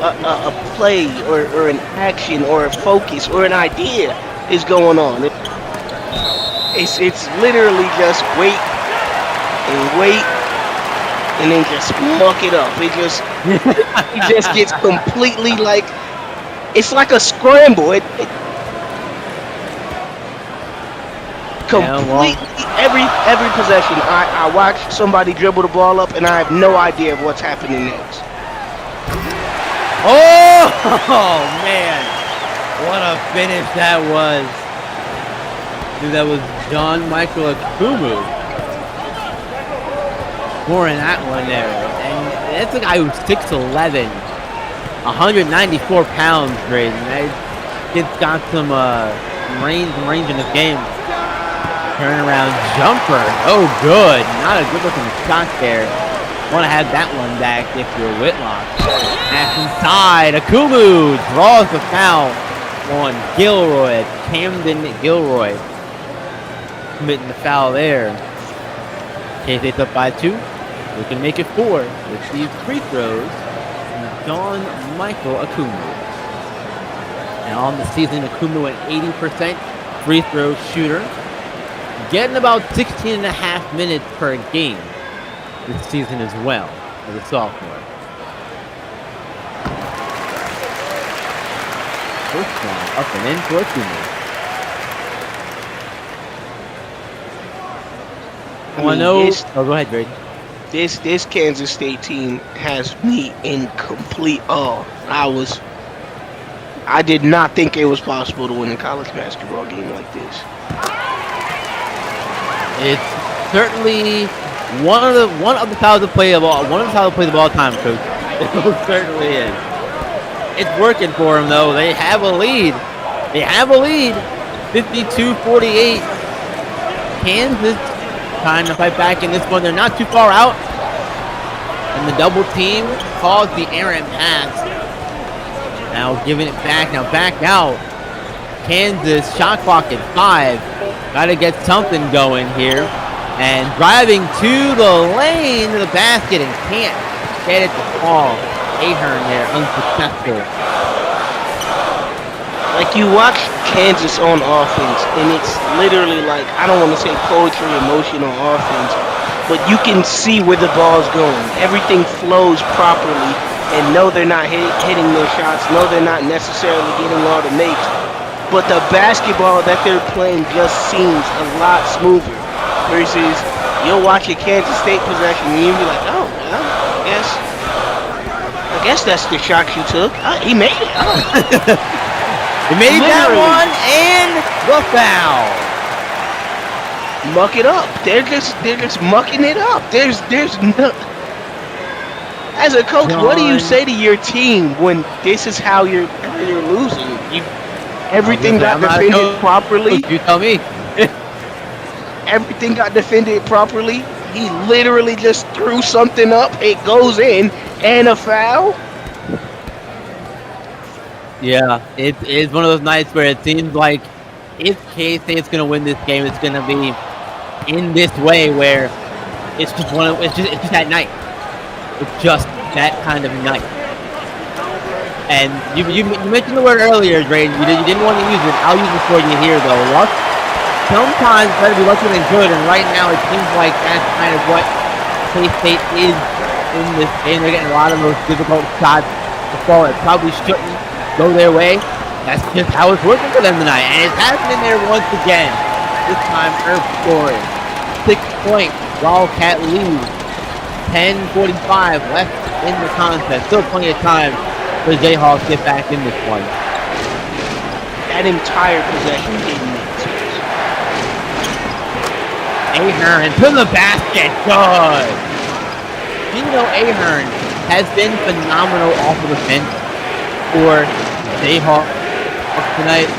a play or an action or a focus or an idea is going on. It's literally just wait and then just muck it up. It just gets completely like, it's like a scramble. Completely every possession, I watch somebody dribble the ball up and I have no idea of what's happening next. Oh man, what a finish that was. Dude, that was John Michael Akumu scoring that one there. And that's a guy who's 6'11", 194 pounds, Braden. Kid's got some range in this game. Turnaround jumper. Oh, good. Not a good looking shot there. Want to have that one back if you're Whitlock. Pass inside. Akumu draws the foul on Gilroy. Camden Gilroy committing the foul there. K-State's up by 2. We can make it 4 with these free throws from John Michael Akumu. And on the season, Akumu an 80% free throw shooter, getting about 16.5 minutes per game this season as well as a sophomore. First one up and in for Akumu. Go ahead, Braden. This Kansas State team has me in complete awe. I did not think it was possible to win a college basketball game like this. It's certainly one of the styles of play of all time, Coach. It certainly is. It's working for them though. They have a lead. 52-48. Kansas trying to fight back in this one. They're not too far out. And the double team calls the errant pass. Now giving it back. Now back out. Kansas shot clock at 5. Got to get something going here. And driving to the lane, to the basket, and can't get it to fall. Ahern there, unsuccessful. Like, you watch Kansas on offense, and it's literally like, I don't want to say poetry in motion on offense, but you can see where the ball's going. Everything flows properly, and no, they're not hitting their shots. No, they're not necessarily getting all the makes. But the basketball that they're playing just seems a lot smoother. Versus, you'll watch a Kansas State possession, and you'll be like, oh, well, I guess that's the shot you took. He made it. He made that one, and the foul. Muck it up. They're just mucking it up. There's no. As a coach, what do you say to your team when this is how you're losing? Everything got defended properly. You tell me. Everything got defended properly. He literally just threw something up. It goes in, and a foul. Yeah, it's one of those nights where it seems like if K-State's going to win this game, it's going to be in this way where it's just that night. It's just that kind of night. And you mentioned the word earlier, Dre. You didn't want to use it. I'll use it for you here, though. Luck. Sometimes better be lucky than good, and right now it seems like that's kind of what K-State is in this game. They're getting a lot of those difficult shots to fall. It probably shouldn't go their way. That's just how it's working for them tonight, and it's happening there once again. This time, Irv scoring. 6-point Wildcat lead. 10:45 left in the contest. Still plenty of time for the Jayhawks to get back in this one. That entire possession didn't make sense. Ahern to the basket. Good. Ahern has been phenomenal off of the bench for Jayhawks tonight.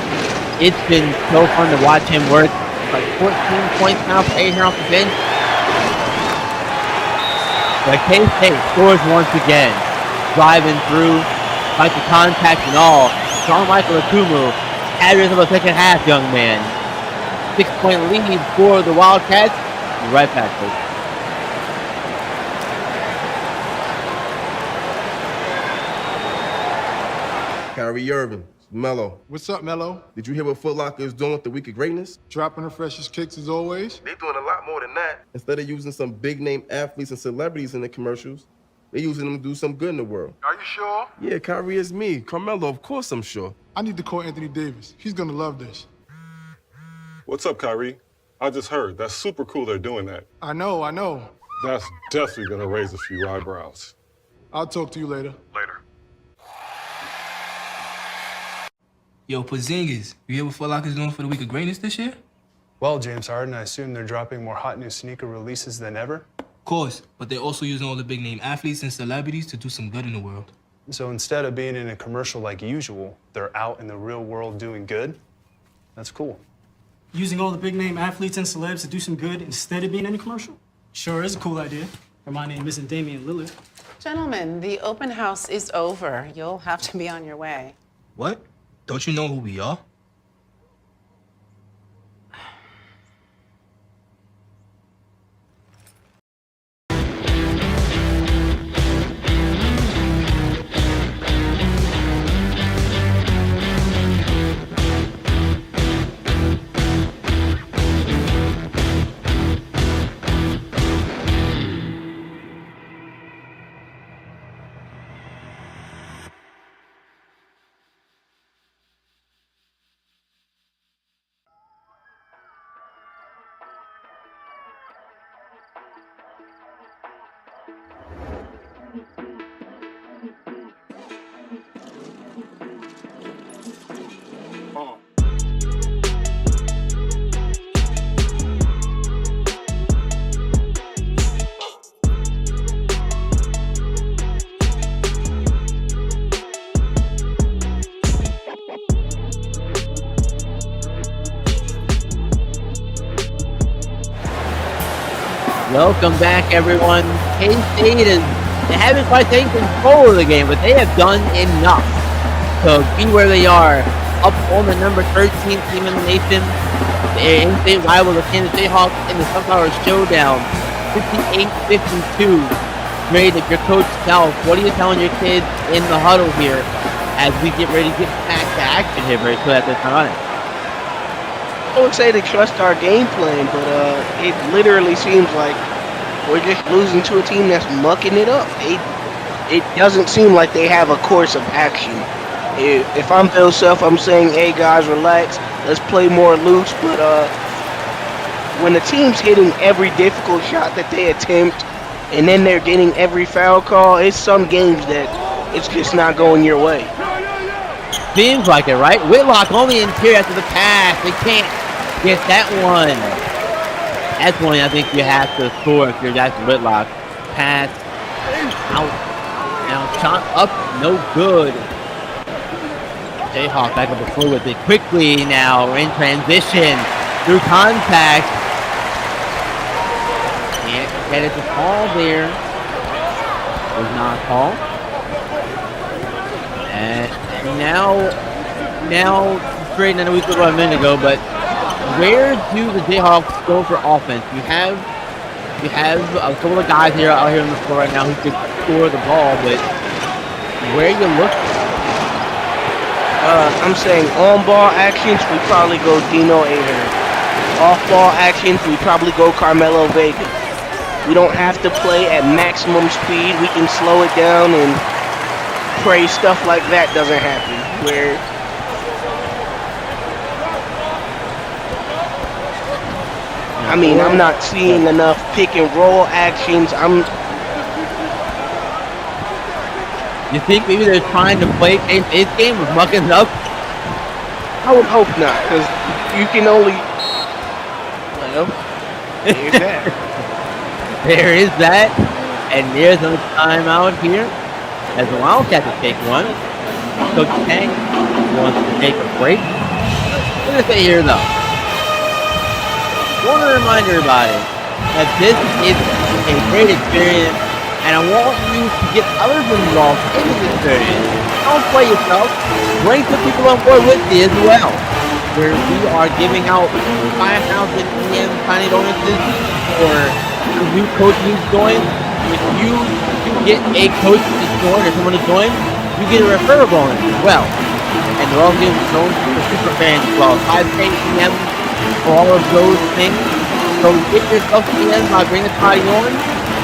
It's been so fun to watch him work. Like 14 points now for Ahern off the bench. But K-State scores once again. Driving through, like the contact and all. Sean Michael Akumu had yourself a second half, young man. 6-point lead for the Wildcats. Right back, Coach. Kyrie Irving, Melo. What's up, Melo? Did you hear what Foot Locker is doing with the Week of Greatness? Dropping the freshest kicks as always. They're doing a lot more than that. Instead of using some big-name athletes and celebrities in the commercials, they're using them to do some good in the world. Are you sure? Yeah, Kyrie is me. Carmelo, of course I'm sure. I need to call Anthony Davis. He's gonna love this. What's up, Kyrie? I just heard. That's super cool they're doing that. I know. That's definitely gonna raise a few eyebrows. I'll talk to you later. Later. Yo, Porzingis, you hear what Foot Locker's doing for the Week of Greatness this year? Well, James Harden, I assume they're dropping more hot new sneaker releases than ever? Of course, but they're also using all the big-name athletes and celebrities to do some good in the world. So instead of being in a commercial like usual, they're out in the real world doing good? That's cool. Using all the big-name athletes and celebs to do some good instead of being in a commercial? Sure is a cool idea. For my name isn't Damian Lillard. Gentlemen, the open house is over. You'll have to be on your way. What? Don't you know who we are? Welcome back, everyone. K-State they haven't quite taken control of the game, but they have done enough to be where they are, up on the number 13 team in the nation. They're in-state rival, the Kansas Jayhawks, in the Sunflower Showdown, 58-52. Great, if you're Coach South, what are you telling your kids in the huddle here as we get ready to get back to action here very quick at this time? I would say to trust our game plan, but it literally seems like we're just losing to a team that's mucking it up. It doesn't seem like they have a course of action. If I'm Bill Self, I'm saying, hey guys, relax, let's play more loose. But when the team's hitting every difficult shot that they attempt, and then they're getting every foul call, it's some games that it's just not going your way. Seems like it, right? Whitlock on the interior after the pass. They can't get that one. That's one I think you have to score if you're Jackson Whitlock. Pass out. Now shot up, no good. Jayhawk back up the floor with it quickly now. We're in transition through contact. Can't get it to fall there. Was not a call. And now straight. I know we spoke about a minute ago, but where do the Jayhawks go for offense? You have a couple of guys here out here on the floor right now who could score the ball, but where you look? I'm saying on-ball actions, we probably go Dino Aher. Off-ball actions, we probably go Carmelo Vega. We don't have to play at maximum speed. We can slow it down and pray stuff like that doesn't happen. Where I mean, I'm not seeing enough pick and roll actions. You think maybe they're trying to play K-State's game with mucking up? I would hope not, because you can only. Well, there's that. There is that, and there's a timeout here as the Wildcats will take one. Coach Tang wants to take a break. What did I say here, though? I want to remind everybody that this is a great experience, and I want you to get others involved in this experience. Don't play yourself. Bring some people on board with you as well, where we are giving out 5,000 EM tiny donuts for new coach who's joined. If you get a coach to join or someone to join, you get a referral bonus as well. And they're all getting thrown to the super fans as well. 5K EM for all of those things. So get yourself EM by bringing the party on.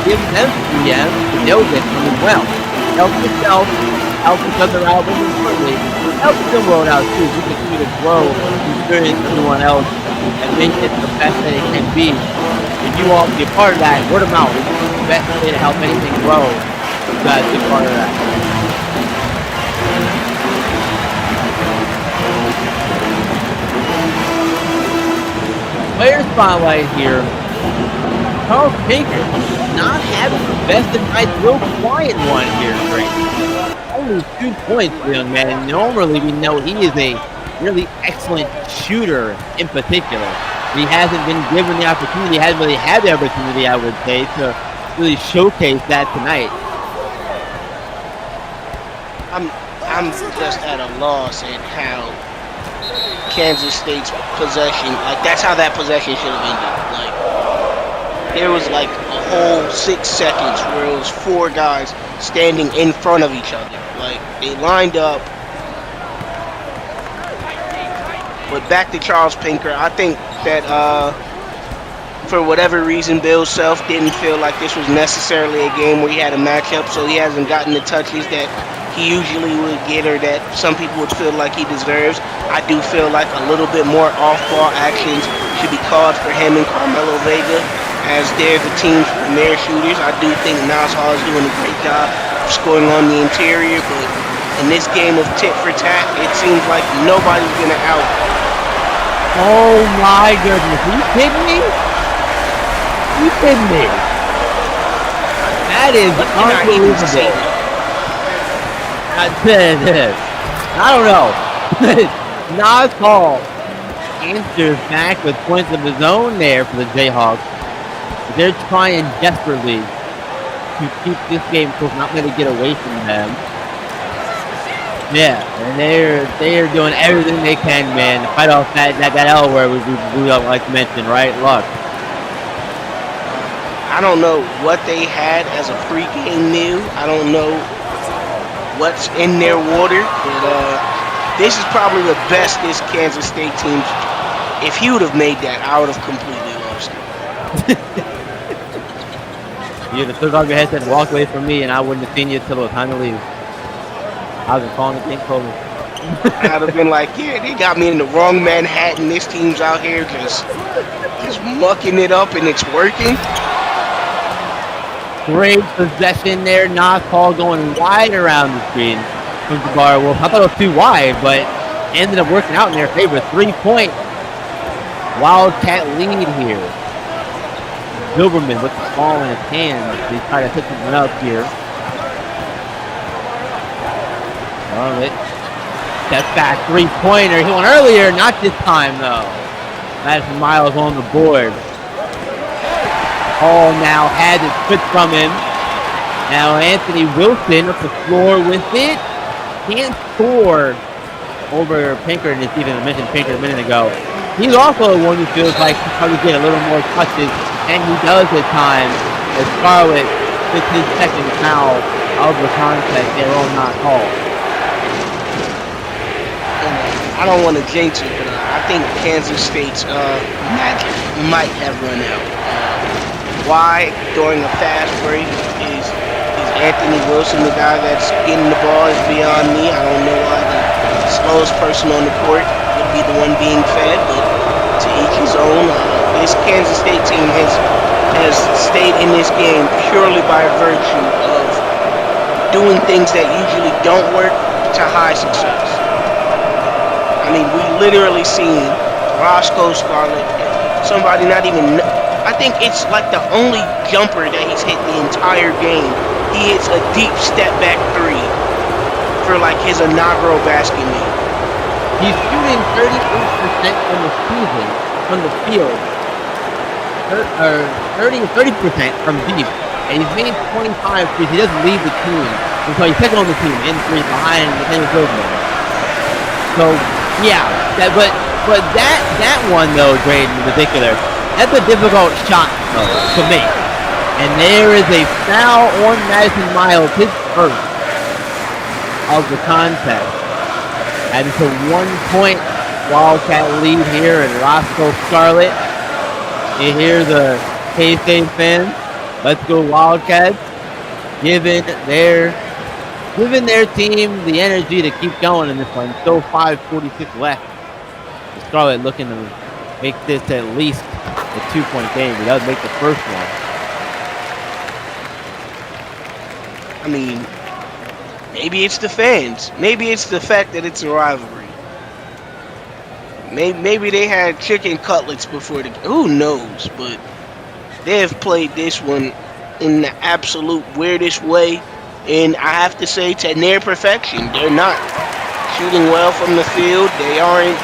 Give them EM, and they'll get them as well. Help yourself, help each other out, but importantly, help SimWorld out too. We continue to grow and experience everyone else and make it the best that it can be. If you all be a part of that, word of mouth is the best way to help anything grow. You guys be part of that. Player spotlight here. Charles Pinker not having the best of nights, real quiet one here, Drake. Only 2 points for the young man. Normally we know he is a really excellent shooter in particular. He hasn't been given the opportunity, he hasn't really had the opportunity, I would say, to really showcase that tonight. I'm just at a loss at how Kansas State's possession, like that's how that possession should have ended. Like there was like a whole 6 seconds where it was 4 guys standing in front of each other. Like they lined up. But back to Charles Pinker, I think that for whatever reason, Bill Self didn't feel like this was necessarily a game where he had a matchup, so he hasn't gotten the touches that he usually would get or that some people would feel like he deserves. I do feel like a little bit more off-ball actions should be called for him and Carmelo Vega, as they're the team's premier shooters. I do think Nas Hall is doing a great job of scoring on the interior, but in this game of tit for tat, it seems like nobody's going to out. Oh my goodness, are you kidding me? Are you kidding me? That is unbelievable. I don't know. Nas Hall answers back with points of his own there for the Jayhawks. They're trying desperately to keep this game close, not let it get away from them. Yeah, and they're doing everything they can, man, to fight off that L word we like to mention, right? Luck. I don't know what they had as a pregame meal. I don't know what's in their water, but this is probably the best this Kansas State team. If he would have made that, I would have completely lost it. You'd have took off your headset and walked away from me, and I wouldn't have seen you until it was time to leave. I was calling the game closing. I'd have been like, yeah, they got me in the wrong Manhattan. This team's out here just mucking it up, and it's working. Great possession there. Not call going wide around the screen from Jabbar Wolf. I thought it was too wide, but ended up working out in their favor. 3-point Wildcat lead here. Silverman with the ball in his hand. He's trying to hit something up here. Charlotte. Step back 3-pointer. He went earlier, not this time though. Madison Miles on the board. Hall now had it split from him. Now Anthony Wilson up the floor with it. Can't score over Pinkerton. It's even mentioned Pinkerton a minute ago. He's also one who feels like he probably get a little more touches, and he does at times. As Scarlett gets his second foul of the contest, they're all not called. I don't want to jinx it, but I think Kansas State's magic might have run out. Why during a fast break is Anthony Wilson the guy that's getting the ball is beyond me. I don't know why the slowest person on the court would be the one being fed, but to each his own. This Kansas State team has stayed in this game purely by virtue of doing things that usually don't work to high success. I mean, we literally seen Roscoe Scarlett, somebody not even. I think it's like the only jumper that he's hit the entire game. He hits a deep step back three for like his inaugural basket meal. He's shooting 38% from the season, from the field. 30% from deep. And he's made 25 threes. He doesn't leave the team. And so he's second on the team in threes behind Nathaniel Silverman. So, yeah. But that one, though, Drayden, in particular, that's a difficult shot, though, to make. And there is a foul on Madison Miles, his first of the contest. And it's a 1-point Wildcat lead here in Roscoe Scarlett. You hear the K-State fans. Let's go Wildcats. Giving their team the energy to keep going in this one. Still 5:46 left. Scarlett looking to make this at least a 2-point game. He does make the first one. I mean, maybe it's the fans. Maybe it's the fact that it's a rivalry. Maybe they had chicken cutlets before the. Who knows? But they have played this one in the absolute weirdest way, and I have to say, to near perfection. They're not shooting well from the field. They aren't.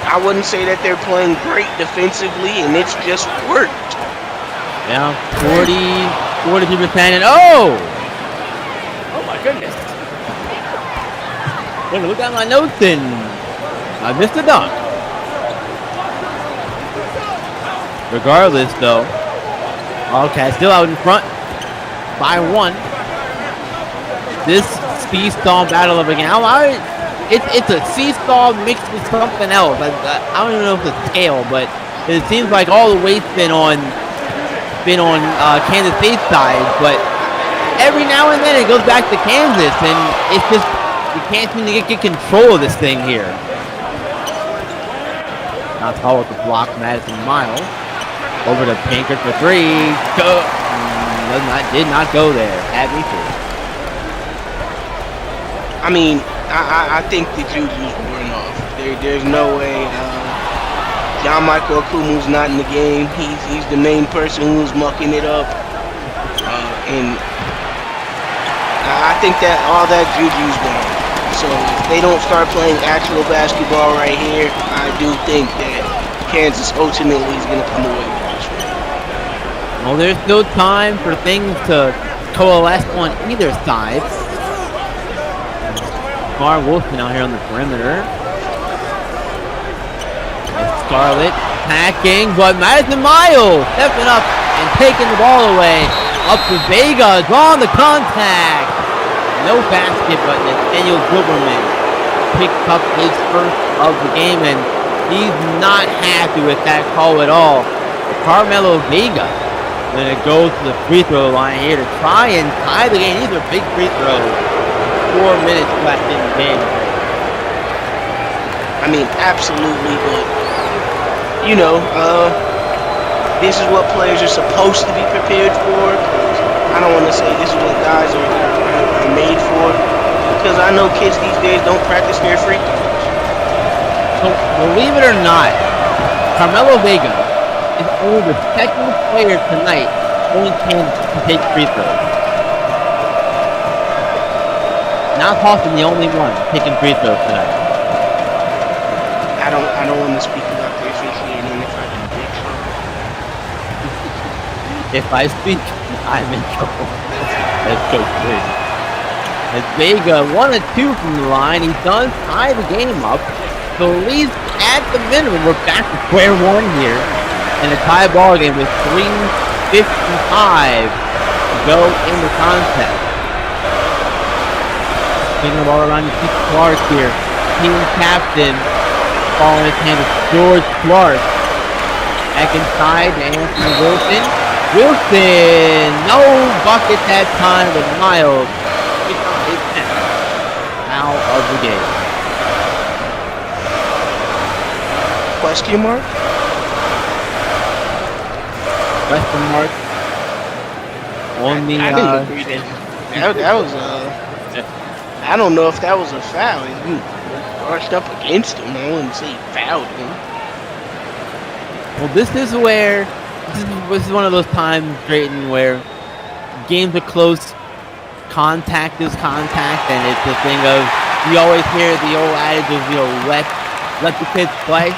I wouldn't say that they're playing great defensively, and it's just worked. Yeah, 43%, and oh my goodness! Look at my notes, and I missed a dunk. Regardless, though, Wildcats still out in front by 1. This seesaw battle of a game. It's a seesaw mixed with something else. I don't even know if it's a scale, but it seems like all the weight's been on Kansas State's side. But every now and then it goes back to Kansas, and it's just you can't seem to get control of this thing here. Not call with the block, Madison Miles over to Pinker for 3. Did not go there. Had me too. I mean, I think the juju's worn off. There's no way. John Michael Okumu's not in the game. He's the main person who's mucking it up, and I think that all that juju's gone. So if they don't start playing actual basketball right here, I do think that Kansas ultimately is going to come away with this one. Well, there's no time for things to coalesce on either side. Mar Wilson out here on the perimeter. Scarlett attacking, but Madison Miles stepping up and taking the ball away. Up to Vega, drawing the contact. No basket, but Nathaniel Gilberman picked up his first of the game, and he's not happy with that call at all. Carmelo Vega gonna go to the free throw line here to try and tie the game. These are big free throws. 4 minutes left in the game. I mean, absolutely, but this is what players are supposed to be prepared for. I don't want to say this is what guys are made for, because I know kids these days don't practice their free throws. So, believe it or not, Carmelo Vega is only the second player tonight only can take free throws. Not Hoffman, the only one taking free throws tonight. I don't want to speak about the officiating if I'm in big trouble. If I speak, I'm in trouble. That's so crazy. As Vega 1 of 2 from the line, he does tie the game up. So at least at the minimum, we're back to square one here in a tie ball game with 3:55 to go in the contest. Taking the ball around to Keith Clark here. Team captain, ball in his hand with George Clark. Back inside to Anthony Wilson. Wilson, no bucket that time with Miles. Out of the game. Question mark? Question mark. On the. I didn't agree that was I don't know if that was a foul. He brushed up against him. I wouldn't say he fouled him. Well, this is one of those times, Drayton, where games are close. Contact is contact, and it's a thing of, you always hear the old adage of, let the kids play,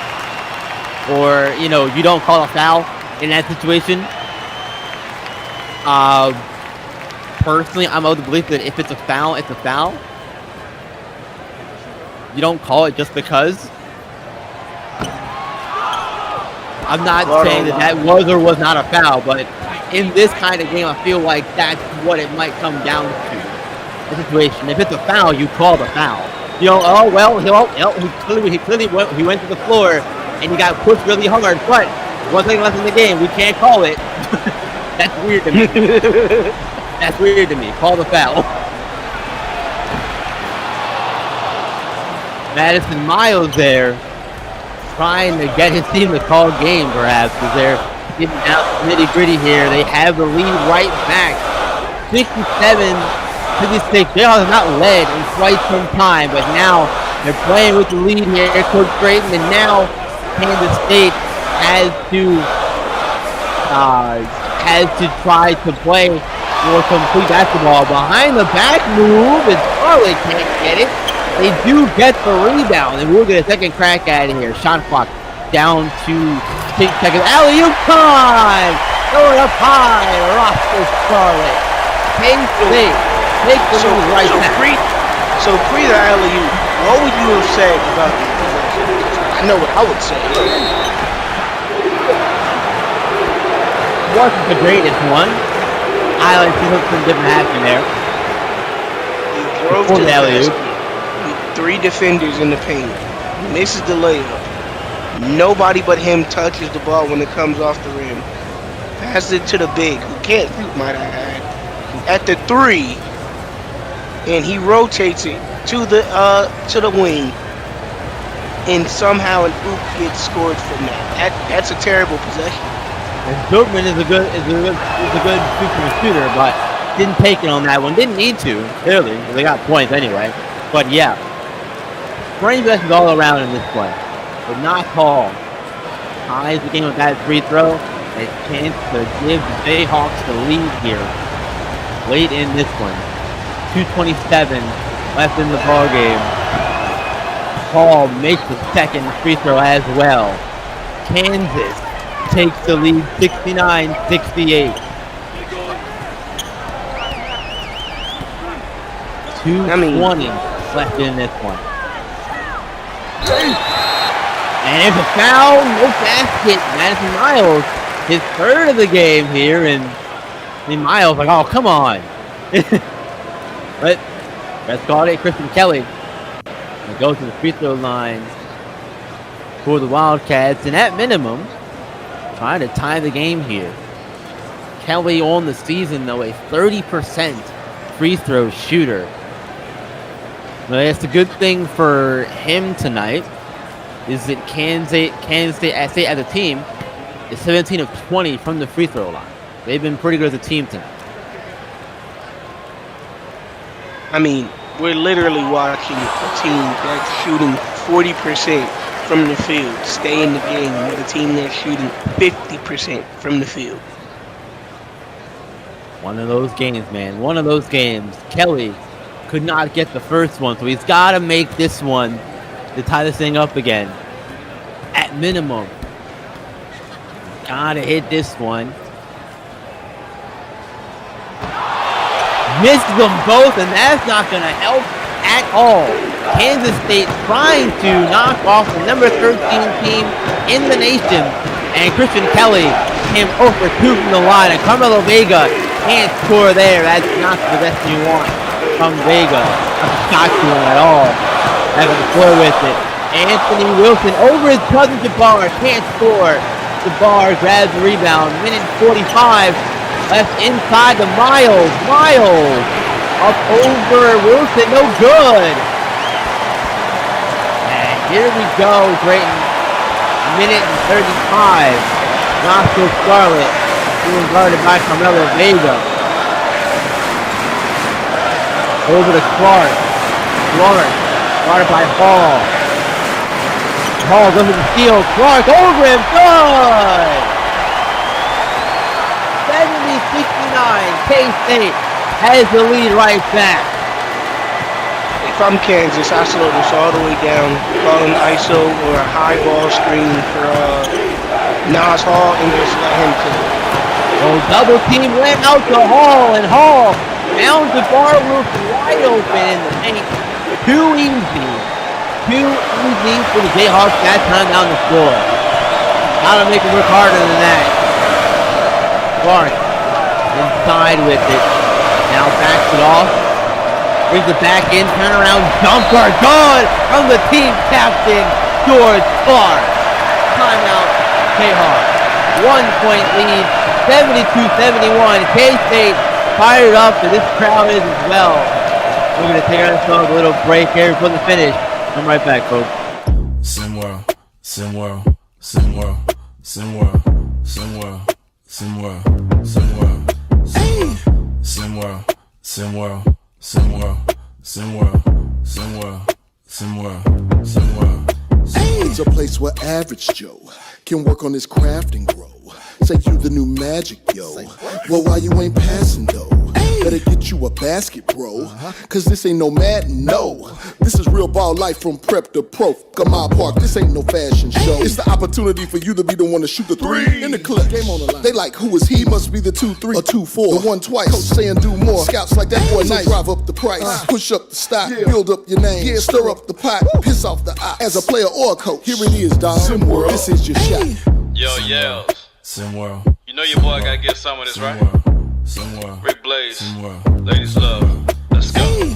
or you don't call a foul in that situation. Personally, I'm of the belief that if it's a foul, it's a foul. You don't call it just because. I'm not saying that was or was not a foul, but in this kind of game, I feel like that's what it might come down to. The situation. If it's a foul, you call the foul. He clearly went to the floor and he got pushed really hard, but 1 thing left in the game, we can't call it. That's weird to me. That's weird to me. Call the foul. Madison Miles there, trying to get his team to call game, perhaps, because they're getting out nitty-gritty here. They have the lead right back. 67-56. Jayhawks have not led in quite some time, but now they're playing with the lead here. Coach Drayton, and now Kansas State has to try to play more complete basketball. Behind the back move, and Charlotte can't get it. They do get the rebound, and we'll get a second crack at it here. Shot clock down to 6 seconds. Alley-oop time! Throw it up high. Roscoe Charlotte. Kansas State take the lead right back. So pre the alley-oop, what would you have said about the possession? I know what I would say. Wasn't the greatest one. I like to see something different happening there. He drove to the alley-oop. 3 defenders in the paint. Misses the layup. Nobody but him touches the ball when it comes off the rim. Passes it to the big, who can't shoot, might I add, at the 3, and he rotates it to the wing, and somehow an oop gets scored from that. That's a terrible possession. And Dortmund is a good shooter, but didn't take it on that one. Didn't need to, clearly. They got points anyway. But yeah, range possessions all around in this play. But not called. Ties the game with that free throw. A chance to give the Jayhawks the lead here. Late in this one. 2:27 left in the ball game. Paul makes the second free throw as well. Kansas takes the lead 69-68. 2:20 left in this one. And it's a foul, no basket. Madison Miles, his third of the game here, and Miles like, oh, come on. But let's call it Christian Kelly. He goes to the free throw line for the Wildcats, and at minimum, trying to tie the game here. Kelly on the season, though, a 30% free throw shooter. Well, that's a good thing for him tonight, is that Kansas State as a team is 17 of 20 from the free throw line. They've been pretty good as a team tonight. I mean, we're literally watching a team that's shooting 40% from the field stay in the game with a team that's shooting 50% from the field. One of those games, man. One of those games. Kelly could not get the first one, so he's got to make this one to tie this thing up again. At minimum. Got to hit this one. Missed them both, and that's not going to help at all. Kansas State trying to knock off the number 13 team in the nation, and Christian Kelly came 0 for 2 from the line, and Carmelo Vega can't score there. That's not the best you want from Vega. Not doing at all. Having to score with it. Anthony Wilson over his cousin Jabbar, can't score. Jabbar grabs the rebound. Minute 45 left inside to Miles. Miles up over Wilson, no good. And here we go, Drayton. Minute and 35. Roscoe Scarlett being guarded by Carmelo Vega. Over to Clark. Clark guarded by Hall. Hall goes to the steal. Clark over him. Good! 70-69. K-State has the lead right back. If I'm Kansas, I slow this all the way down, calling ISO or a high ball screen for Nas Hall and just let him cook. So double team went out to Hall, and Hall found the bar roof wide open in the paint. Too easy for the Jayhawks that time down the floor. Gotta make them work harder than that. Clark inside with it. Now backs it off. Brings it back in. Turnaround jumper. Good from the team captain, George Clark. Timeout, Jayhawks. 1-point lead. 72-71. K-State fired up, and this crowd is as well. We're going to take ourselves a little break here before the finish. I'm right back, folks. SimWorld, SimWorld, SimWorld, SimWorld, SimWorld, SimWorld, SimWorld, SimWorld, SimWorld, SimWorld, SimWorld, SimWorld, SimWorld, SimWorld. It's a place where average Joe can work on his craft and grow. Say you the new magic, yo. Well, why you ain't passing though? Better get you a basket, bro. Cause this ain't no Madden, no. This is real ball life from prep to pro. Gamar Park, this ain't no fashion show. It's the opportunity for you to be the one to shoot the three. In the clip, game on the line. They like, who is he? Must be the 2-3 or 2-4. The one twice. Coach saying do more. Scouts like that boy nice. Drive up the price. Push up the stock. Build up your name. Yeah, stir up the pot. Piss off the eye. As a player or a coach, here it is, dog. SimWorld. This is your shot. Yo, yells. SimWorld. You know your boy gotta get some of this, right? SimWorld. Rick Blaze. SimWorld. Ladies love. Let's go.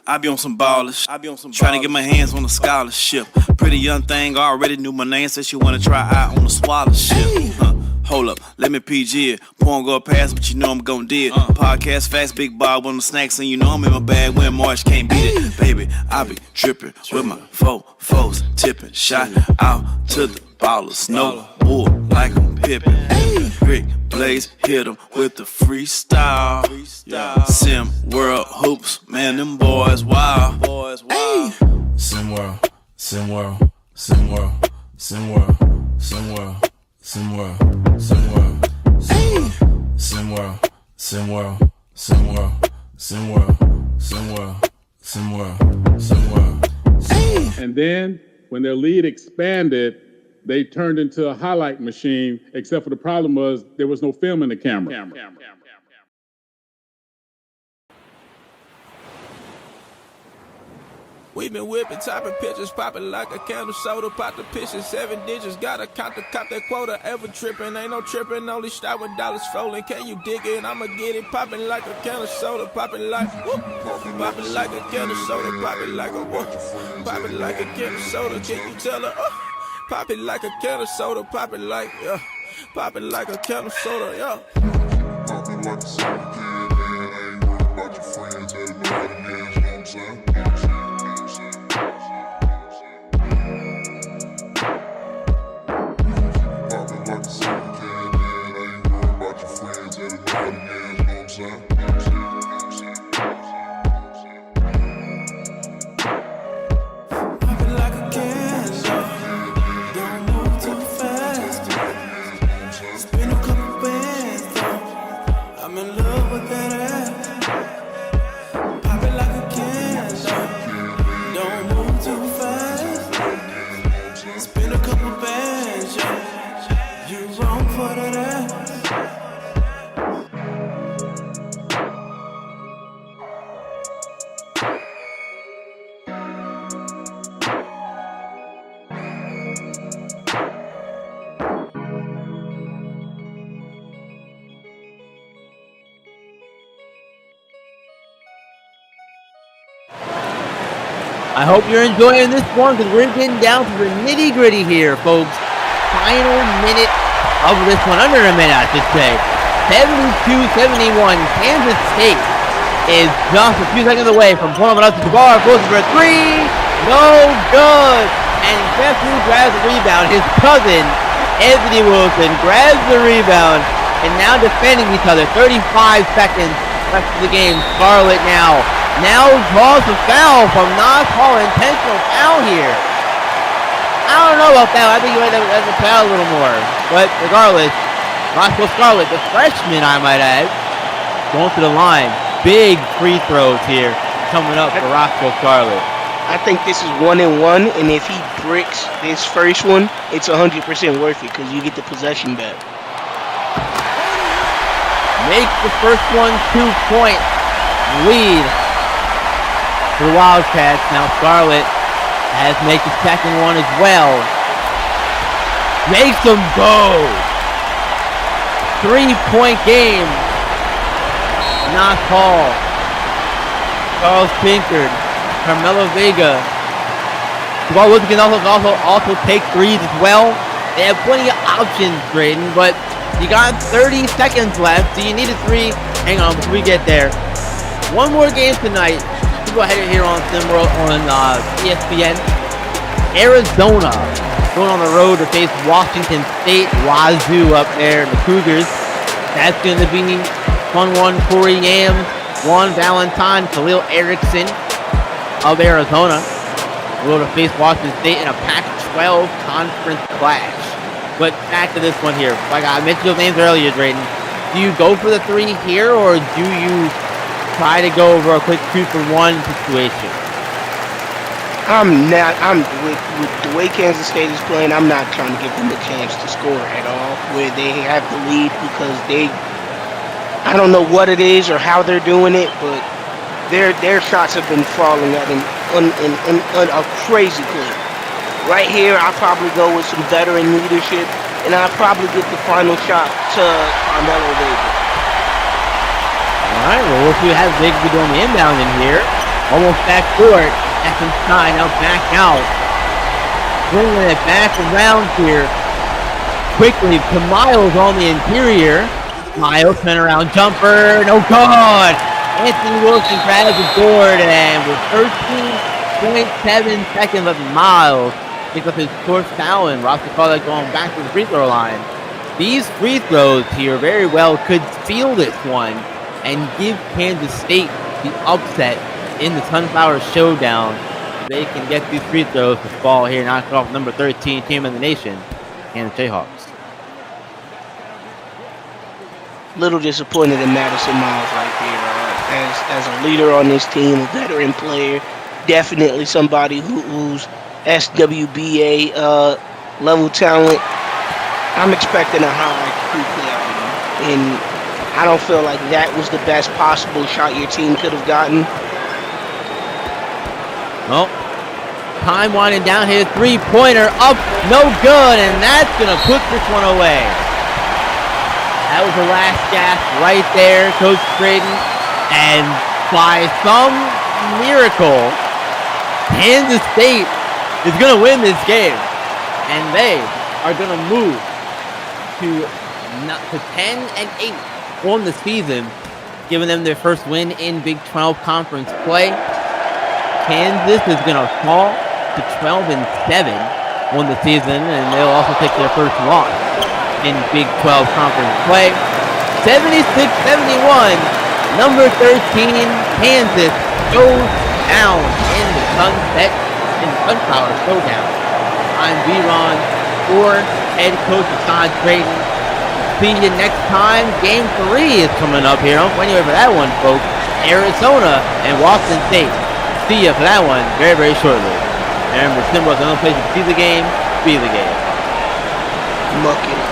I be on some ballers. Trying to get my hands on a scholarship. Pretty young thing already knew my name. Said she wanna try out on the scholarship. Hold up, let me PG it. Porn go past, but you know I'm gon' do it. Podcast fast, big Bob on the snacks, and you know I'm in my bag when March can't beat it. Baby, I be drippin' with my foes tipping. Shot out to the ballers, no bull like I'm Pippin. Rick Blaze hit him with the freestyle. SimWorld Hoops, man, them boys wild. SimWorld, SimWorld, SimWorld, SimWorld, SimWorld, SimWorld, SimWorld, SimWorld, SimWorld, SimWorld, SimWorld, SimWorld, SimWorld, SimWorld. And then, when their lead expanded, they turned into a highlight machine, except for the problem was there was no film in the camera. We been whipping, topping pictures, popping like a candle soda, pop the pitches, 7 digits, gotta cop that quota, ever tripping, ain't no tripping, only start with dollars rolling, can you dig it, I'ma get it, popping like a candle soda, popping like, whoop, popping like a candle soda, popping like a whoop, popping like a candle soda, can you tell her, popping like a candle soda, popping like, yeah, popping like a candle soda, yeah. Popping like a soda, man, I ain't worried about your friends, that nobody cares, you know what I'm saying? I hope you're enjoying this one because we're getting down to the nitty-gritty here, folks. Final minute of this one, under a minute, I should say. 72-71, Kansas State is just a few seconds away from pulling it up to the bar, goes for a three, no good. And guess who grabs the rebound? His cousin, Anthony Wilson, grabs the rebound, and now defending each other. 35 seconds left of the game. Scarlett now draws a foul from not calling intentional foul here. I don't know about that. I think you might have to foul a little more. But regardless, Roscoe Scarlett, the freshman, I might add, going to the line. Big free throws here coming up for Roscoe Scarlett. I think this is 1-1, and if he bricks this first one, it's 100% worth it because you get the possession back. Makes the first one 2-point lead for the Wildcats. Now Scarlett has made the second one as well. Makes them go. 3-point game. Not called. Charles Pinkard, Carmelo Vega. Jamal Wilson can also take threes as well. They have plenty of options, Braden, but you got 30 seconds left, so you need a three. Hang on, before we get there. One more game tonight. Go ahead here on SimWorld on ESPN. Arizona going on the road to face Washington State. Wazoo up there, the Cougars. That's going to be fun one. Corey Yams, Juan Valentine, Khalil Erickson of Arizona. We'll go to face Washington State in a Pac-12 conference clash. But back to this one here. Like I mentioned those names earlier, Drayden. Do you go for the three here, or do you try to go over a quick 2-for-1 situation? I'm not. With the way Kansas State is playing, I'm not trying to give them a chance to score at all where they have the lead because I don't know what it is or how they're doing it, but their shots have been falling at a crazy clip. Right here, I'll probably go with some veteran leadership, and I'll probably get the final shot to Carmelo Vega. All right, well, we'll see how Vega be doing the inbound in here. Almost back court. Stein now back out. Bringing it back around here. Quickly to Miles on the interior. Miles turnaround jumper. No good. Anthony Wilson grabs the board, and with 13.7 seconds left, Miles picks up his fourth foul, and Ross Scarlett going back to the free throw line. These free throws here very well could steal this one and give Kansas State the upset in the Sunflower Showdown. They can get these free throws to fall here, knock off number 13 team in the nation, Kansas Jayhawks. Little disappointed in Madison Miles right there. As a leader on this team, a veteran player, definitely somebody who's SWBA level talent. I'm expecting a high IQ player, and I don't feel like that was the best possible shot your team could have gotten. Well, time winding down here. Three-pointer up, no good, and that's going to put this one away. That was the last gasp right there, Coach Creighton. And by some miracle, Kansas State is going to win this game. And they are going to move to 10-8 on the season, giving them their first win in Big 12 conference play. Kansas is going to fall to 12-7 on the season, and they'll also take their first loss in Big 12 conference play. 76-71, number 13, Kansas goes down in the Sunflower Showdown. I'm V-Ron for head coach Todd Creighton. See you next time. Game 3 is coming up here. Don't go anywhere for that one, folks. Arizona and Washington State. See you for that one very, very shortly. Remember, SimWorld's the only place to see the game, be the game. Muck it.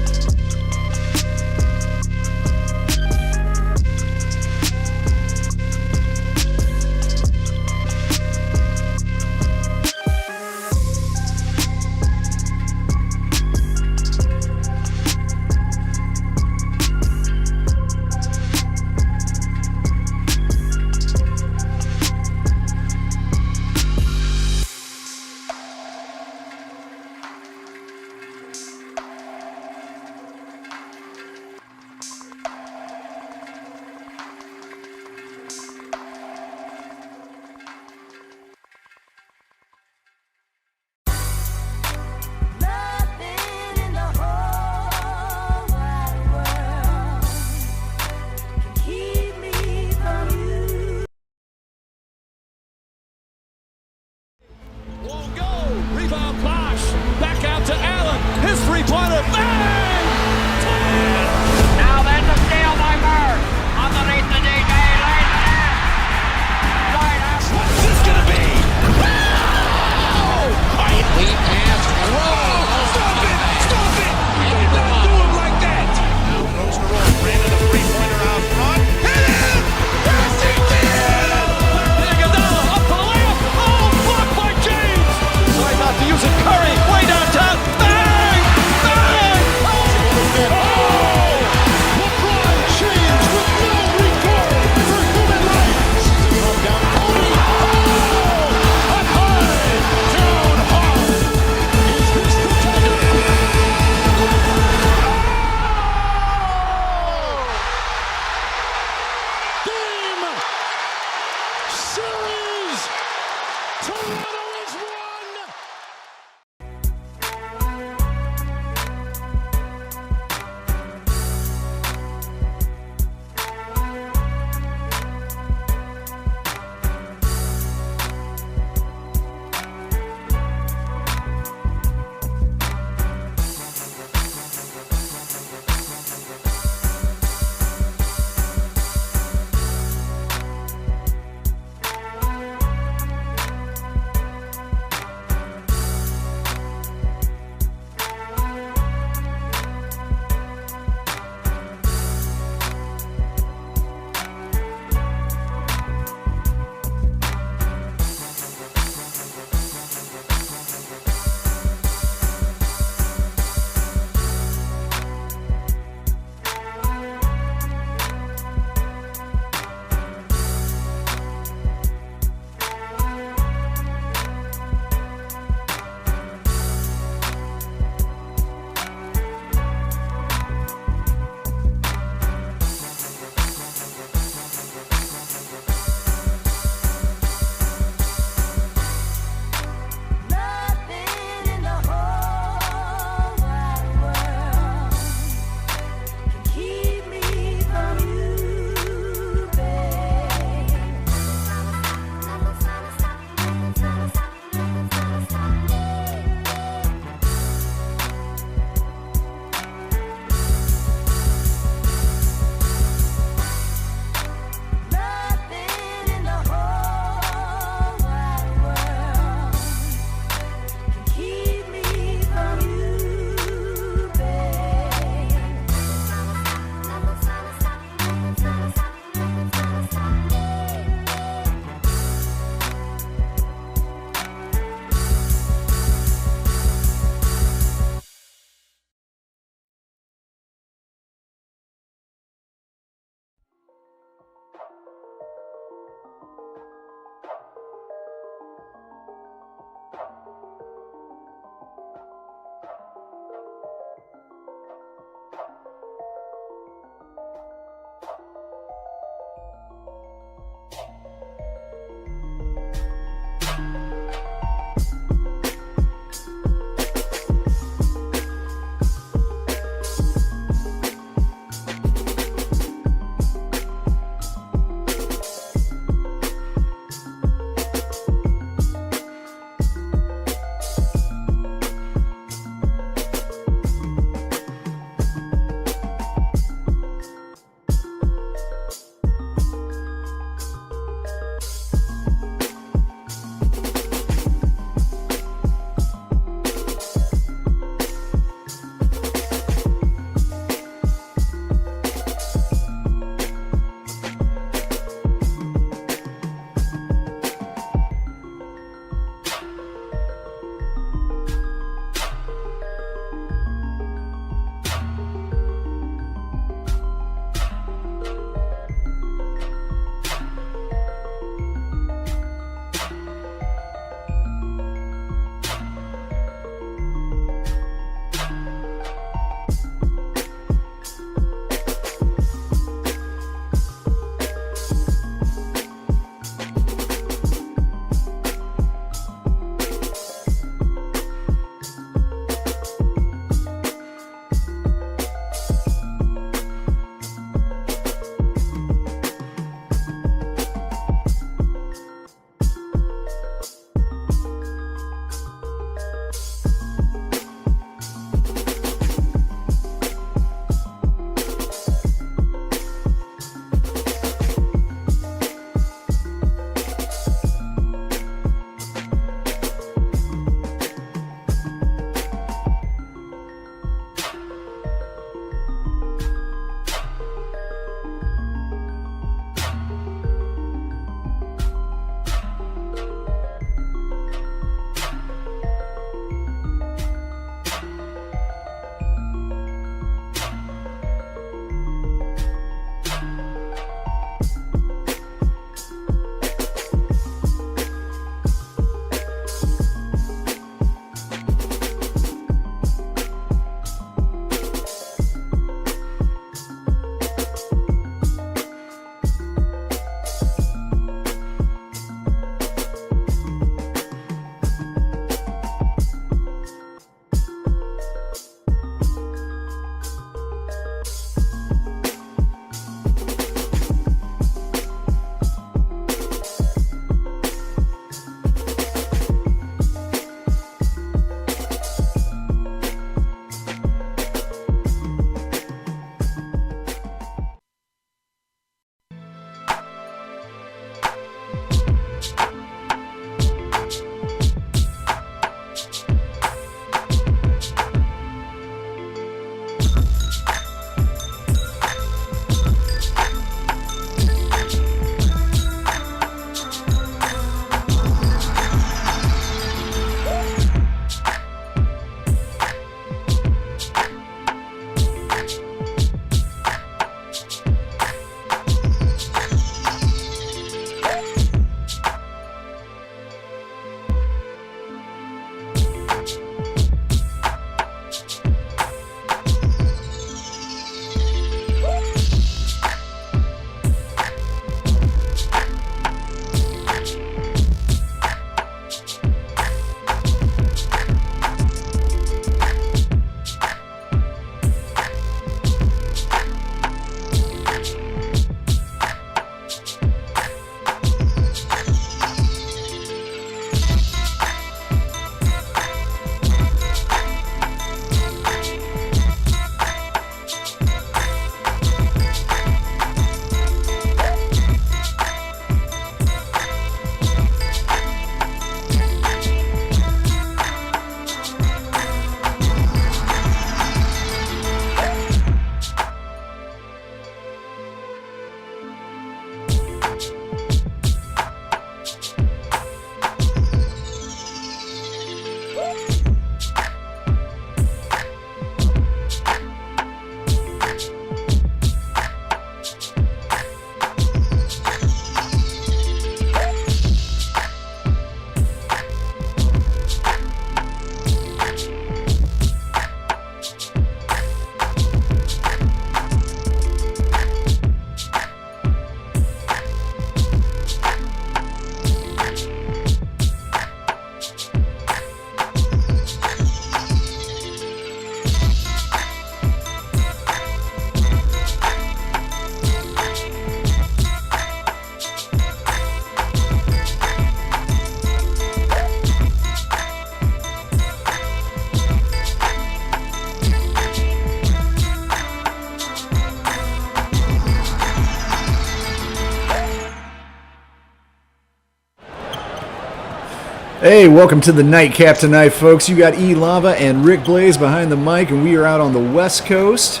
Hey, welcome to the Nightcap tonight, folks. You got E Lava and Rick Blaze behind the mic, and we are out on the West Coast,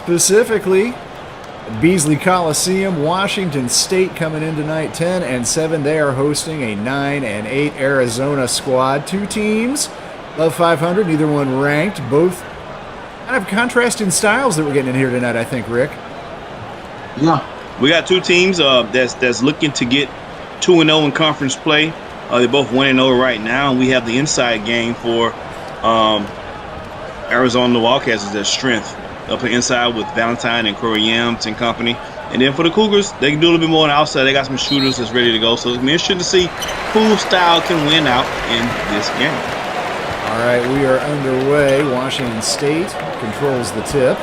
specifically at Beasley Coliseum. Washington State coming in tonight, 10-7. They are hosting a 9-8 Arizona squad. Two teams of 500, neither one ranked. Both kind of contrasting styles that we're getting in here tonight, I think, Rick. Yeah, we got two teams that's looking to get 2-0 in conference play. They're both 1-0 right now, and we have the inside game for Arizona Wildcats as their strength up inside with Valentine and Corey Yams and company. And then for the Cougars, they can do a little bit more on the outside. They got some shooters that's ready to go. So it's interesting to see whose style can win out in this game. All right, we are underway. Washington State controls the tip.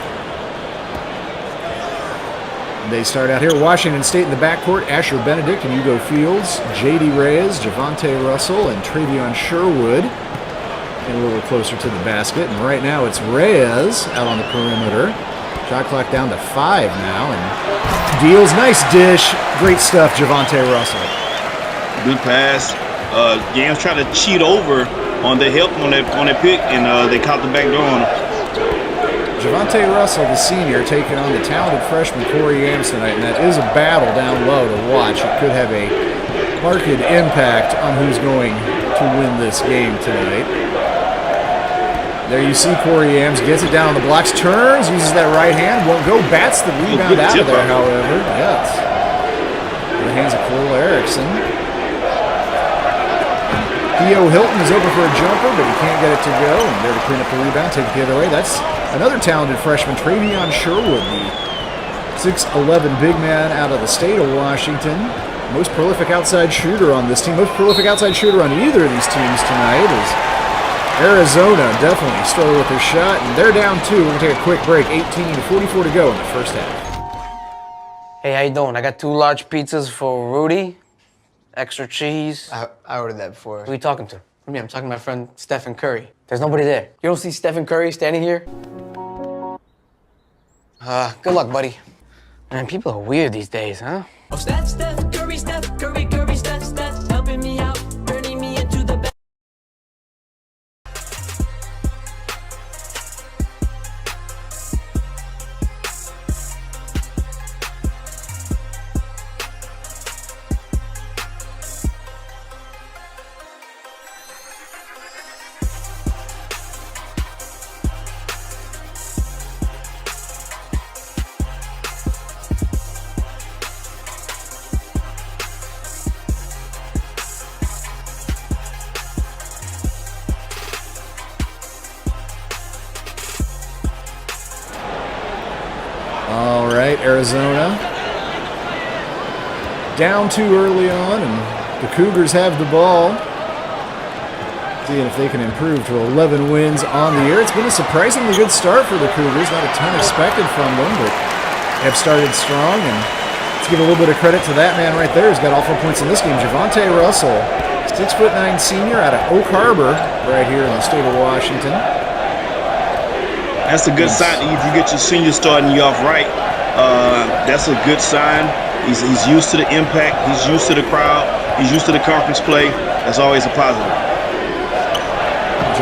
They start out here. Washington State in the backcourt. Asher Benedict and Hugo Fields. J.D. Reyes, Javonte Russell, and Travion Sherwood. Getting a little closer to the basket. And right now it's Reyes out on the perimeter. Shot clock down to 5 now. And deals. Nice dish. Great stuff, Javonte Russell. Good pass. Yams tried to cheat over on the help on that pick, and they caught the back door on him. Javonte Russell, the senior, taking on the talented freshman Corey Yams tonight, and that is a battle down low to watch. It could have a marked impact on who's going to win this game tonight. There you see Corey Yams gets it down on the blocks, turns, uses that right hand, won't go, bats the rebound out of there, however. Yes. In the hands of Cole Erickson. Theo Hilton is open for a jumper, but he can't get it to go. And there to clean up the rebound, take it the other way. That's another talented freshman, Travion Sherwood, the 6'11" big man out of the state of Washington. Most prolific outside shooter on this team. Most prolific outside shooter on either of these teams tonight is Arizona. Definitely struggle with their shot, and they're down 2. We're going to take a quick break. 18-44 to go in the first half. Hey, how you doing? I got 2 large pizzas for Rudy. Extra cheese. I ordered that before. Who are you talking to? I mean, I'm talking to my friend Stephen Curry. There's nobody there. You don't see Stephen Curry standing here? Good luck, buddy. Man, people are weird these days, huh? Oh, Steph Curry, Steph Curry, Curry, Steph, helping me out, turning me into the best. All right, Arizona down 2 early on, and the Cougars have the ball. Seeing if they can improve to 11 wins on the year. It's been a surprisingly good start for the Cougars. Not a ton expected from them, but have started strong. And let's give a little bit of credit to that man right there who's got all 4 points in this game. Javonte Russell, 6'9" senior out of Oak Harbor, right here in the state of Washington. That's a good sign. If you get your senior starting you off right, that's a good sign. He's used to the impact. He's used to the crowd. He's used to the conference play. That's always a positive.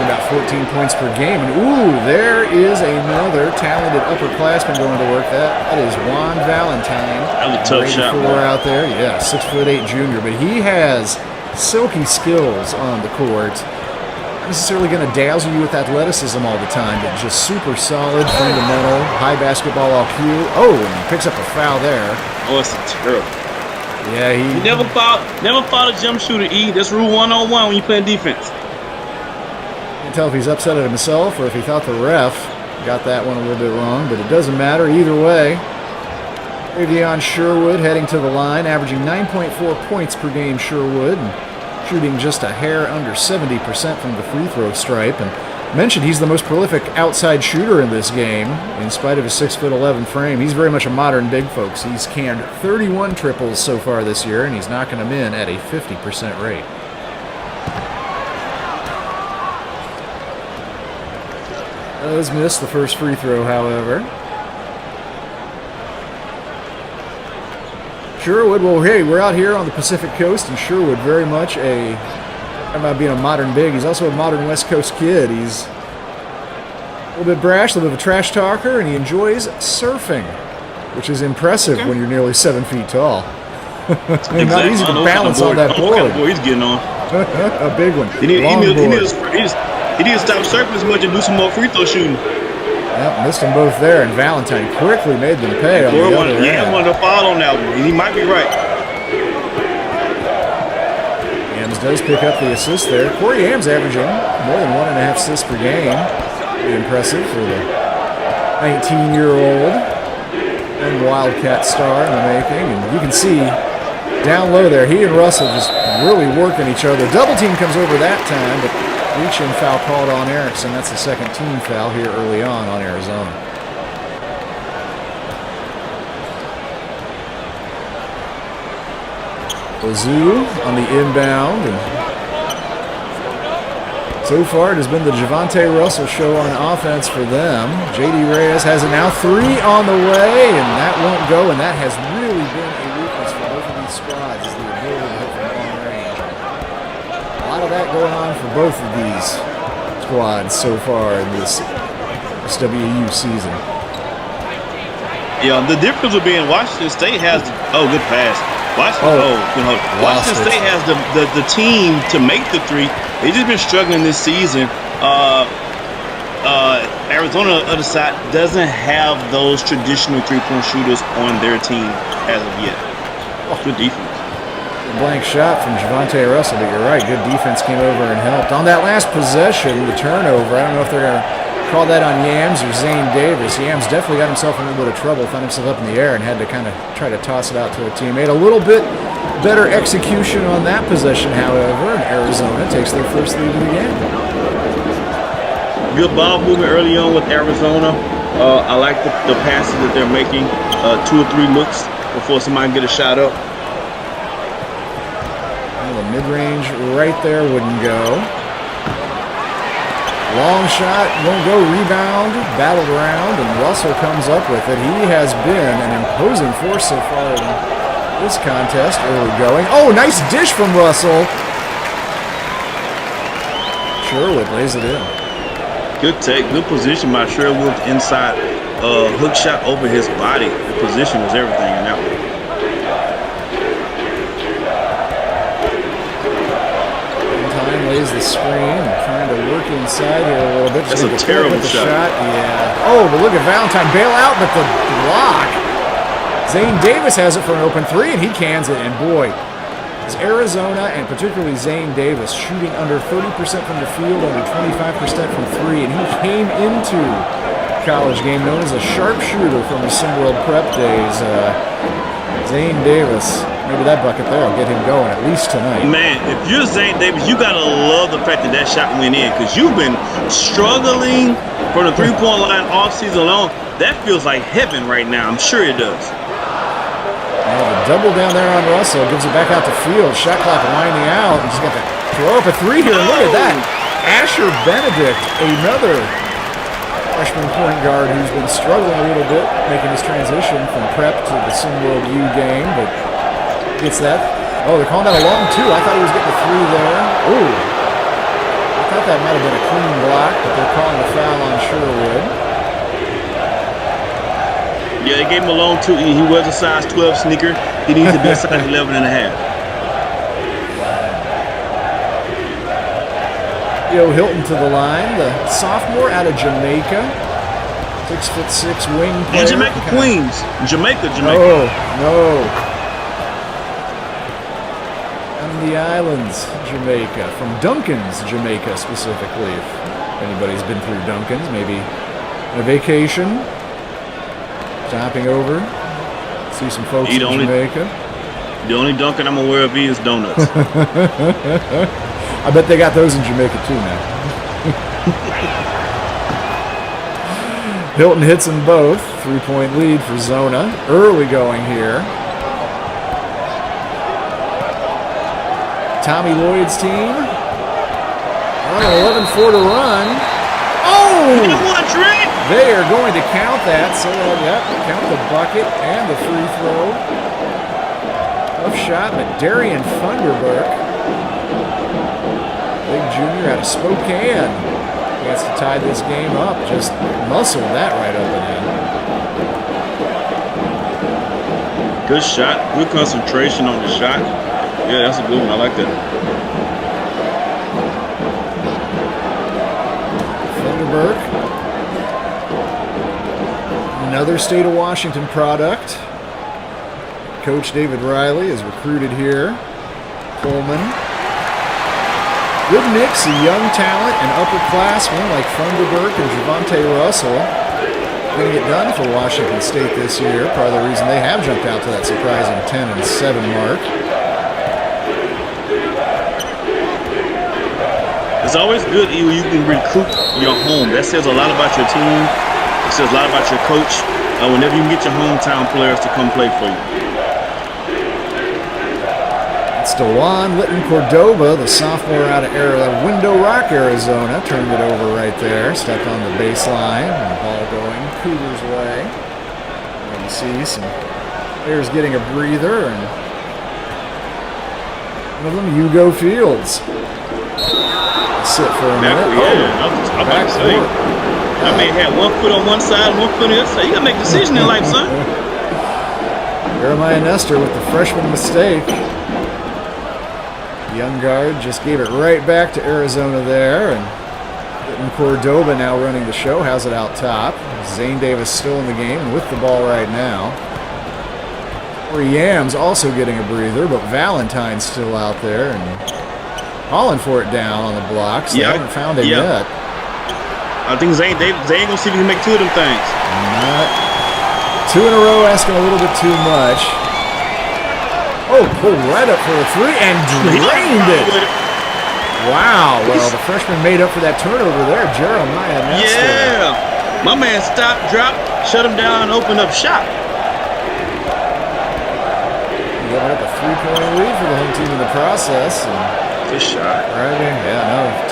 About 14 points per game. And ooh, there is another talented upperclassman going to work. That is Juan Valentine. That was a tough shot, boy. Out there. Yeah, 6'8" junior. But he has silky skills on the court. Not necessarily going to dazzle you with athleticism all the time, but just super solid, fundamental, high basketball IQ. Oh, and he picks up a foul there. Oh, it's terrible. Yeah, he never fought a jump shooter, E. That's rule 101 when you playing defense. Can't tell if he's upset at himself or if he thought the ref got that one a little bit wrong, but it doesn't matter either way. Travion Sherwood heading to the line, averaging 9.4 points per game, Sherwood, and shooting just a hair under 70% from the free throw stripe. And mentioned he's the most prolific outside shooter in this game, in spite of his 6'11" frame. He's very much a modern big, folks. He's canned 31 triples so far this year, and he's knocking them in at a 50% rate. Does miss the first free throw, however. Sherwood, well, hey, we're out here on the Pacific Coast, and Sherwood very much a About being a modern big, he's also a modern West Coast kid. He's a little bit brash, a little bit of a trash talker, and he enjoys surfing, which is impressive when you're nearly 7 feet tall. Not easy to balance on that board. What kind of board he's getting on. A big one. He need to stop surfing as much and do some more free throw shooting. Yep, missed them both there, and Valentine quickly made them pay on the other end. Yeah, wanted to foul on that one. He might be right. Yams does pick up the assist there. Corey Yams averaging more than 1.5 assists per game. Pretty impressive for the 19-year-old and Wildcat star in the making. And you can see down low there, he and Russell just really working each other. Double team comes over that time, but reach-in foul called on Erickson. That's the second team foul here early on Arizona. Ozu on the inbound. And so far, it has been the Javonte Russell show on offense for them. J.D. Reyes has it now. 3 on the way, and that won't go, and that has really been a weakness for both of these squads, is the ability to hit from long range. A lot of that going on for both of these squads so far in this SWU season. Yeah, the difference with being Washington State has good pass. Washington State has the team to make the three. They've just been struggling this season. Arizona, on the other side, doesn't have those traditional three-point shooters on their team as of yet. Good defense. A blank shot from Javonte Russell, but you're right. Good defense came over and helped. On that last possession, the turnover, I don't know if they're going to call that on Yams or Zane Davis. Yams definitely got himself in a little bit of trouble, found himself up in the air, and had to kind of try to toss it out to a teammate. A little bit better execution on that possession, however, and Arizona takes their first lead of the game. Good ball movement early on with Arizona. I like the passes that they're making. 2 or 3 looks before somebody can get a shot up. Well, the mid-range right there wouldn't go. Long shot, won't go, rebound, battled around, and Russell comes up with it. He has been an imposing force so far in this contest, early going. Oh, nice dish from Russell. Sherwood lays it in. Good take, good position by Sherwood inside. Hook shot over his body. The position was everything in that one. Lays the screen, trying to work inside here a little bit. That's a terrible shot. Yeah. Oh, but look at Valentine bail out, but the block. Zane Davis has it for an open 3, and he cans it. And boy, is Arizona, and particularly Zane Davis, shooting under 30% from the field, under 25% from 3. And he came into college game known as a sharpshooter from the SimWorld prep days. Zane Davis. Maybe that bucket there will get him going, at least tonight. Man, if you're Zane Davis, you got to love the fact that shot went in, because you've been struggling from the three-point line all season long. That feels like heaven right now. I'm sure it does. Well, the double down there on Russell gives it back out to field. Shot clock winding out. And he's got to throw up a 3 here. Look at that. Asher Benedict, another freshman point guard who's been struggling a little bit, making his transition from prep to the SimWorld U game, but gets that. Oh, they're calling that a long 2. I thought he was getting a 3 there. Ooh. I thought that might have been a clean block, but they're calling a foul on Sherwood. Yeah, they gave him a long 2. He wears a size 12 sneaker. He needs to be a size 11 and a half. Yo Hilton to the line, the sophomore out of Jamaica. 6'6" wing player. Jamaica Queens. Jamaica. Oh, no. The islands, Jamaica, from Duncan's, Jamaica specifically. If anybody's been through Duncan's, maybe on a vacation, stopping over, see some folks in Jamaica. The only Duncan I'm aware of is donuts. I bet they got those in Jamaica too now. Hilton hits them both. 3-point lead for Zona. Early going here. Tommy Lloyd's team on an 11-4 to run. Oh! They are going to count that. So, count the bucket and the free throw. Tough shot, but Darian Funderburk junior out of Spokane. Chance to tie this game up. Just muscled that right up and in. Good shot. Good concentration on the shot. Yeah, that's a good one. I like that. Thunderberg. Another State of Washington product. Coach David Riley is recruited here. Coleman. Good mix of young talent and upperclassmen like Thunderberg and Javante Russell. Getting it done for Washington State this year. Part of the reason they have jumped out to that surprising 10-7 mark. It's always good when you can recruit your home. That says a lot about your team. It says a lot about your coach. Whenever you can get your hometown players to come play for you. It's DeJuan Litton Cordova, the sophomore out of Window Rock, Arizona. Turned it over right there. Stepped on the baseline. And the ball going Cougars' way. You can see some players getting a breather. And one of them, Hugo Fields. Sit for a minute. Yeah, I was about to say. I may have one foot on one side, one foot on the other side. You gotta make a decision in life, son. Jeremiah Nestor with the freshman mistake. Young guard just gave it right back to Arizona there, and Cordova now running the show, has it out top. Zane Davis still in the game and with the ball right now. Or Yams also getting a breather, but Valentine's still out there and calling for it down on the blocks. They haven't found it yet. I think Zane gonna see if he can make two of them things. Two in a row, asking a little bit too much. Oh, pulled right up for a three and drained it. Wow. Well, the freshman made up for that turnover there, Jeremiah Nestor. Yeah. My man stopped, dropped, shut him down, and opened up shop. Giving up a 3-point lead for the home team in the process. And good shot. Driving,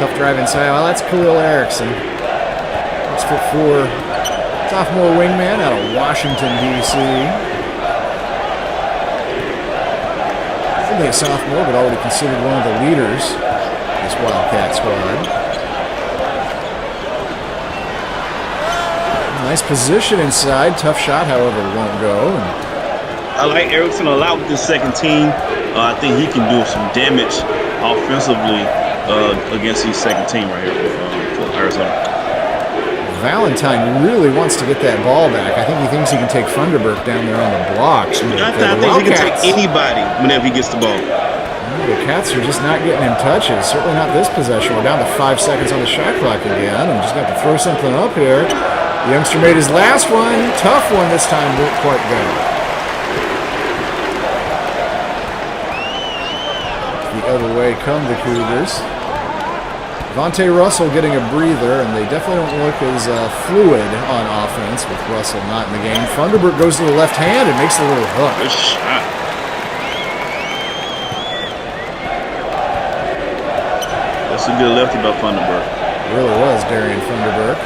tough drive inside. Well, that's Khalil Erickson. 6'4", sophomore wingman out of Washington, D.C. Only a sophomore, but already considered one of the leaders of this Wildcat squad. Nice position inside. Tough shot, however, it won't go. I like Erickson a lot with this second team. I think he can do some damage offensively against his second team right here for Arizona. Valentine really wants to get that ball back. I think he thinks he can take Thunderberg down there on the blocks. I think he can take anybody whenever he gets the ball. The Cats are just not getting him touches. Certainly not this possession. We're down to 5 seconds on the shot clock again. I'm just going to have to throw something up here. The youngster made his last one. Tough one this time. Won't quite go. The other way come the Cougars. Devontae Russell getting a breather, and they definitely don't look as fluid on offense with Russell not in the game. Thunderberg goes to the left hand and makes a little hook. Good shot. That's a good lefty by Thunderberg. Really was Darian Thunderberg.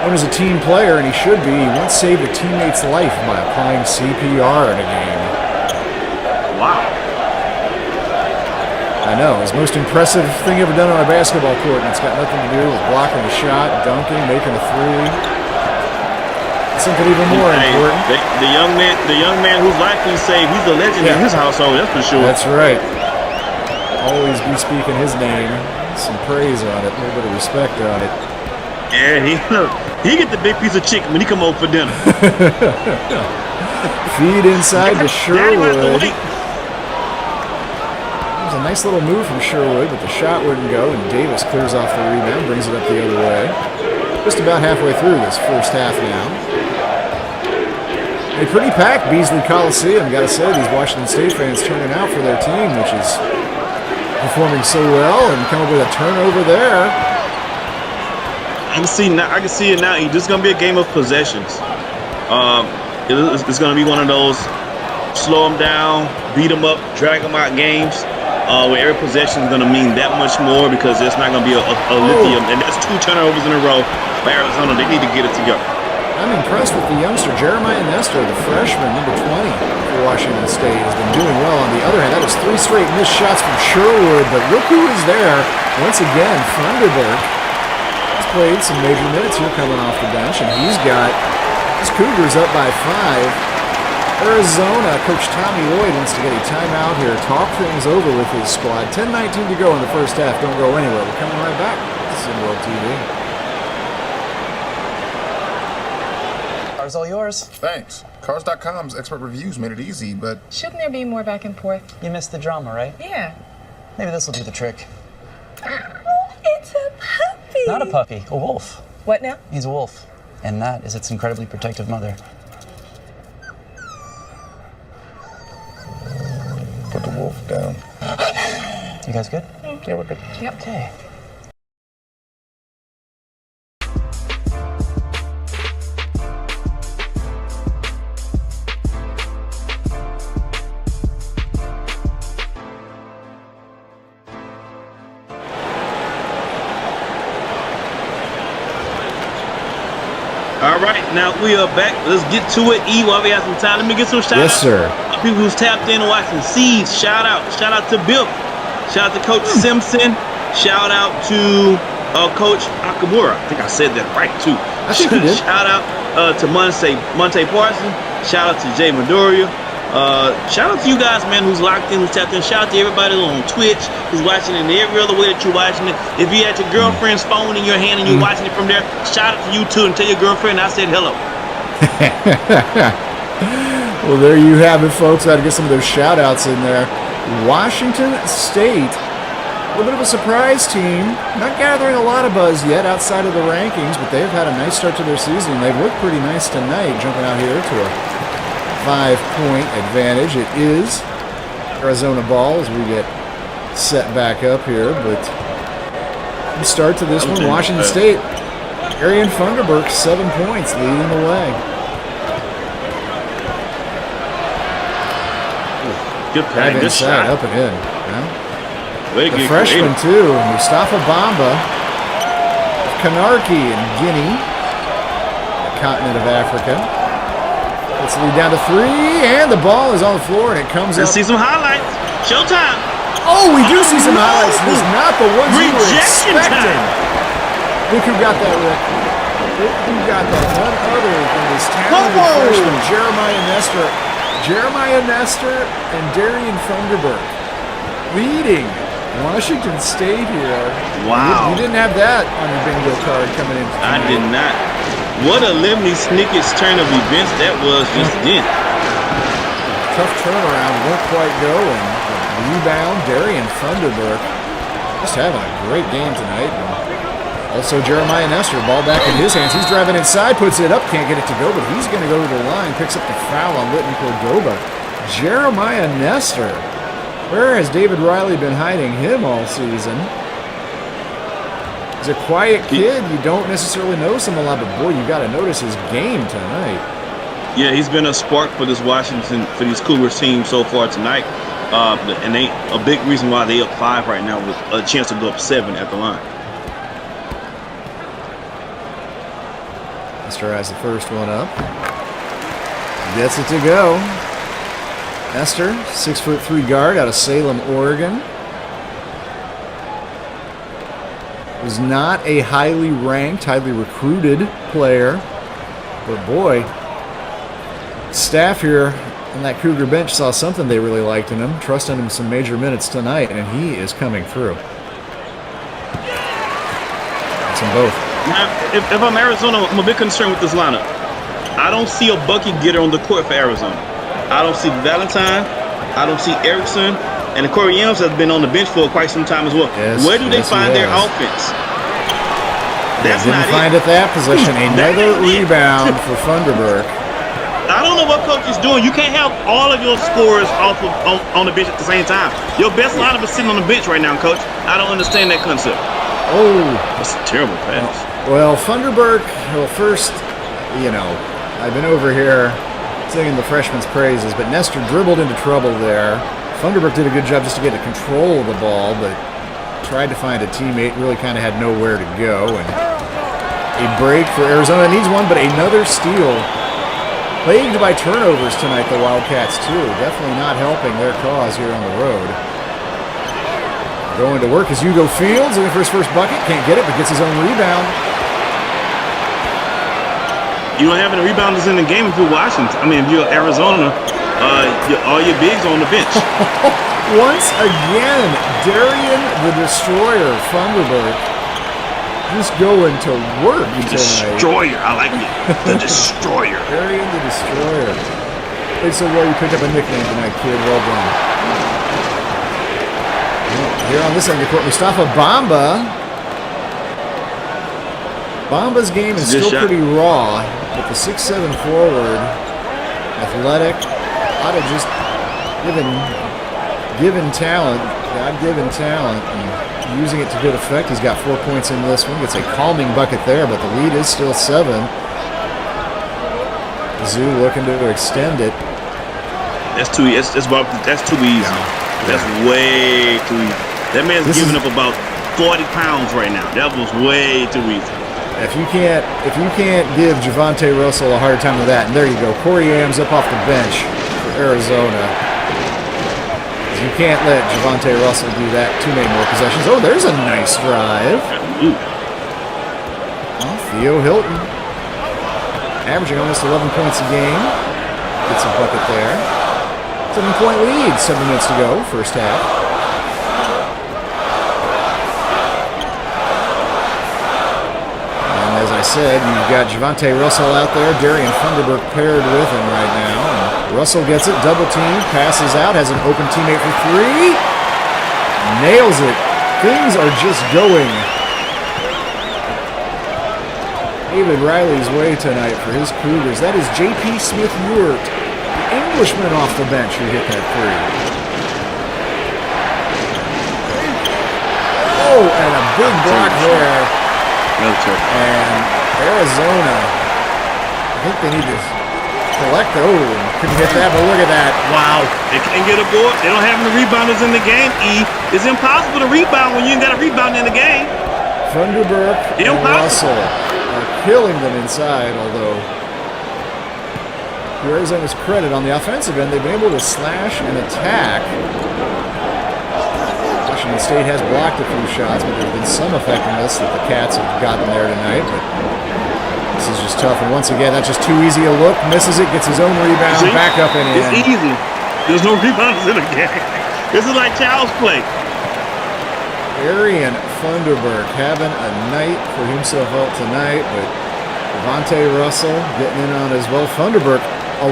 Known as a team player, and he should be. He once saved a teammate's life by applying CPR in a game. Wow. I know, his most impressive thing ever done on a basketball court, and it's got nothing to do with blocking a shot, dunking, making a three. Something even more important. The young man whose life he saved, he's a legend in his household, that's for sure. That's right. Always be speaking his name. Some praise on it, a little bit of respect on it. Yeah, he get the big piece of chicken when he come over for dinner. Feed inside to Sherwood. A nice little move from Sherwood, but the shot wouldn't go, and Davis clears off the rebound, brings it up the other way. Just about halfway through this first half now. A pretty packed Beasley Coliseum. Got to say, these Washington State fans turning out for their team, which is performing so well, and come up with a turnover there. I can see it now. This is going to be a game of possessions. It's going to be one of those slow them down, beat them up, drag them out games. Where every possession is going to mean that much more because it's not going to be a lithium. And that's 2 turnovers in a row by Arizona. They need to get it together. I'm impressed with the youngster, Jeremiah Nestor, the freshman, number 20 for Washington State, has been doing well. On the other hand, that is 3 straight missed shots from Sherwood, but look who is there. Once again, Funderburk has played some major minutes here coming off the bench, and he's got his Cougars up by 5. Arizona, Coach Tommy Lloyd wants to get a timeout here, talk things over with his squad. 10:19 to go in the first half. Don't go anywhere. We're coming right back to SimWorld TV. Car's all yours. Thanks. Cars.com's expert reviews made it easy, but... Shouldn't there be more back and forth? You missed the drama, right? Yeah. Maybe this will do the trick. Oh, it's a puppy. Not a puppy, a wolf. What now? He's a wolf. And that is its incredibly protective mother. Put the wolf down. You guys good? Yeah, we're good. Yep. Okay. All right, now we are back. Let's get to it. E, while we have some time, let me get some shout outs. Yes, sir. People who's tapped in and watching Seeds, shout out to Bill, shout out to Coach Simpson, shout out to Coach Akamura. I think I said that right too. I think you did. Shout out to Monte Parsons. Shout out to Jay Madoria. Shout out to you guys, man, who's locked in, who's tapped in. Shout out to everybody on Twitch who's watching it in every other way that you're watching it. If you had your girlfriend's phone in your hand and you're watching it from there, shout out to you too, and tell your girlfriend I said hello. Well, there you have it, folks. Got to get some of those shout outs in there. Washington State, a little bit of a surprise team. Not gathering a lot of buzz yet outside of the rankings, but they've had a nice start to their season. They've looked pretty nice tonight, jumping out here to a 5-point advantage. It is Arizona ball as we get set back up here, but we start to this one. Washington State, Arian Funderburk, 7 points, leading the way. Good play, good shot. Up and in. Yeah. Way to The get freshman, creative. too, Mustafa Bamba, Kanarki in Guinea, the continent of Africa. Let's lead down to 3, and the ball is on the floor, and it comes Let's up. see some highlights. Showtime. Oh, we do see some no. highlights. It was not the ones we were Rejection expecting. time. Look who got that, Rick. Look who got that. None other than this talented freshman, Jeremiah Nestor. Jeremiah Nestor and Darian Funderburk leading Washington State here. Wow. You didn't have that on your bingo card coming in. I did not. What a Lemony Snicket's turn of events that was just then. Tough turnaround, won't quite go, and rebound, Darian Funderburk just having a great game tonight. And also Jeremiah Nestor, ball back in his hands. He's driving inside, puts it up, can't get it to go, but he's going to go to the line, picks up the foul on Litton Cordoba. Jeremiah Nestor, where has David Riley been hiding him all season? He's a quiet kid. You don't necessarily notice him a lot, but boy, you got to notice his game tonight. Yeah, he's been a spark for this Washington, for these Cougars team so far tonight. And they a big reason why they up 5 right now with a chance to go up 7 at the line. Nestor has the first one up. Gets it to go. Nestor, 6'3" guard out of Salem, Oregon. Was not a highly ranked, highly recruited player. But boy, staff here on that Cougar bench saw something they really liked in him, trusting him some major minutes tonight, and he is coming through. That's them both. Now, if I'm Arizona, I'm a bit concerned with this lineup. I don't see a bucket getter on the court for Arizona. I don't see Valentine. I don't see Erickson. And the Corey Yams has been on the bench for quite some time as well. Yes, Where do they yes, find he their has. offense? They That's didn't not find it. at that position. Another rebound for Funderburk. I don't know what coach is doing. You can't have all of your scorers off of, on the bench at the same time. Your best lineup is sitting on the bench right now, coach. I don't understand that concept. Oh. That's a terrible pass. Well, Funderburk, well, first, you know, I've been over here singing the freshman's praises, but Nestor dribbled into trouble there. Funderburk did a good job just to get to control of the ball, but tried to find a teammate, really kind of had nowhere to go, and a break for Arizona. Needs one, but another steal. Plagued by turnovers tonight, the Wildcats, too. Definitely not helping their cause here on the road. Going to work is Hugo Fields, looking for his first bucket. Can't get it, but gets his own rebound. You don't have any rebounders in the game if you're Washington. I mean, if you're Arizona, all your bigs are on the bench. Once again, Darian the Destroyer Funderburg just going to work The Destroyer, I like it. The Destroyer. Darian the Destroyer. Played so well you picked up a nickname tonight, kid. Well done. Here on this end of the court, Mustafa Bamba. Bamba's game is still pretty raw, but the 6'7" forward, athletic, ought to just given talent, God-given talent, and using it to good effect. He's got 4 points in this one. Gets a calming bucket there, but the lead is still 7. Zoo looking to extend it. That's too easy. That's too easy. That's way too easy. That man's giving up about 40 pounds right now. That was way too easy. If you can't give Javonte Russell a hard time with that, and there you go, Corey Ames up off the bench for Arizona. You can't let Javonte Russell do that too many more possessions. Oh, there's a nice drive. Well, Theo Hilton, averaging almost 11 points a game. Gets a bucket there. 7-point lead, 7 minutes to go, first half. As I said, you've got Javonte Russell out there, Darian Funderburk paired with him right now. And Russell gets it, double team, passes out, has an open teammate for 3. Nails it. Things are just going David Riley's way tonight for his Cougars. That is J.P. Smith-Ewart, the Englishman off the bench, who hit that 3. Oh, and a big block there. And Arizona, I think they need to collect. Oh, couldn't hit that, but look at that. Wow. They can't get a board. They don't have any rebounders in the game, E. It's impossible to rebound when you ain't got a rebound in the game. Funderburk and Russell are killing them inside, although to Arizona's credit, on the offensive end, they've been able to slash and attack. Washington State has blocked a few shots, but there's been some effectiveness that the Cats have gotten there tonight. But this is just tough. And once again, that's just too easy a look. Misses it, gets his own rebound, back up and in. It's easy. There's no rebounders in the game. This is like child's play. Arian Funderburk having a night for himself out tonight, but Javonte Russell getting in on as well. Funderburk,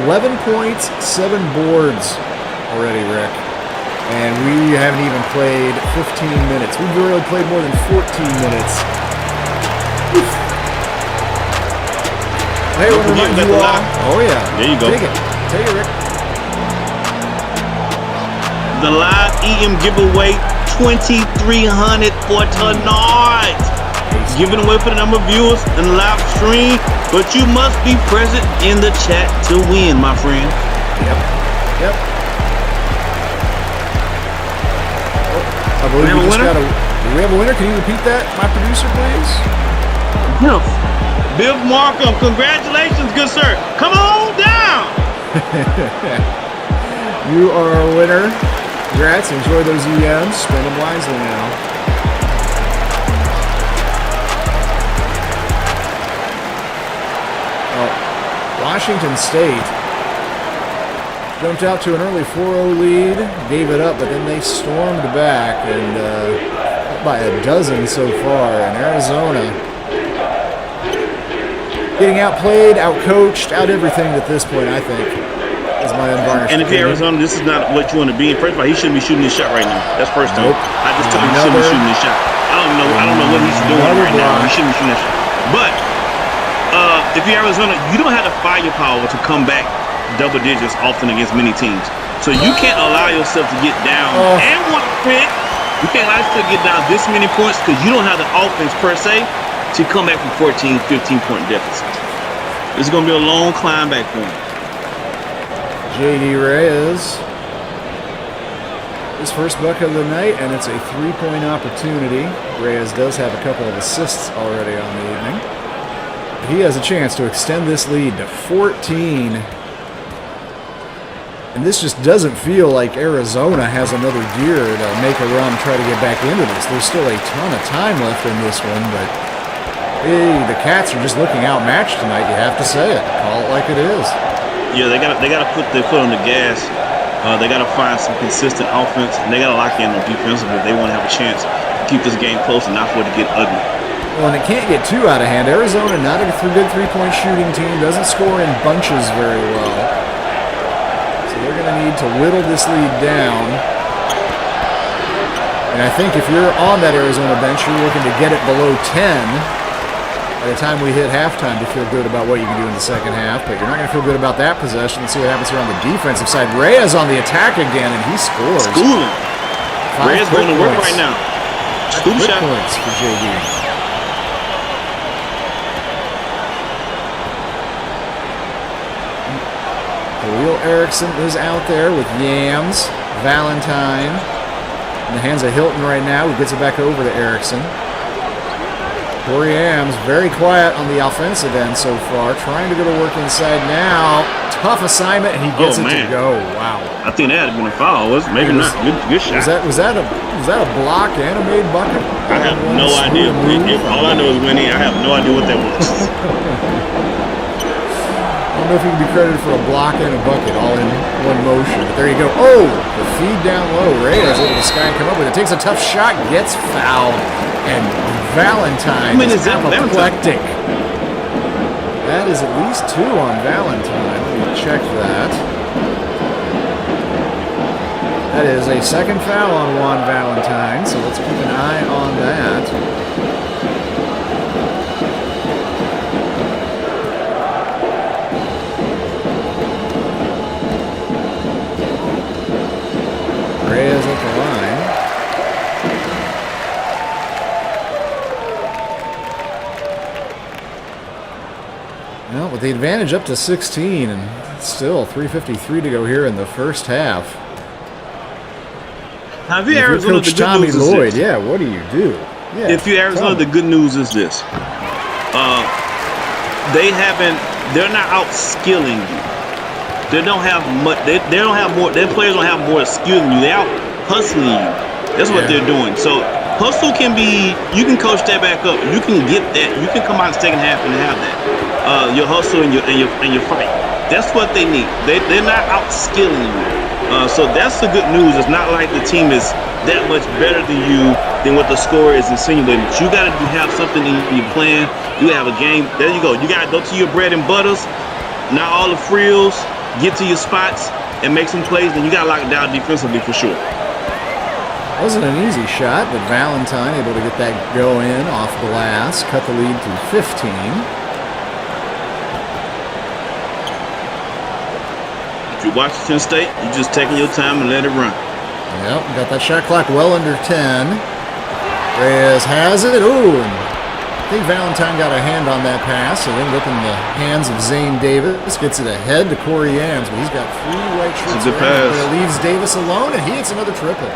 11 points, 7 boards already, Rick. And we haven't even played 15 minutes. We've really played more than 14 minutes. Oof. Hey, I want to remind you all. Oh, yeah. There you go. Take it. Take it, Rick. The live EM giveaway, 2,300 for tonight. Giving away for the number of viewers in the live stream, but you must be present in the chat to win, my friend. Yep. I believe we just got a. Do we have a winner? Can you repeat that, my producer, please? No. Bill Markham, congratulations, good sir. Come on down. You are a winner. Congrats. Enjoy those EMs. Spend them wisely now. Washington State jumped out to an early 4-0 lead, gave it up, but then they stormed back, and up by a dozen so far. And Arizona getting outplayed, outcoached, out everything at this point, I think, is my unvarnished And if you're Arizona, this is not what you want to be. First of all, he shouldn't be shooting this shot right now. That's first time. Nope. I just told him he shouldn't be shooting this shot. I don't know what he's doing right now. He shouldn't be shooting that shot. But if you're Arizona, you don't have the firepower to come back double digits often against many teams. So you can't allow yourself to get down and one pick. You can't allow yourself to get down this many points because you don't have the offense per se to come back from 14, 15-point deficit. It's going to be a long climb back for him. J.D. Reyes, his first bucket of the night, and it's a 3-point opportunity. Reyes does have a couple of assists already on the evening. he has a chance to extend this lead to 14. And this just doesn't feel like Arizona has another gear to make a run, try to get back into this. There's still a ton of time left in this one, but hey, the Cats are just looking outmatched tonight. You have to say it. Call it like it is. Yeah, they got to put their foot on the gas. They got to find some consistent offense, and they got to lock in on defensive if they want to have a chance to keep this game close and not for it to get ugly. Well, and it can't get too out of hand. Arizona, not a good three-point shooting team, doesn't score in bunches very well. So they're going to need to whittle this lead down. And I think if you're on that Arizona bench, you're looking to get it below 10 by the time we hit halftime to feel good about what you can do in the second half. But you're not going to feel good about that possession. Let's see what happens here on the defensive side. Reyes on the attack again, and he scores. Schooling. Reyes going to work right now. Scoop shot. Points for JD. Will Erickson is out there with Yams, Valentine, in the hands of Hilton right now, who gets it back over to Erickson. Corey Yams, very quiet on the offensive end so far, trying to go to work inside now. Tough assignment, and he gets it to go. Wow. I think that had been a foul. Maybe not. Good shot. Was that a block and a made bucket? I have no idea. All I know is winning. I have no idea what that was. I don't know if he can be credited for a block and a bucket all in one motion. But there you go. Oh, the feed down low. Reyes able to sky and come up with it. Takes a tough shot, gets fouled, and Valentine is apoplectic. That is at least 2 on Valentine. Let me check that. That is a second foul on Juan Valentine, so let's keep an eye on that. Reyes at the line. Well, with the advantage up to 16, and still 3:53 to go here in the first half. Now, if you're Arizona, Coach the good Tommy news is Lloyd, this. yeah, what do you do? Yeah, if you're Arizona, the good news is this: they're not out skilling you. They don't have much. They don't have more. Their players don't have more skill than you. They're out hustling you. That's what they're doing. So hustle can be. You can coach that back up. You can get that. You can come out in the second half and have that. Your hustle and your fight. That's what they need. They're not out skilling you. So that's the good news. It's not like the team is that much better than what the score is insinuating. But you got to have something in your plan. You have a game. There you go. You got to go to your bread and butters. Not all the frills. Get to your spots and make some plays, then you got to lock it down defensively for sure. Wasn't an easy shot, but Valentine able to get that go in off glass, cut the lead to 15. If you're Washington State, you're just taking your time and let it run. Yep, got that shot clock well under 10. Reyes has it. Ooh, and I think Valentine got a hand on that pass. It ended up in the hands of Zane Davis. Gets it ahead to Corey Yams, but he's got 3 white shirts. It's a good pass. But it leaves Davis alone, and he hits another triple.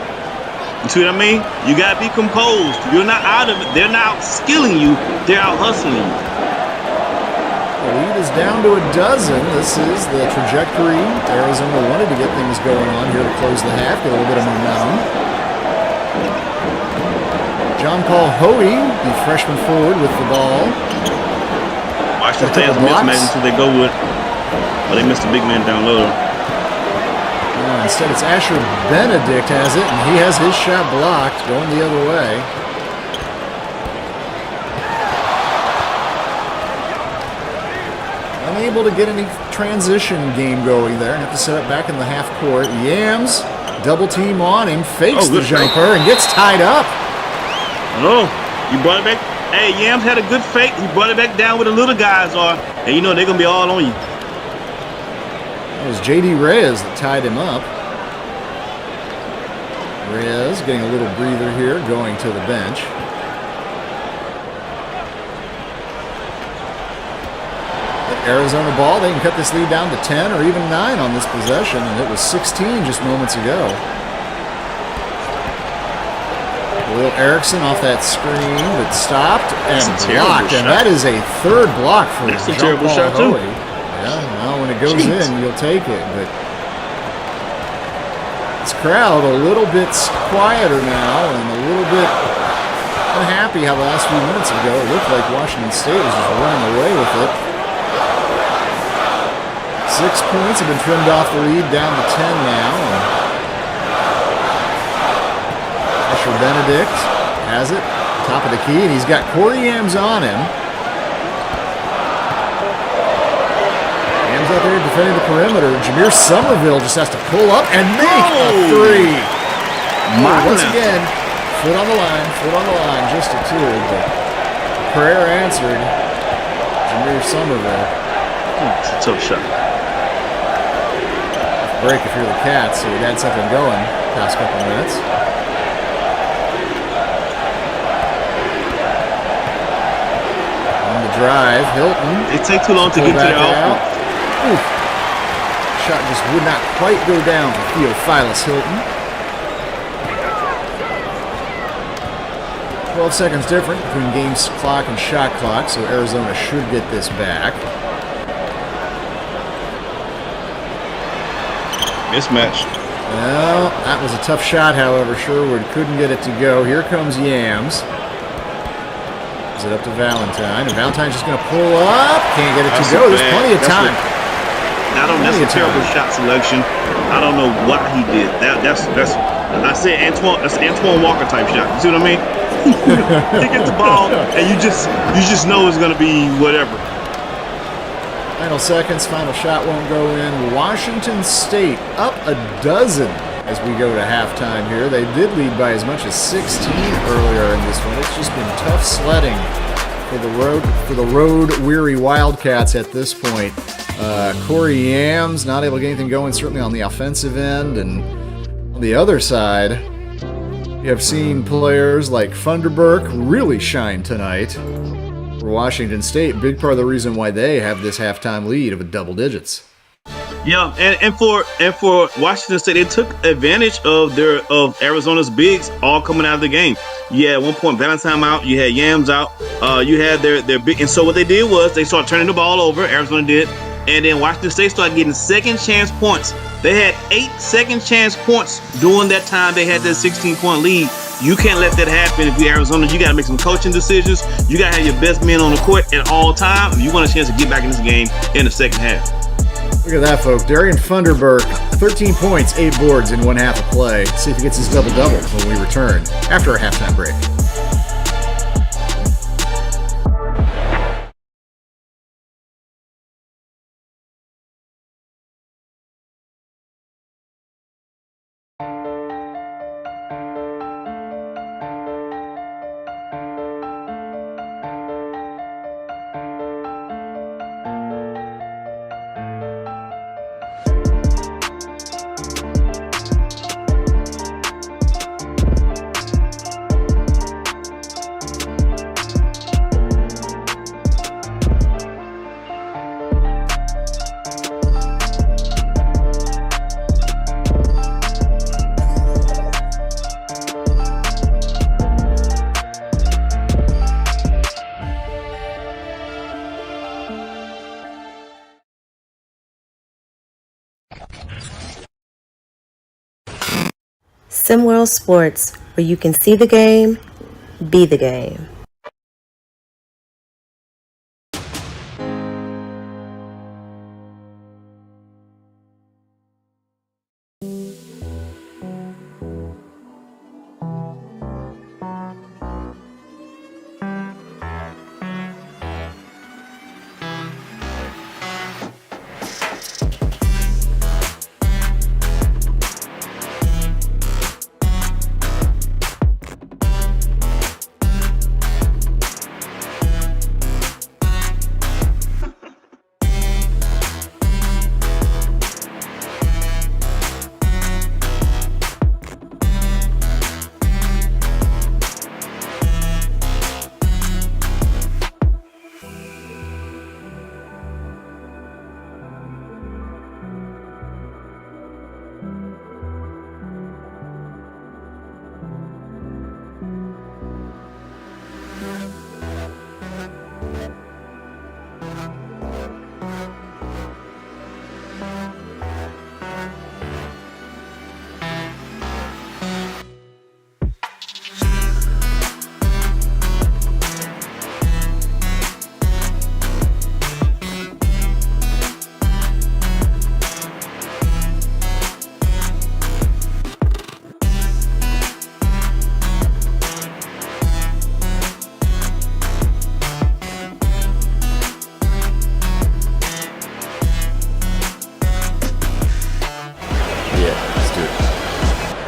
You see what I mean? You got to be composed. You're not out of it. They're not out skilling you. They're out hustling you. The lead is down to a dozen. This is the trajectory Arizona wanted to get things going on here to close the half, get a little bit of momentum. John Paul Hoey, the freshman forward with the ball. Washington State has a mismatch until they go with, but they missed the big man down low. Instead, it's Asher Benedict has it, and he has his shot blocked, going the other way. Unable to get any transition game going there. Have to set up back in the half court. Yams, double team on him, fakes the jumper, and gets tied up. Oh, you brought it back. Hey, Yams had a good fake. He brought it back down where the little guys are, and you know they're going to be all on you. It was J.D. Reyes that tied him up. Reyes getting a little breather here, going to the bench. At Arizona ball, they can cut this lead down to 10 or even 9 on this possession, and it was 16 just moments ago. Will Erickson off that screen, but stopped and blocked. And shot. that is a third block for That's a jump terrible ball shot, too. Hoey. Yeah, well, when it goes Jeez. in, you'll take it. But this crowd a little bit quieter now and a little bit unhappy how the last few minutes ago it looked like Washington State was just running away with it. 6 points have been trimmed off the lead down to 10 now. Asher Benedict has it, top of the key, and he's got Corey Yams on him. Yams out there defending the perimeter. Jameer Somerville just has to pull up and make a three. Once again, foot on the line, just a two, but prayer answered. Jameer Somerville. It's a tough shot. Break if you're the Cats, so you'd had something going past couple minutes. On the drive, Hilton. It take too long to get to their offense. Shot just would not quite go down for Theophilus Hilton. 12 seconds different between game clock and shot clock, so Arizona should get this back. Mismatch. Well, that was a tough shot, however. Sherwood couldn't get it to go. Here comes Yams. Is it up to Valentine? And Valentine's just going to pull up. Can't get it to go. There's plenty of time. That's a terrible shot selection. I don't know why he did that. That's I said Antoine. That's an Antoine Walker type shot. You see what I mean? He gets the ball, and you just know it's going to be whatever. Final seconds, final shot won't go in. Washington State up a dozen as we go to halftime here. They did lead by as much as 16 earlier in this one. It's just been tough sledding for the road weary Wildcats at this point. Corey Yams not able to get anything going, certainly on the offensive end, and on the other side, you have seen players like Funderburk really shine tonight. For Washington State, big part of the reason why they have this halftime lead of double digits. Yeah, and for Washington State, they took advantage of Arizona's bigs all coming out of the game. You had at one point Valentine out, you had Yams out, you had their big, and so what they did was they started turning the ball over. Arizona did, and then Washington State started getting second chance points. They had 8 second chance points during that time. They had that 16-point lead. You can't let that happen if you're Arizona. You got to make some coaching decisions. You got to have your best men on the court at all times if you want a chance to get back in this game in the second half. Look at that, folks. Darian Funderburk, 13 points, 8 boards in one half of play. See if he gets his double-double when we return after our halftime break. SimWorld Sports, where you can see the game, be the game.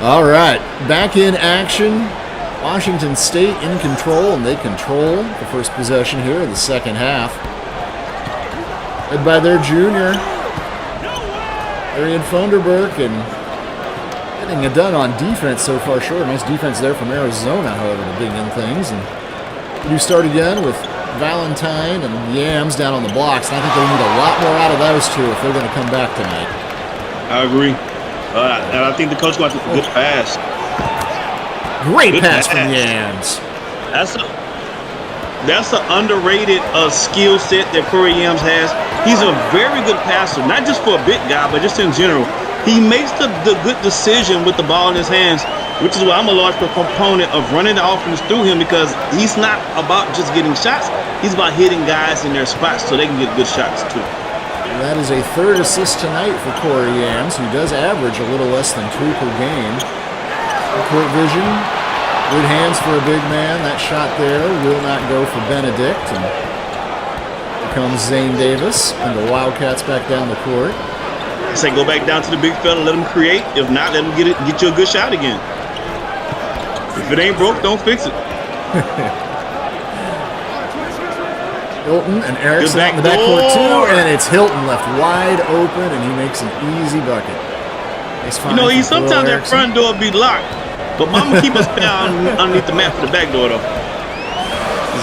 All right, back in action. Washington State in control, and they control the first possession here in the second half. Led by their junior, Arian Funderburk, and getting it done on defense so far short. Nice defense there from Arizona, however, to bring in things. And you start again with Valentine and Yams down on the blocks, and I think they need a lot more out of those two if they're going to come back tonight. I agree. And I think the coach got a good pass. Great pass from Yams. That's an underrated skill set that Corey Yams has. He's a very good passer, not just for a big guy, but just in general. He makes the good decision with the ball in his hands, which is why I'm a large proponent of running the offense through him, because he's not about just getting shots. He's about hitting guys in their spots so they can get good shots too. And that is a third assist tonight for Corey Yams, who does average a little less than 2 per game. Court vision, good hands for a big man. That shot there will not go for Benedict. And here comes Zane Davis, and the Wildcats back down the court. I say go back down to the big fella, let him create. If not, let him get you a good shot again. If it ain't broke, don't fix it. Hilton and Erickson out in the backcourt too, and it's Hilton left wide open, and he makes an easy bucket. Nice find for sometimes that front door be locked, but Mama keep us down underneath the mat for the back door though.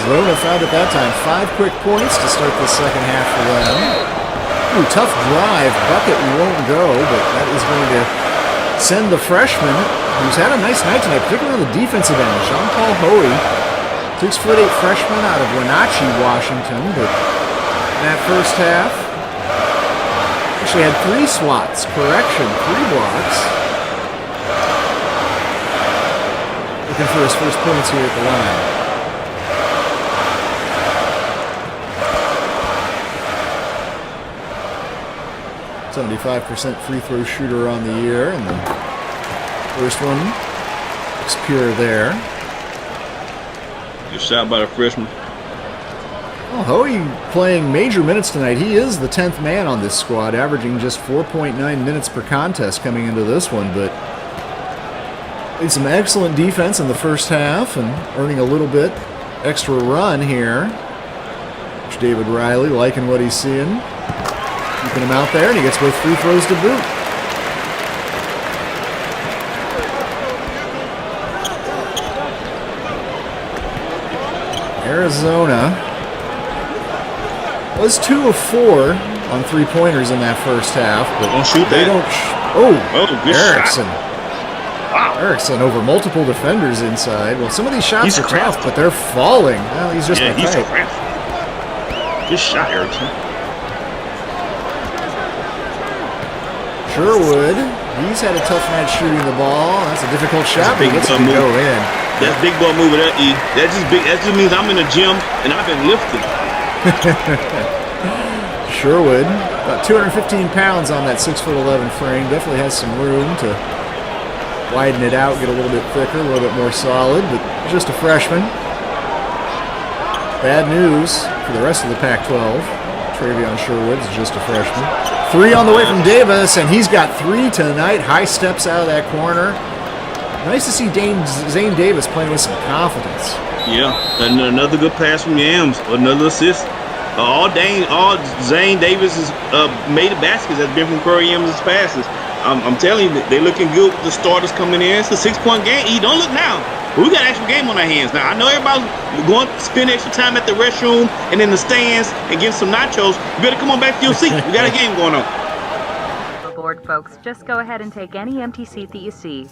Zona found at that time 5 quick points to start the second half for them. Ooh, tough drive. Bucket won't go, but that is going to send the freshman, who's had a nice night tonight, particularly on the defensive end, Jean-Paul Hoey, 6'8" freshman out of Wenatchee, Washington, but in that first half, actually had 3 swats. Correction, 3 blocks. Looking for his first points here at the line. 75% free throw shooter on the year, and the first one looks pure there. Good shot by the freshman. Well, Hoey playing major minutes tonight. He is the 10th man on this squad, averaging just 4.9 minutes per contest coming into this one, but played some excellent defense in the first half and earning a little bit extra run here. Coach David Riley liking what he's seeing. Keeping him out there, and he gets both free throws to boot. Arizona was 2 of 4 on 3-pointers in that first half, but don't shoot they that. don't. Good Erickson. Shot. Wow. Erickson over multiple defenders inside. Well, some of these shots are tough, but they're falling. Well, he's just he's tight. Good shot, Erickson. Sherwood, he's had a tough night shooting the ball. That's a difficult shot, but he gets to go in. That's big boy move with that E. That just means I'm in the gym and I've been lifting. Sherwood, about 215 pounds on that 6'11" frame. Definitely has some room to widen it out, get a little bit thicker, a little bit more solid, but just a freshman. Bad news for the rest of the Pac-12. Travion Sherwood's just a freshman. 3 on the way from Davis, and he's got 3 tonight. High steps out of that corner. Nice to see Zane Davis playing with some confidence. Yeah, and another good pass from Yams, another assist. All Zane Davis' made baskets has been from Corey Yams' passes. I'm telling you, they're looking good with the starters coming in. It's a 6-point game. Don't look now. But we got an extra game on our hands. Now, I know everybody's going to spend extra time at the restroom and in the stands and get some nachos. You better come on back to your seat. We got a game going on. Aboard, folks. Just go ahead and take any empty seat that you see.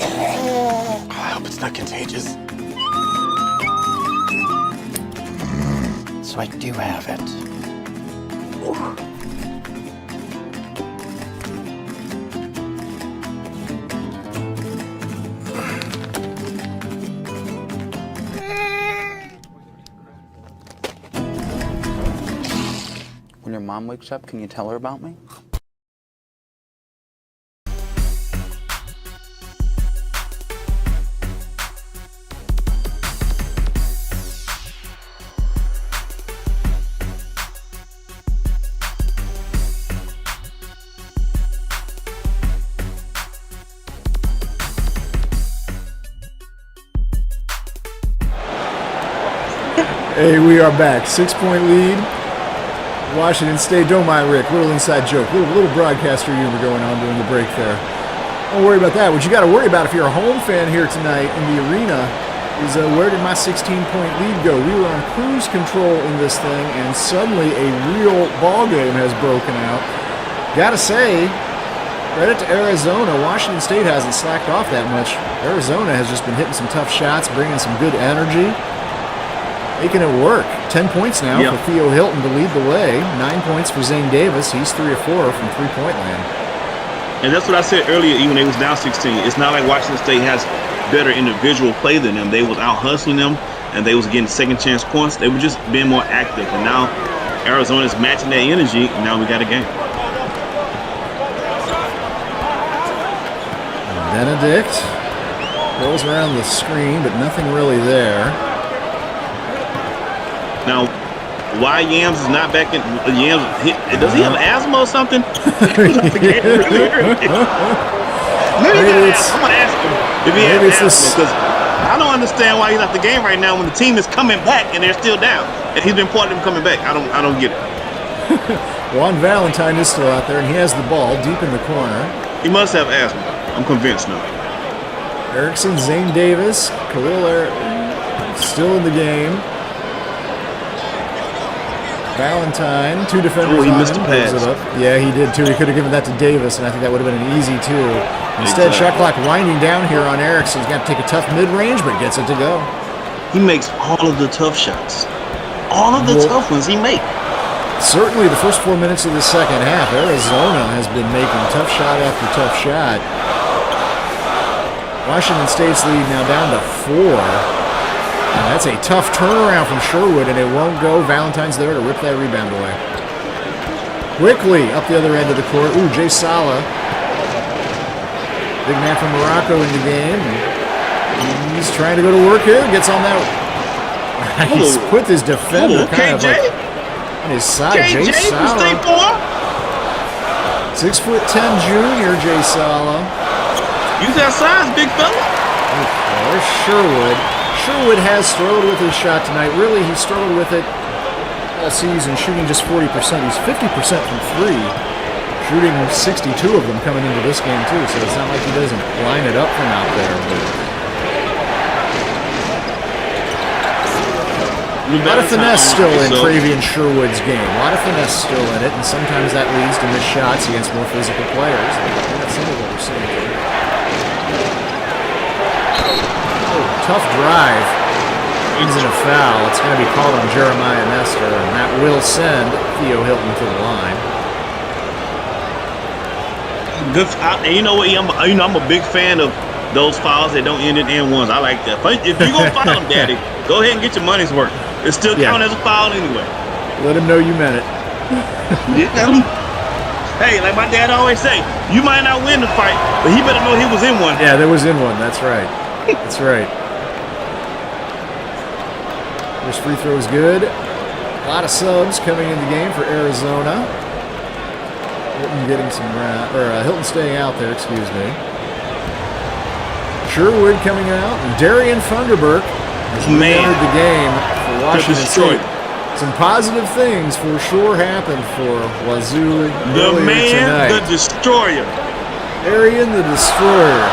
I hope it's not contagious. So I do have it. When your mom wakes up, can you tell her about me? Hey, we are back. 6-point lead. Washington State. Don't mind Rick. Little inside joke. Little broadcaster humor going on during the break there. Don't worry about that. What you got to worry about if you're a home fan here tonight in the arena is where did my 16-point lead go? We were on cruise control in this thing, and suddenly a real ball game has broken out. Gotta say, credit to Arizona. Washington State hasn't slacked off that much. Arizona has just been hitting some tough shots, bringing some good energy, making it work. 10 points now for Theo Hilton to lead the way. 9 points for Zane Davis. He's 3 of 4 from three-point land. And that's what I said earlier, even when they was down 16. It's not like Washington State has better individual play than them. They was out hustling them, and they was getting second chance points. They were just being more active. And now Arizona's matching that energy, and now we got a game. Benedict rolls around the screen, but nothing really there. Now, why Yams is not back in? Yams, does he have asthma or something? Maybe I'm gonna ask him if he has asthma, because I don't understand why he's not the game right now when the team is coming back and they're still down, and he's been part of them coming back. I don't get it. Juan Valentine is still out there, and he has the ball deep in the corner. He must have asthma. I'm convinced now. Erickson, Zane Davis, Khalil still in the game. Valentine, 2 defenders. Oh, he missed a pass. Yeah, he did too. He could have given that to Davis, and I think that would have been an easy 2. Instead, shot clock winding down here on Erickson. He's got to take a tough mid-range, but gets it to go. He makes all of the tough shots. All of the tough ones he makes. Certainly the first 4 minutes of the second half, Arizona has been making tough shot after tough shot. Washington State's lead now down to 4. And that's a tough turnaround from Sherwood, and it won't go. Valentine's there to rip that rebound away. Quickly up the other end of the court. Ooh, Jay Sala. Big man from Morocco in the game. He's trying to go to work here. Gets on that. He's with his defender kind of like on his side. Jay Sala. 6'10" junior Jay Sala. Use that size, big fella. There's Sherwood. Sherwood has struggled with his shot tonight. Really, he struggled with it all season, shooting just 40%. He's 50% from 3, shooting 62 of them coming into this game, too. So it's not like he doesn't line it up from out there. But a lot of finesse still in Travian Sherwood's game. A lot of finesse still in it, and sometimes that leads to missed shots against more physical players. That's some of what we're seeing here. Tough drive. Ends in a foul. It's going to be called on Jeremiah Nestor, and that will send Theo Hilton to the line. Good. And you know what? I'm a big fan of those fouls that don't end in N1s. I like that. If you're going to foul them, Daddy, go ahead and get your money's worth. It still count as a foul anyway. Let him know you meant it. Hey, like my dad always say, you might not win the fight, but he better know he was in one. Yeah, there was in one. That's right. That's right. This free throw is good. A lot of subs coming in the game for Arizona. Hilton getting some Hilton staying out there, excuse me. Sherwood coming out, and Darian Funderburk has entered the game for Washington State. Some positive things for sure happened for Wazoo tonight. The destroyer. Darian the Destroyer.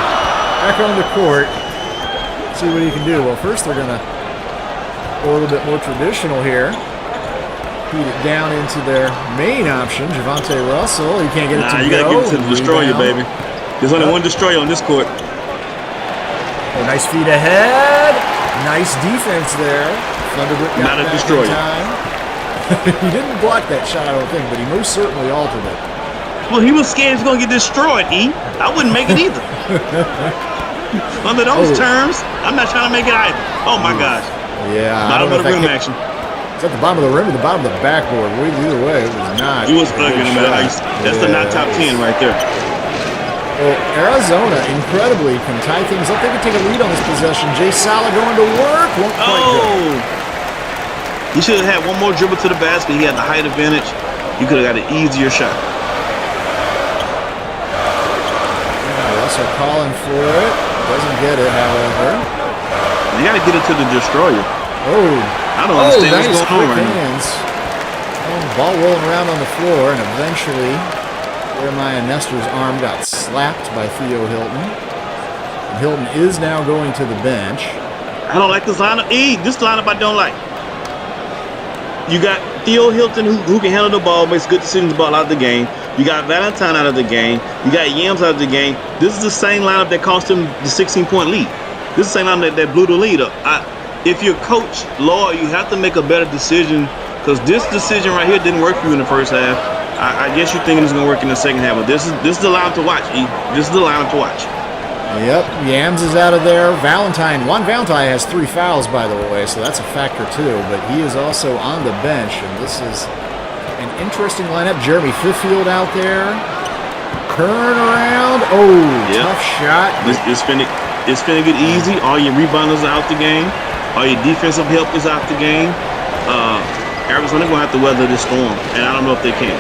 Back on the court. See what he can do. Well, first they're going to go a little bit more traditional here. Feed it down into their main option, Javante Russell. You can't get it to you go. You got to give it to the destroyer, baby. There's only one destroyer on this court. Oh, nice feed ahead. Nice defense there. Thunderbird got not a destroyer. He didn't block that shot, I don't think, but he most certainly altered it. Well, he was scared he was going to get destroyed, E. I wouldn't make it either. Under those terms, I'm not trying to make it either. Oh, my gosh. Yeah. Not over the rim action. It's at the bottom of the rim or the bottom of the backboard. Either way, it was not. He was ugly. That's the not top 10 right there. Well, Arizona incredibly can tie things up. They can take a lead on this possession. Jay Sala going to work. Won't quite go. He should have had one more dribble to the basket. He had the height advantage. You could have got an easier shot. Russell calling for it. Doesn't get it, however. You got to get it to the destroyer. Oh, I don't understand nice what's going on quick right now. hands. Ball rolling around on the floor, and eventually Jeremiah Nestor's arm got slapped by Theo Hilton. And Hilton is now going to the bench. I don't like this lineup. This lineup I don't like. You got Theo Hilton who can handle the ball, makes good decisions about out of the game. You got Valentine out of the game. You got Yams out of the game. This is the same lineup that cost him the 16-point lead. This is the same lineup that blew the lead up. If you're coach Lloyd, you have to make a better decision because this decision right here didn't work for you in the first half. I guess you're thinking it's going to work in the second half, but this is the lineup to watch, E. This is the lineup to watch. Yep, Yams is out of there. Juan Valentine has 3 fouls, by the way, so that's a factor too, but he is also on the bench, and this is an interesting lineup. Jeremy Fiffield out there. Turn around. Oh, tough shot. It's finna get easy. All your rebounders are out the game. All your defensive help is out the game. Arizona's going to have to weather this storm, and I don't know if they can.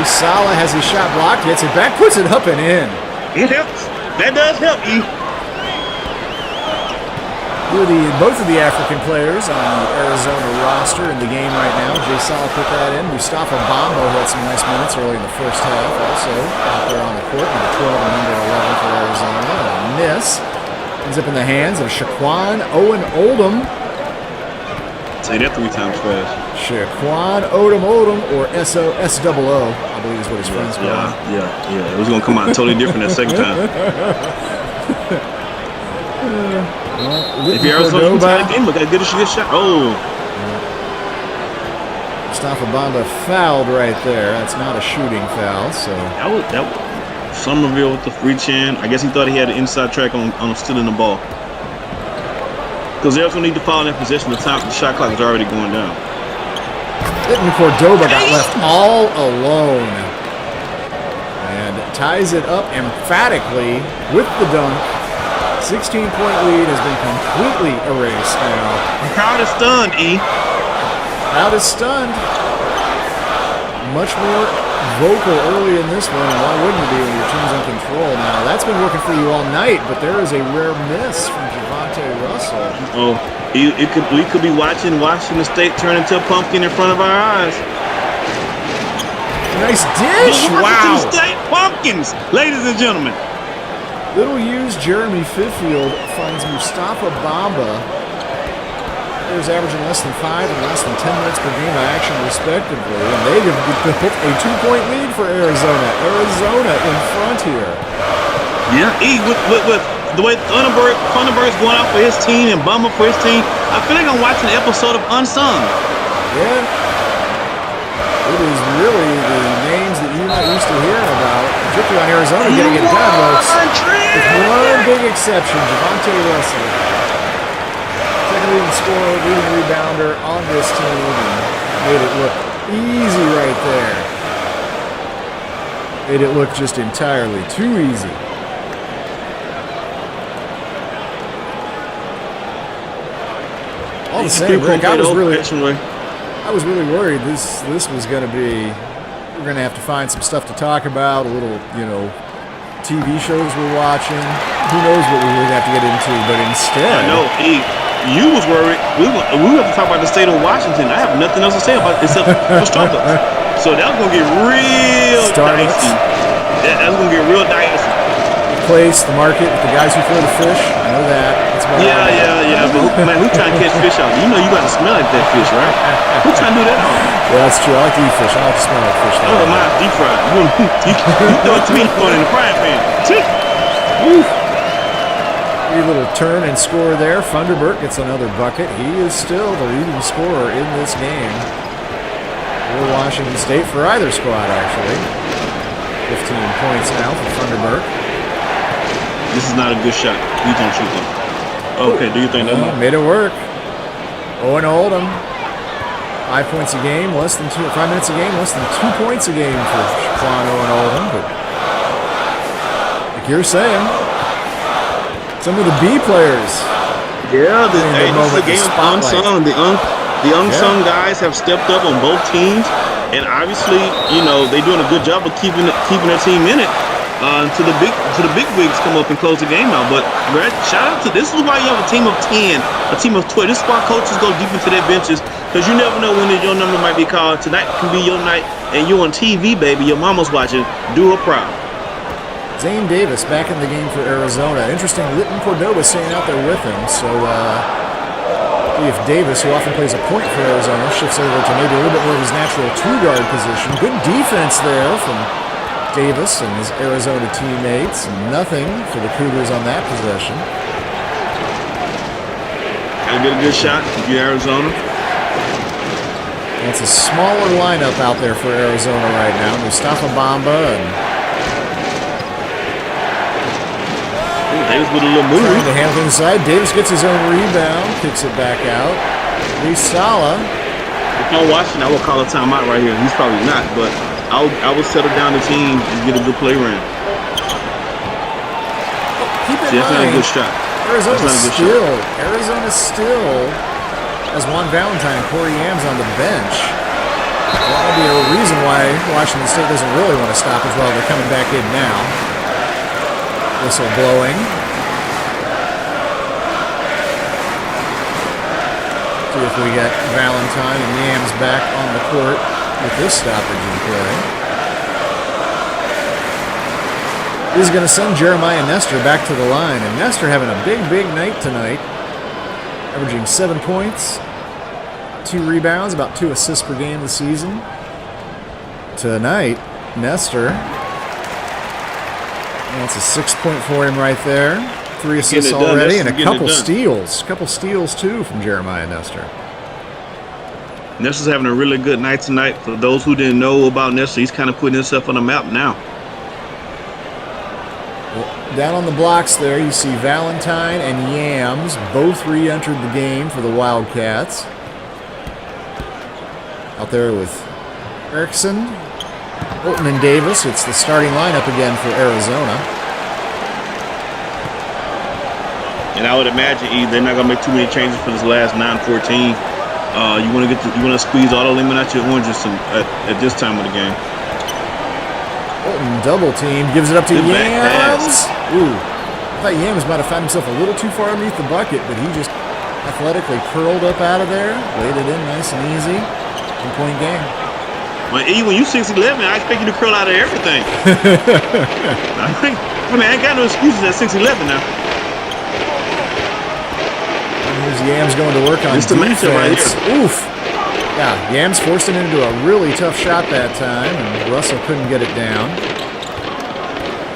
Sala has his shot blocked, gets it back, puts it up and in. It helps. That does help, E. Both of the African players on the Arizona roster in the game right now. Jay Sala put that in. Mustafa Bombo had some nice minutes early in the first half also out there on the court. Number 12 and number 11 for Arizona. A miss. Ends up in the hands of Shaquan Owen Oldham. Say that 3 times fast. Shaquan Oldham, or SOO, I believe is what his friends call him. Yeah. It was going to come out totally different that second time. If you're Arizona, you tie the game, look how good a shot. Oh. Mustafa Bamba fouled right there. That's not a shooting foul, so. That was Somerville with the reach in. I guess he thought he had an inside track on stealing the ball. Because Arizona need to foul in that possession. The shot clock is already going down. Litton Cordoba got left all alone. And ties it up emphatically with the dunk. 16-point lead has been completely erased now. The crowd is stunned, E. Crowd is stunned. Much more vocal early in this one, and why wouldn't it be when your team's in control now? That's been working for you all night, but there is a rare miss from Javonte Russell. Oh, we could be watching Washington State turn into a pumpkin in front of our eyes. Nice dish! Wow! Washington State pumpkins, ladies and gentlemen. Little used Jeremy Fiffield finds Mustafa Bamba. Players averaging less than 5 and less than 10 minutes per game of action, respectively. And they have built a 2-point lead for Arizona. Arizona in front here. Yeah, with the way Thunderbird's going out for his team and Bamba for his team, I feel like I'm watching an episode of Unsung. Yeah. It is really the names that you're not used to hearing about, particularly on Arizona getting it done. With one big exception, Javonte Russell. Second leading scorer, leading rebounder on this team, and made it look easy right there. Made it look just entirely too easy. All the same, Rick, I was really worried this was going to be, we're going to have to find some stuff to talk about, a little, TV shows we're watching. Who knows what we would have to get into, but instead. I know, you was worried. We have to talk about the state of Washington. I have nothing else to say about it except for Starbucks. So that's going to get real dicey. That's going to get real dicey. The place, the market, the guys who throw the fish. I know that. Yeah. But who's trying to catch fish out? You know you got to smell like that fish, right? Who's trying to do that? Yeah, that's true. I like to eat fish. I like to smell like fish. Oh, mine's deep fried. You throw it to me in the frying pan. A little turn and score there. Funderburk gets another bucket. He is still the leading scorer in this game for Washington State, for either squad, actually. 15 points now for Funderburk. This is not a good shot. You don't shoot them. Okay, do you think that? Made it work. Owen Oldham. 5 points a game, 5 minutes a game, less than 2 points a game for Shaquan Owen Oldham. But like you're saying, some of the B players. Yeah, this is a game of unsung. The unsung guys have stepped up on both teams, and obviously, they're doing a good job of keeping their team in it. until the big wigs come up and close the game out. But shout out to this is why you have a team of 10, a team of 12. This is why coaches go deep into their benches because you never know when your number might be called. Tonight can be your night, and you're on TV, baby. Your mama's watching. Do her proud. Zane Davis back in the game for Arizona. Interesting, Litton Cordoba staying out there with him. So if Davis, who often plays a point for Arizona, shifts over to maybe a little bit more of his natural two-guard position. Good defense there from Davis and his Arizona teammates. Nothing for the Cougars on that possession. Gotta get a good shot if you're Arizona. It's a smaller lineup out there for Arizona right now. Mustafa Bamba and Davis with a little move. Trying to handle inside. Davis gets his own rebound, kicks it back out. Risala. If I'm watching, I would call a timeout right here. He's probably not, but I would settle down the team and get a good play round. Keep in That's not a mind, good shot. Arizona still has Juan Valentine and Corey Yams on the bench. That'll be a reason why Washington State doesn't really want to stop as well. They're coming back in now. Whistle blowing. See if we get Valentine and Yams back on the court with this stoppage in play. He's going to send Jeremiah Nestor back to the line. And Nestor having a big night tonight. Averaging 7 points, 2 rebounds, about 2 assists per game this season. Tonight, Nestor. That's a 6 point for him right there. 3 assists already and a couple steals. Couple steals, too, from Jeremiah Nestor. Nestor's having a really good night tonight. For those who didn't know about Nestor, he's kind of putting himself on the map now. Well, down on the blocks there, you see Valentine and Yams both re-entered the game for the Wildcats. Out there with Erickson, Holton, and Davis. It's the starting lineup again for Arizona. And I would imagine they're not gonna make too many changes for this last 9-14. You want to squeeze all the lemon out your oranges at this time of the game. Holton double team, gives it up to Yams. Ooh, I thought Yams might have found himself a little too far underneath the bucket, but he just athletically curled up out of there, laid it in nice and easy. 1 point game. Well, E, when you 6'11", I expect you to curl out of everything. I ain't got no excuses at 6'11" now. Here's Yams going to work on just defense. Right here. Oof. Yeah, Yams forced it into a really tough shot that time, and Russell couldn't get it down.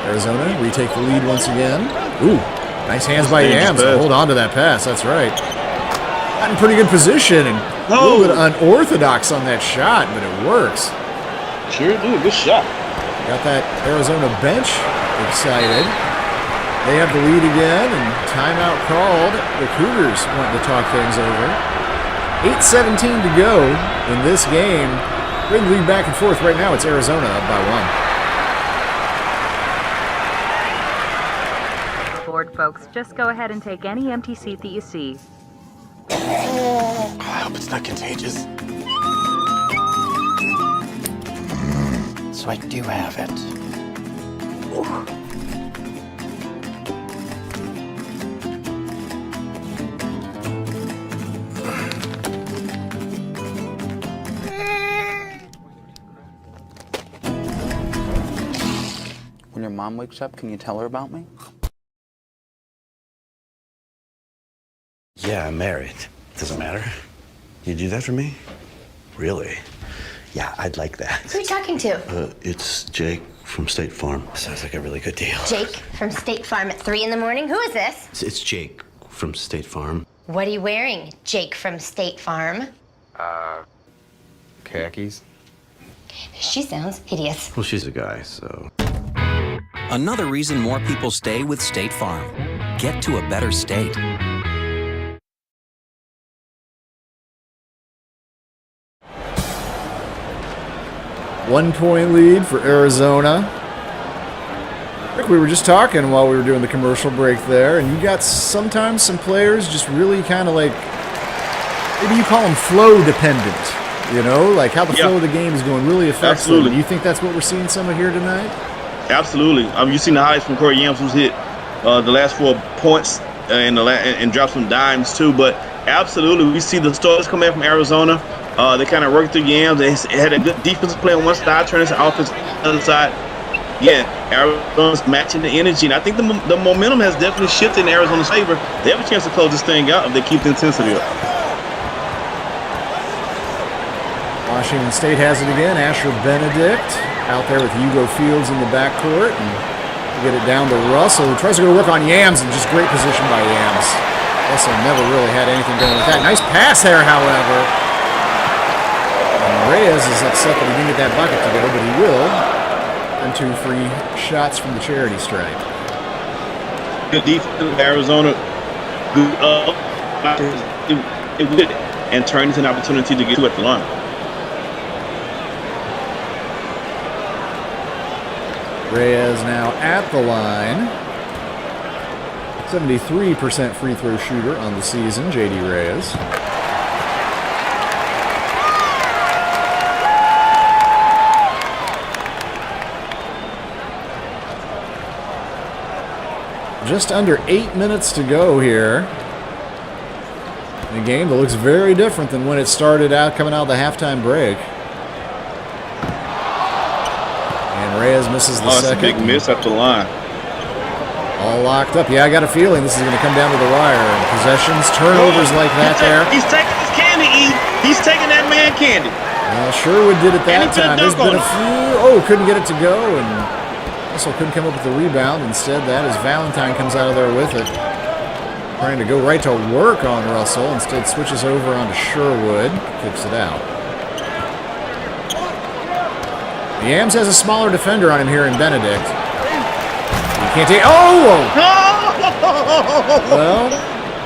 Arizona retake the lead once again. Ooh, nice hands by Yams to hold on to that pass. That's right. Got in pretty good position and a little bit unorthodox on that shot, but it works. Sure do. Good shot. Got that Arizona bench excited. They have the lead again, and timeout called. The Cougars want to talk things over. 8:17 to go in this game. Bring the lead back and forth. Right now, it's Arizona up by 1. Board folks, just go ahead and take any empty seat that you see. I hope it's not contagious. So I do have it. When your mom wakes up, can you tell her about me? Yeah, I'm married. Doesn't matter. You do that for me? Really? Yeah, I'd like that. Who are you talking to? It's Jake from State Farm. Sounds like a really good deal. Jake from State Farm at 3 in the morning? Who is this? It's Jake from State Farm. What are you wearing, Jake from State Farm? Khakis. She sounds hideous. Well, she's a guy, so. Another reason more people stay with State Farm. Get to a better state. 1 point lead for Arizona. Rick, we were just talking while we were doing the commercial break there, and you got sometimes some players just really kind of like, maybe you call them flow dependent, you know, like how the flow of the game is going really effectively. Absolutely. Do you think that's what we're seeing some of here tonight? Absolutely. You've seen the highlights from Corey Yams, who's hit the last 4 points and dropped some dimes too. But absolutely, we see the starters come in from Arizona. They kind of worked through Yams. They had a good defensive play on one side, turning to offense on the other side. Yeah, Arizona's matching the energy, and I think the momentum has definitely shifted in Arizona's favor. They have a chance to close this thing out if they keep the intensity up. Washington State has it again. Asher Benedict out there with Hugo Fields in the backcourt, and get it down to Russell, who tries to go to work on Yams, and just great position by Yams. Russell never really had anything going with that. Nice pass there, however. And Reyes is upset that he didn't get that bucket to go, but he will. And 2 free shots from the charity stripe. Good defense of Arizona. Good and turn into an opportunity to get to at the line. Reyes now at the line. 73% free throw shooter on the season, J.D. Reyes. Just under 8 minutes to go here. In a game that looks very different than when it started out coming out of the halftime break. And Reyes misses the second. That's a big miss at the line. All locked up. Yeah, I got a feeling this is going to come down to the wire. And possessions, turnovers like that there. He's taking his candy, E. He's taking that man candy. Well, Sherwood did it that time. There's been a few. Oh, couldn't get it to go. And Russell couldn't come up with the rebound. Instead, that is Valentine comes out of there with it. Trying to go right to work on Russell. Instead, switches over onto Sherwood. Kicks it out. Yams has a smaller defender on him here in Benedict. He can't take... Oh! Well,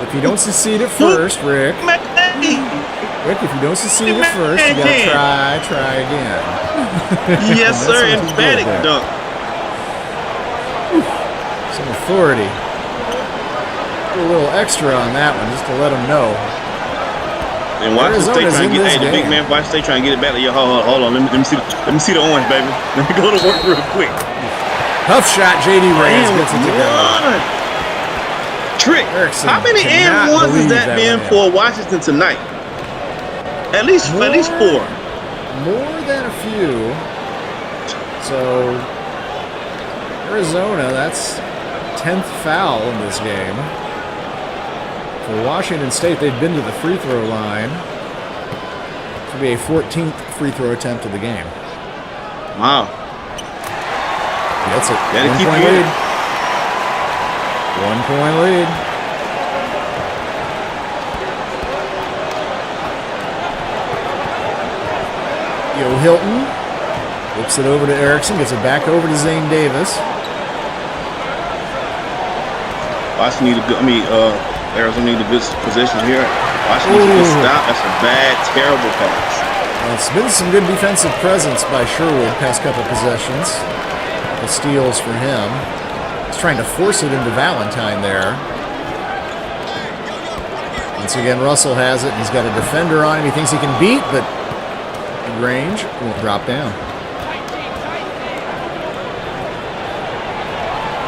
if you don't succeed at first, Rick, if you don't succeed at first, you gotta try again. Yes, sir. Emphatic dunk. Some authority. A little extra on that one, just to let them know. And Washington State trying to get the big man. Washington State trying to get it back. Hold on. Let me see the orange, baby. Let me go to work real quick. Tough shot. J.D. Reyes gets it together. Trick. Erickson, how many and ones has that been for Washington tonight? At least 4. More than a few. So Arizona, that's 10th foul in this game. For Washington State, they've been to the free throw line. This will be a 14th free throw attempt of the game. Wow. That's it. 1 point lead. 1 point lead. Yo Hilton whips it over to Erickson, gets it back over to Zane Davis. Washington Arizona need a good position here. Washington needs a good stop. That's a bad, terrible pass. Well, it's been some good defensive presence by Sherwood past couple possessions. The steals for him. He's trying to force it into Valentine there. Once again, Russell has it. He's got a defender on him he thinks he can beat, but in range, won't drop down.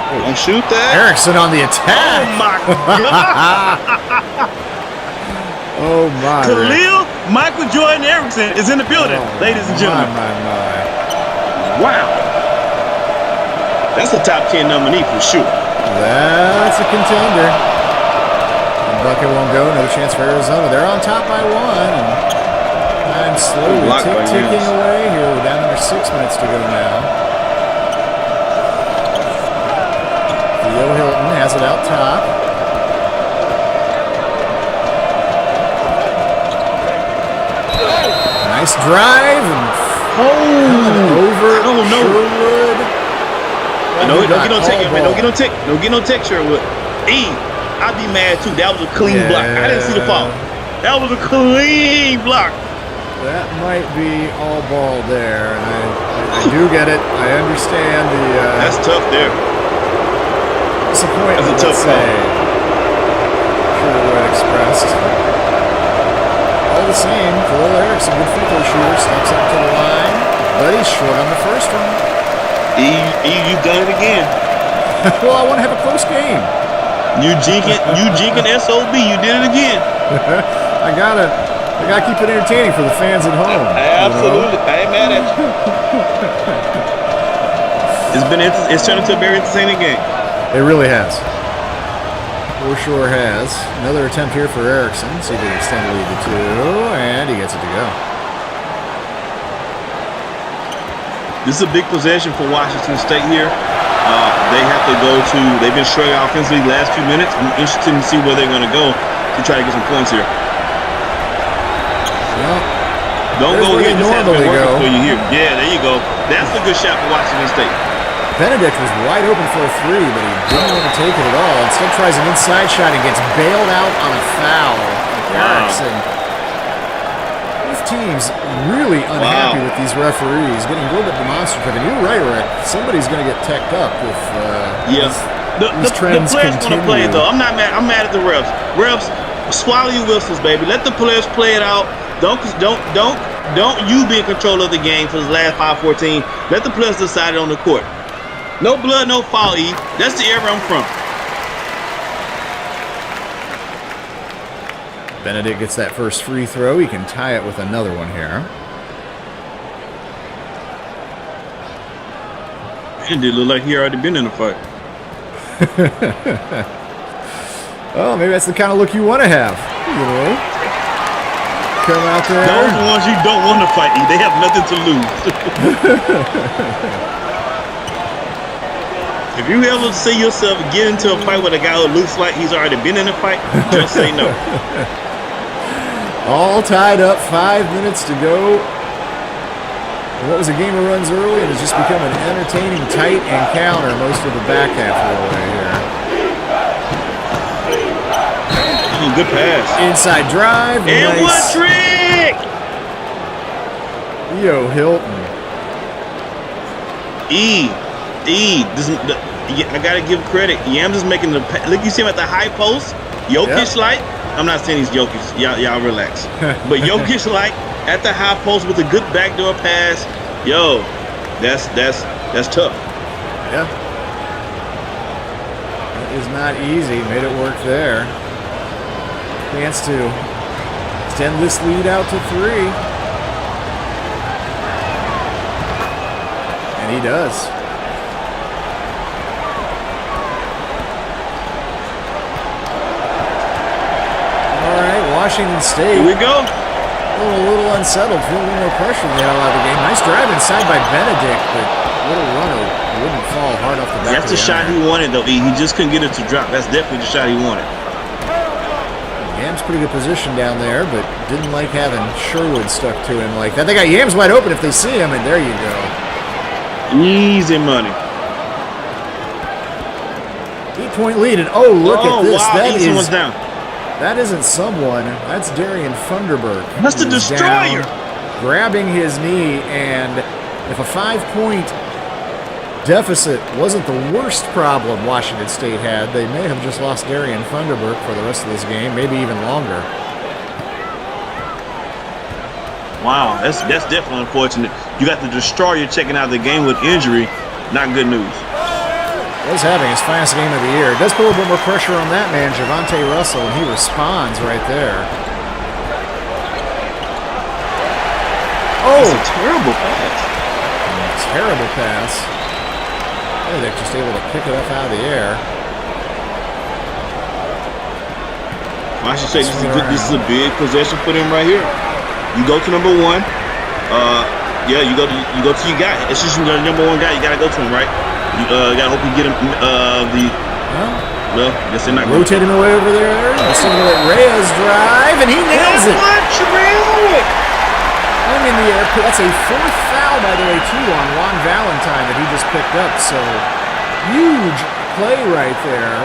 Don't shoot that. Erickson on the attack. Oh, my God. Oh, my. Khalil Michael Jordan Erickson is in the building, ladies and gentlemen. My. Wow. That's a top 10 nominee for sure. That's a contender. The bucket won't go. Another chance for Arizona. They're on top by 1. And time slowly ticking away here. We're down under 6 minutes to go now. Theo Hilton has it out top. Nice drive and over. I don't know. Sherwood. Don't get no tech, Sherwood. I'd be mad too. That was a clean block. I didn't see the foul. That was a clean block. That might be all ball there, and I do get it. I understand the. That's tough there. Disappointment. That's a tough call. Sherwood expressed. All the same, Khalil Erickson, good free throw shooter, steps up to the line, but he's short on the first one. You've done it again. Well, I want to have a close game. You jinking SOB. You did it again. I gotta keep it entertaining for the fans at home. Absolutely. I ain't mad at you. It's turned into a very entertaining game. It really has. For sure has. Another attempt here for Erickson. See if he can extend the lead to 2, and he gets it to go. This is a big possession for Washington State here. They have to go to. They've been struggling offensively the last few minutes. I'm interested to see where they're going to go to try to get some points here. Well, don't go here. This has been working go. for you here. Yeah, there you go. That's a good shot for Washington State. Benedict was wide open for a 3, but he didn't want to take it at all. Instead tries an inside shot and gets bailed out on a foul. Erickson. Both teams really unhappy with these referees, getting a little bit demonstrative. And you're right, Rick. Somebody's going to get teched up if these trends the players continue. Want to play it, though. I'm not mad. I'm mad at the refs. Refs, swallow your whistles, baby. Let the players play it out. Don't you be in control of the game for the last 5-14. Let the players decide it on the court. No blood, no foul, E. That's the area I'm from. Benedict gets that first free throw. He can tie it with another one here. It did look like he already been in a fight. Oh, maybe that's the kind of look you want to have. You know? Come out there. Those are the ones you don't want to fight, E. They have nothing to lose. If you ever see yourself get into a fight with a guy who looks like he's already been in a fight, just say no. All tied up, 5 minutes to go. What was a game of runs early, and it's just become an entertaining, tight encounter most of the back half of the way here. Good pass. Inside drive. And nice. what trick? Yo, Hilton. I gotta give credit. Yams is making the look. You see him at the high post. Jokic like. I'm not saying he's Jokic. Y'all relax. But Jokic like at the high post with a good backdoor pass. Yo, that's tough. Yeah. That is not easy. Made it work there. Chance to extend this lead out to 3. And he does. Washington State. Here we go. A little unsettled, feeling a little more pressure than they had out of the game. Nice drive inside by Benedict, but little runner wouldn't fall hard off the back. That's the shot he wanted, though. He just couldn't get it to drop. That's definitely the shot he wanted. Yams pretty good position down there, but didn't like having Sherwood stuck to him like that. They got Yams wide open if they see him, and there you go. Easy money. 8-point lead, and oh, look at this. Wow. That is down. That isn't someone. That's Darian Funderburk. That's the destroyer. Grabbing his knee, and if a 5-point deficit wasn't the worst problem Washington State had, they may have just lost Darian Funderburk for the rest of this game, maybe even longer. Wow, that's definitely unfortunate. You got the destroyer checking out the game with injury. Not good news. Was having his fast game of the year. It does put a little bit more pressure on that man, Javonte Russell, and he responds right there. Oh! It's a terrible pass. Terrible pass. Benedict just able to pick it up out of the air. I should say this is a big possession for them right here. You go to number 1. You go to your guy. It's just the number 1 guy. You got to go to him, right? You gotta hope you get him well, guess they're not rotate him away over there. Just going to let Reyes drive, and he nails it. Hung in the air. That's a 4th foul, by the way, too, on Juan Valentine that he just picked up. So huge play right there.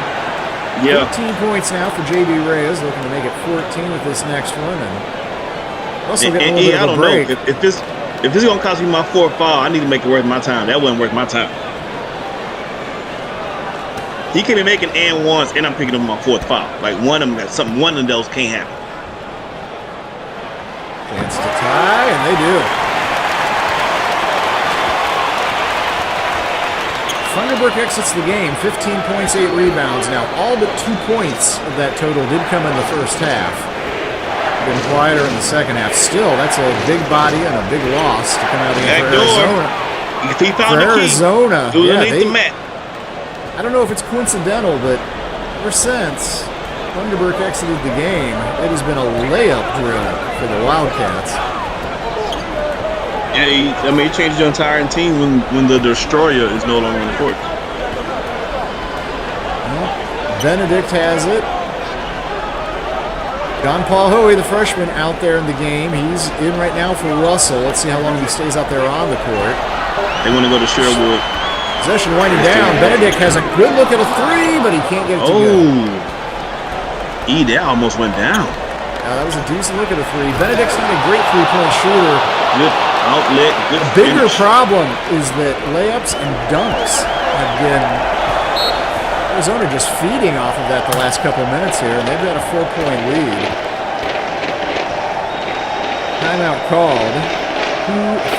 Yeah. 15 points now for JB Reyes, looking to make it 14 with this next one, and Russell getting a little bit of a break. Know. If this is gonna cost me my 4th foul, I need to make it worth my time. That wasn't worth my time. He can be making and ones, and I'm picking up my 4th foul. Like one of those can't happen. Chance to tie, and they do. Funderburk exits the game, 15 points, 8 rebounds. Now, all but 2 points of that total did come in the first half. Been quieter in the second half. Still, that's a big body and a big loss to come out of the game for Arizona. He found the key. Arizona. It was underneath the mat. I don't know if it's coincidental, but ever since Funderburk exited the game, it has been a layup drill for the Wildcats. Yeah, he changed the entire team when the Destroyer is no longer on the court. Well, Benedict has it. John Paul Hoey, the freshman, out there in the game. He's in right now for Russell. Let's see how long he stays out there on the court. They want to go to Sherwood. Possession winding down. Benedict has a good look at a three, but he can't get it to go. That almost went down. That was a decent look at a three. Benedict's not a great three-point shooter. Good outlet. Good the bigger finish. problem is that layups and dunks have been Arizona just feeding off of that the last couple minutes here, and they've got a 4-point lead. Timeout called.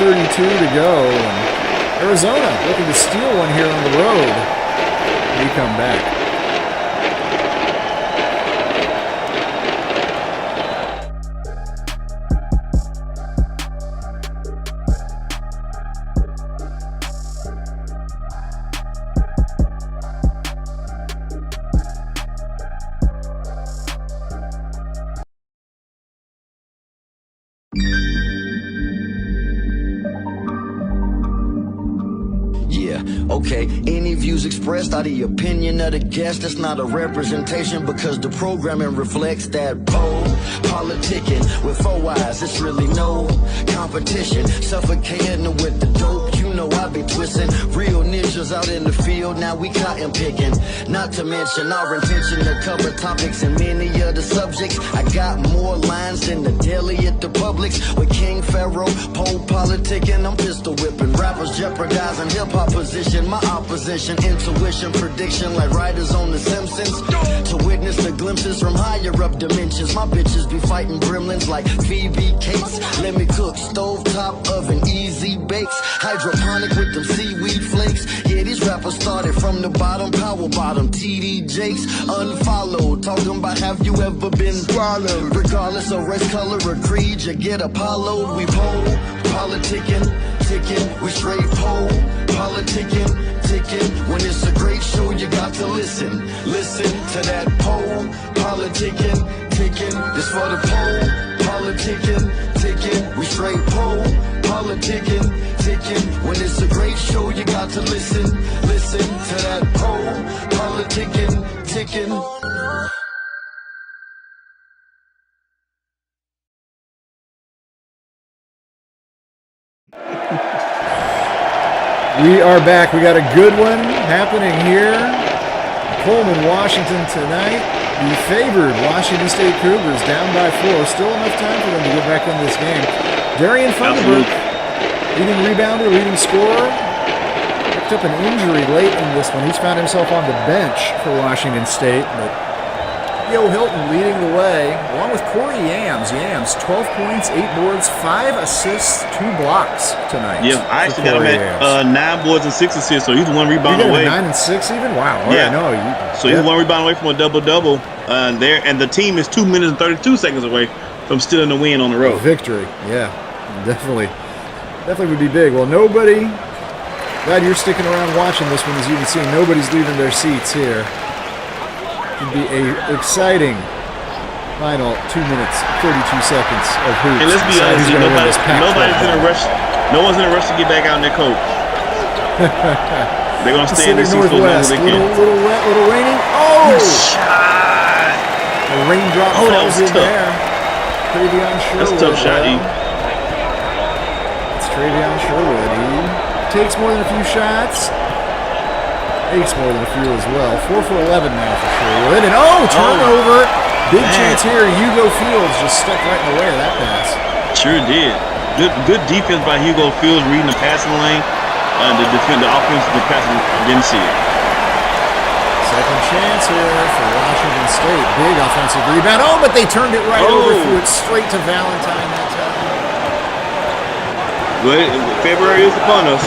2:32 to go. And Arizona looking to steal one here on the road. We come back. Okay, any views expressed are the opinion of the guest. That's not a representation because the programming reflects that pole. Politicking with 4 eyes, it's really no competition. Suffocating with the dope, you know I be twisting. Real ninjas out in the field, now we cotton picking. Not to mention our intention to cover topics and many of the subjects. I got more lines than the deli at the Publix. With King Pharaoh, pole politicking, I'm pistol whipping. Rappers jeopardizing hip-hop position. My opposition, intuition, prediction like writers on The Simpsons. To witness the glimpses from higher up dimensions. My bitches be fighting gremlins like Phoebe Cates. Let me cook, stovetop oven, easy bakes. Hydroponic with them seaweed flakes. Yeah, these rappers started from the bottom, power bottom. TD Jakes, unfollowed. Talking about have you ever been swallowed? Regardless of race, color, or creed, you get Apollo. We pole, politicking, ticking, we straight pole, politicking, ticking. When it's a great show, you got to listen. Listen to that pole, politicking, ticking. This for the pole, politicking, ticking. We straight pole, politicking, ticking. When it's a great show, you got to listen. Listen to that pole, politicking, ticking. We are back. We got a good one happening here. Pullman, Washington tonight. The favored Washington State Cougars down by 4. Still enough time for them to get back in this game. Darian Funderburk, leading rebounder, leading scorer. Picked up an injury late in this one. He's found himself on the bench for Washington State, but Yo Hilton leading the way, along with Corey Yams. Yams, 12 points, 8 boards, 5 assists, 2 blocks tonight. Yeah, I actually got him at 9 boards and 6 assists, so he's 1 rebound away. 9 and 6 even? Wow. Yeah. No, so he's 1 rebound away from a double-double there, and the team is 2 minutes and 32 seconds away from stealing the win on the road. Victory, yeah. Definitely would be big. Well, nobody, glad you're sticking around watching this one. As you can see, nobody's leaving their seats here. Could be a exciting final 2 minutes, 32 seconds of hoops. And let's be honest, nobody's in a rush. No one's in a rush to get back out in their coat. They're going to stay in their seats for as long as they can. Little wet, little raining. Oh! A raindrop falls in there. Travion Sherwood. That's a tough shot, E. It's Travion Sherwood. He takes more than a few shots. Takes more than a few as well. 4 for 11 now for Sherwood. And turnover. Big chance here. Hugo Fields just stepped right in the way of that pass. Sure did. Good defense by Hugo Fields reading the passing lane. The offense, the passing didn't see it. Second chance here for Washington State. Big offensive rebound. Oh, but they turned it right over, threw it straight to Valentine that time. But February is upon us.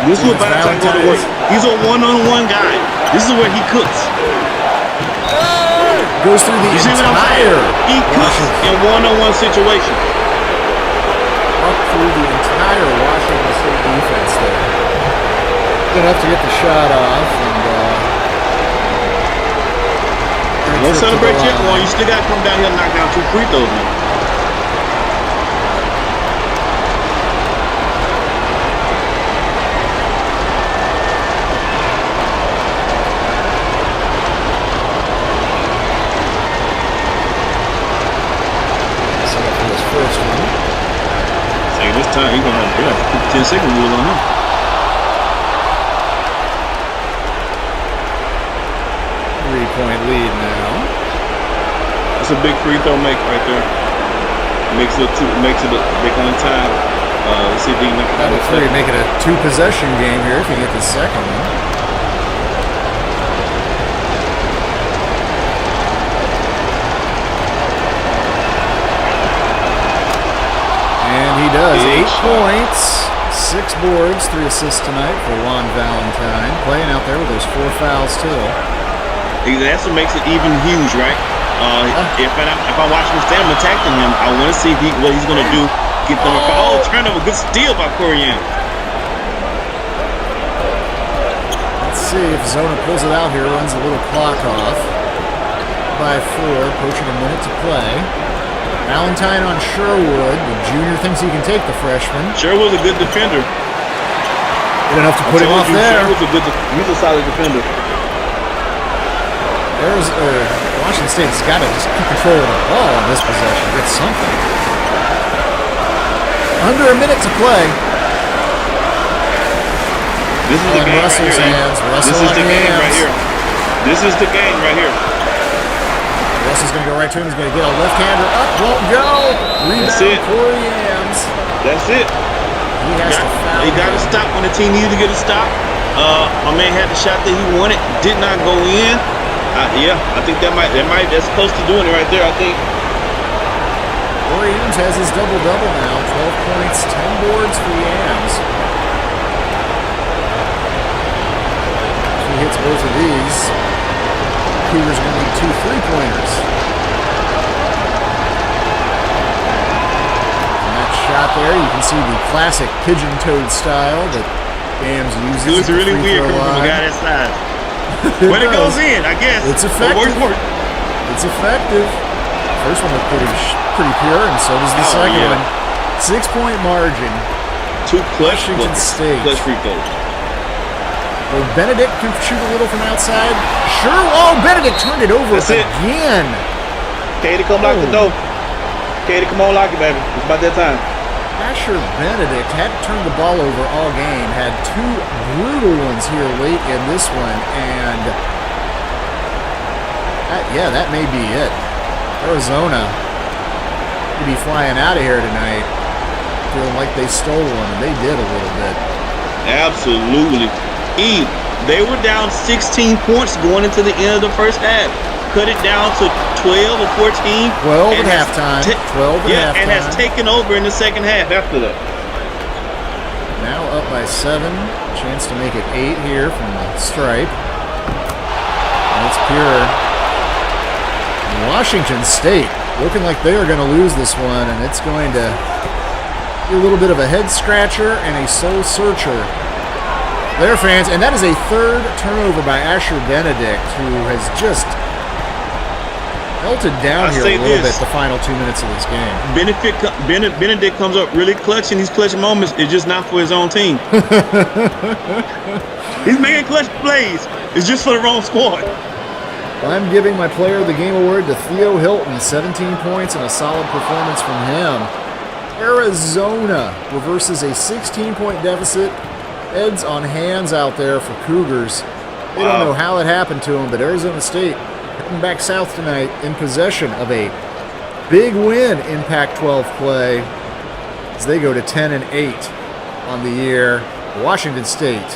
This is what Valentine go to work. He's a one-on-one guy. This is where he cooks. Goes through the entire. He cooks in one-on-one situations. Up through the entire Washington State defense there. Good enough to get the shot off. And don't celebrate yet, one. You still got to come down here and knock down 2 free throws, man. This time he's gonna have 10-second rule on him. 3-point lead now. That's a big free throw make right there. Makes it back on time. Let's see if he can knock it out. Make it a 2-possession game here if you get the second one. He does. 8 points, 6 boards, 3 assists tonight for Juan Valentine. Playing out there with those 4 fouls too. That's what makes it even huge, right? If I'm watching him stand, I'm attacking him. I want to see what he's going to do. Get them. Oh, turnover. Good steal by Corian. Let's see if Zona pulls it out here. Runs a little clock off. By 4, approaching a minute to play. Valentine on Sherwood. The junior thinks he can take the freshman. Sherwood's a good defender. Good enough to put him off there. He's a solid defender. Washington State's got to just keep control of the ball on this possession. Get something. Under a minute to play. This is the game Russell's right here. hands. This is the game right here. This is the game right here. Russell's going to go right to him. He's going to get a left-hander up. Won't go. Rebound. That's it. Corey Yams. That's it. He has to foul. He got to stop when the team needed to get a stop. My man had the shot that he wanted. Did not go in. Yeah, I think that's close to doing it right there, I think. Corey Yams has his double-double now. 12 points, 10 boards for Yams. If he hits both of these, Cougars are going to need 2 3-pointers. And that shot there, you can see the classic pigeon-toed style that Yams uses. It looks really weird coming from a guy that size. When it goes in, I guess. It's effective. It's effective. First one looked pretty pure, and so does the second one. 6-point margin. 2 clutch Washington State. Clutch free throws. Well, Benedict can shoot a little from outside. Sure. Oh, Benedict turned it over again. Katie, come lock the door. Katie, come on, lock it, baby. It's about that time. Asher Benedict had turned the ball over all game. Had 2 brutal ones here late in this one, and that may be it. Arizona could be flying out of here tonight, feeling like they stole one, and they did a little bit. Absolutely. They were down 16 points going into the end of the first half. Cut it down to 12 or 14. 12 at halftime. 12 at halftime. And has taken over in the second half after that. Now up by 7. Chance to make it 8 here from the stripe. And it's pure. Washington State looking like they are going to lose this one, and it's going to be a little bit of a head scratcher and a soul searcher. Their fans, and that is a 3rd turnover by Asher Benedict, who has just melted down here a little bit the final 2 minutes of this game. Benedict comes up really clutch in these clutch moments. It's just not for his own team. He's making clutch plays. It's just for the wrong squad. I'm giving my Player of the Game award to Theo Hilton. 17 points and a solid performance from him. Arizona reverses a 16-point deficit. Heads on hands out there for Cougars. They don't know how it happened to them, but Arizona State heading back south tonight in possession of a big win in Pac-12 play as they go to 10-8 on the year. Washington State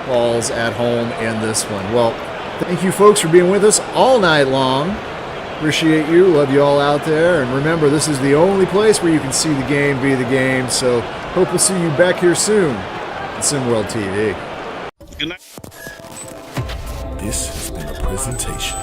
falls at home in this one. Well, thank you folks for being with us all night long. Appreciate you. Love you all out there. And remember, this is the only place where you can see the game be the game. So hope we'll see you back here soon. SimWorld TV. Good night. This has been a presentation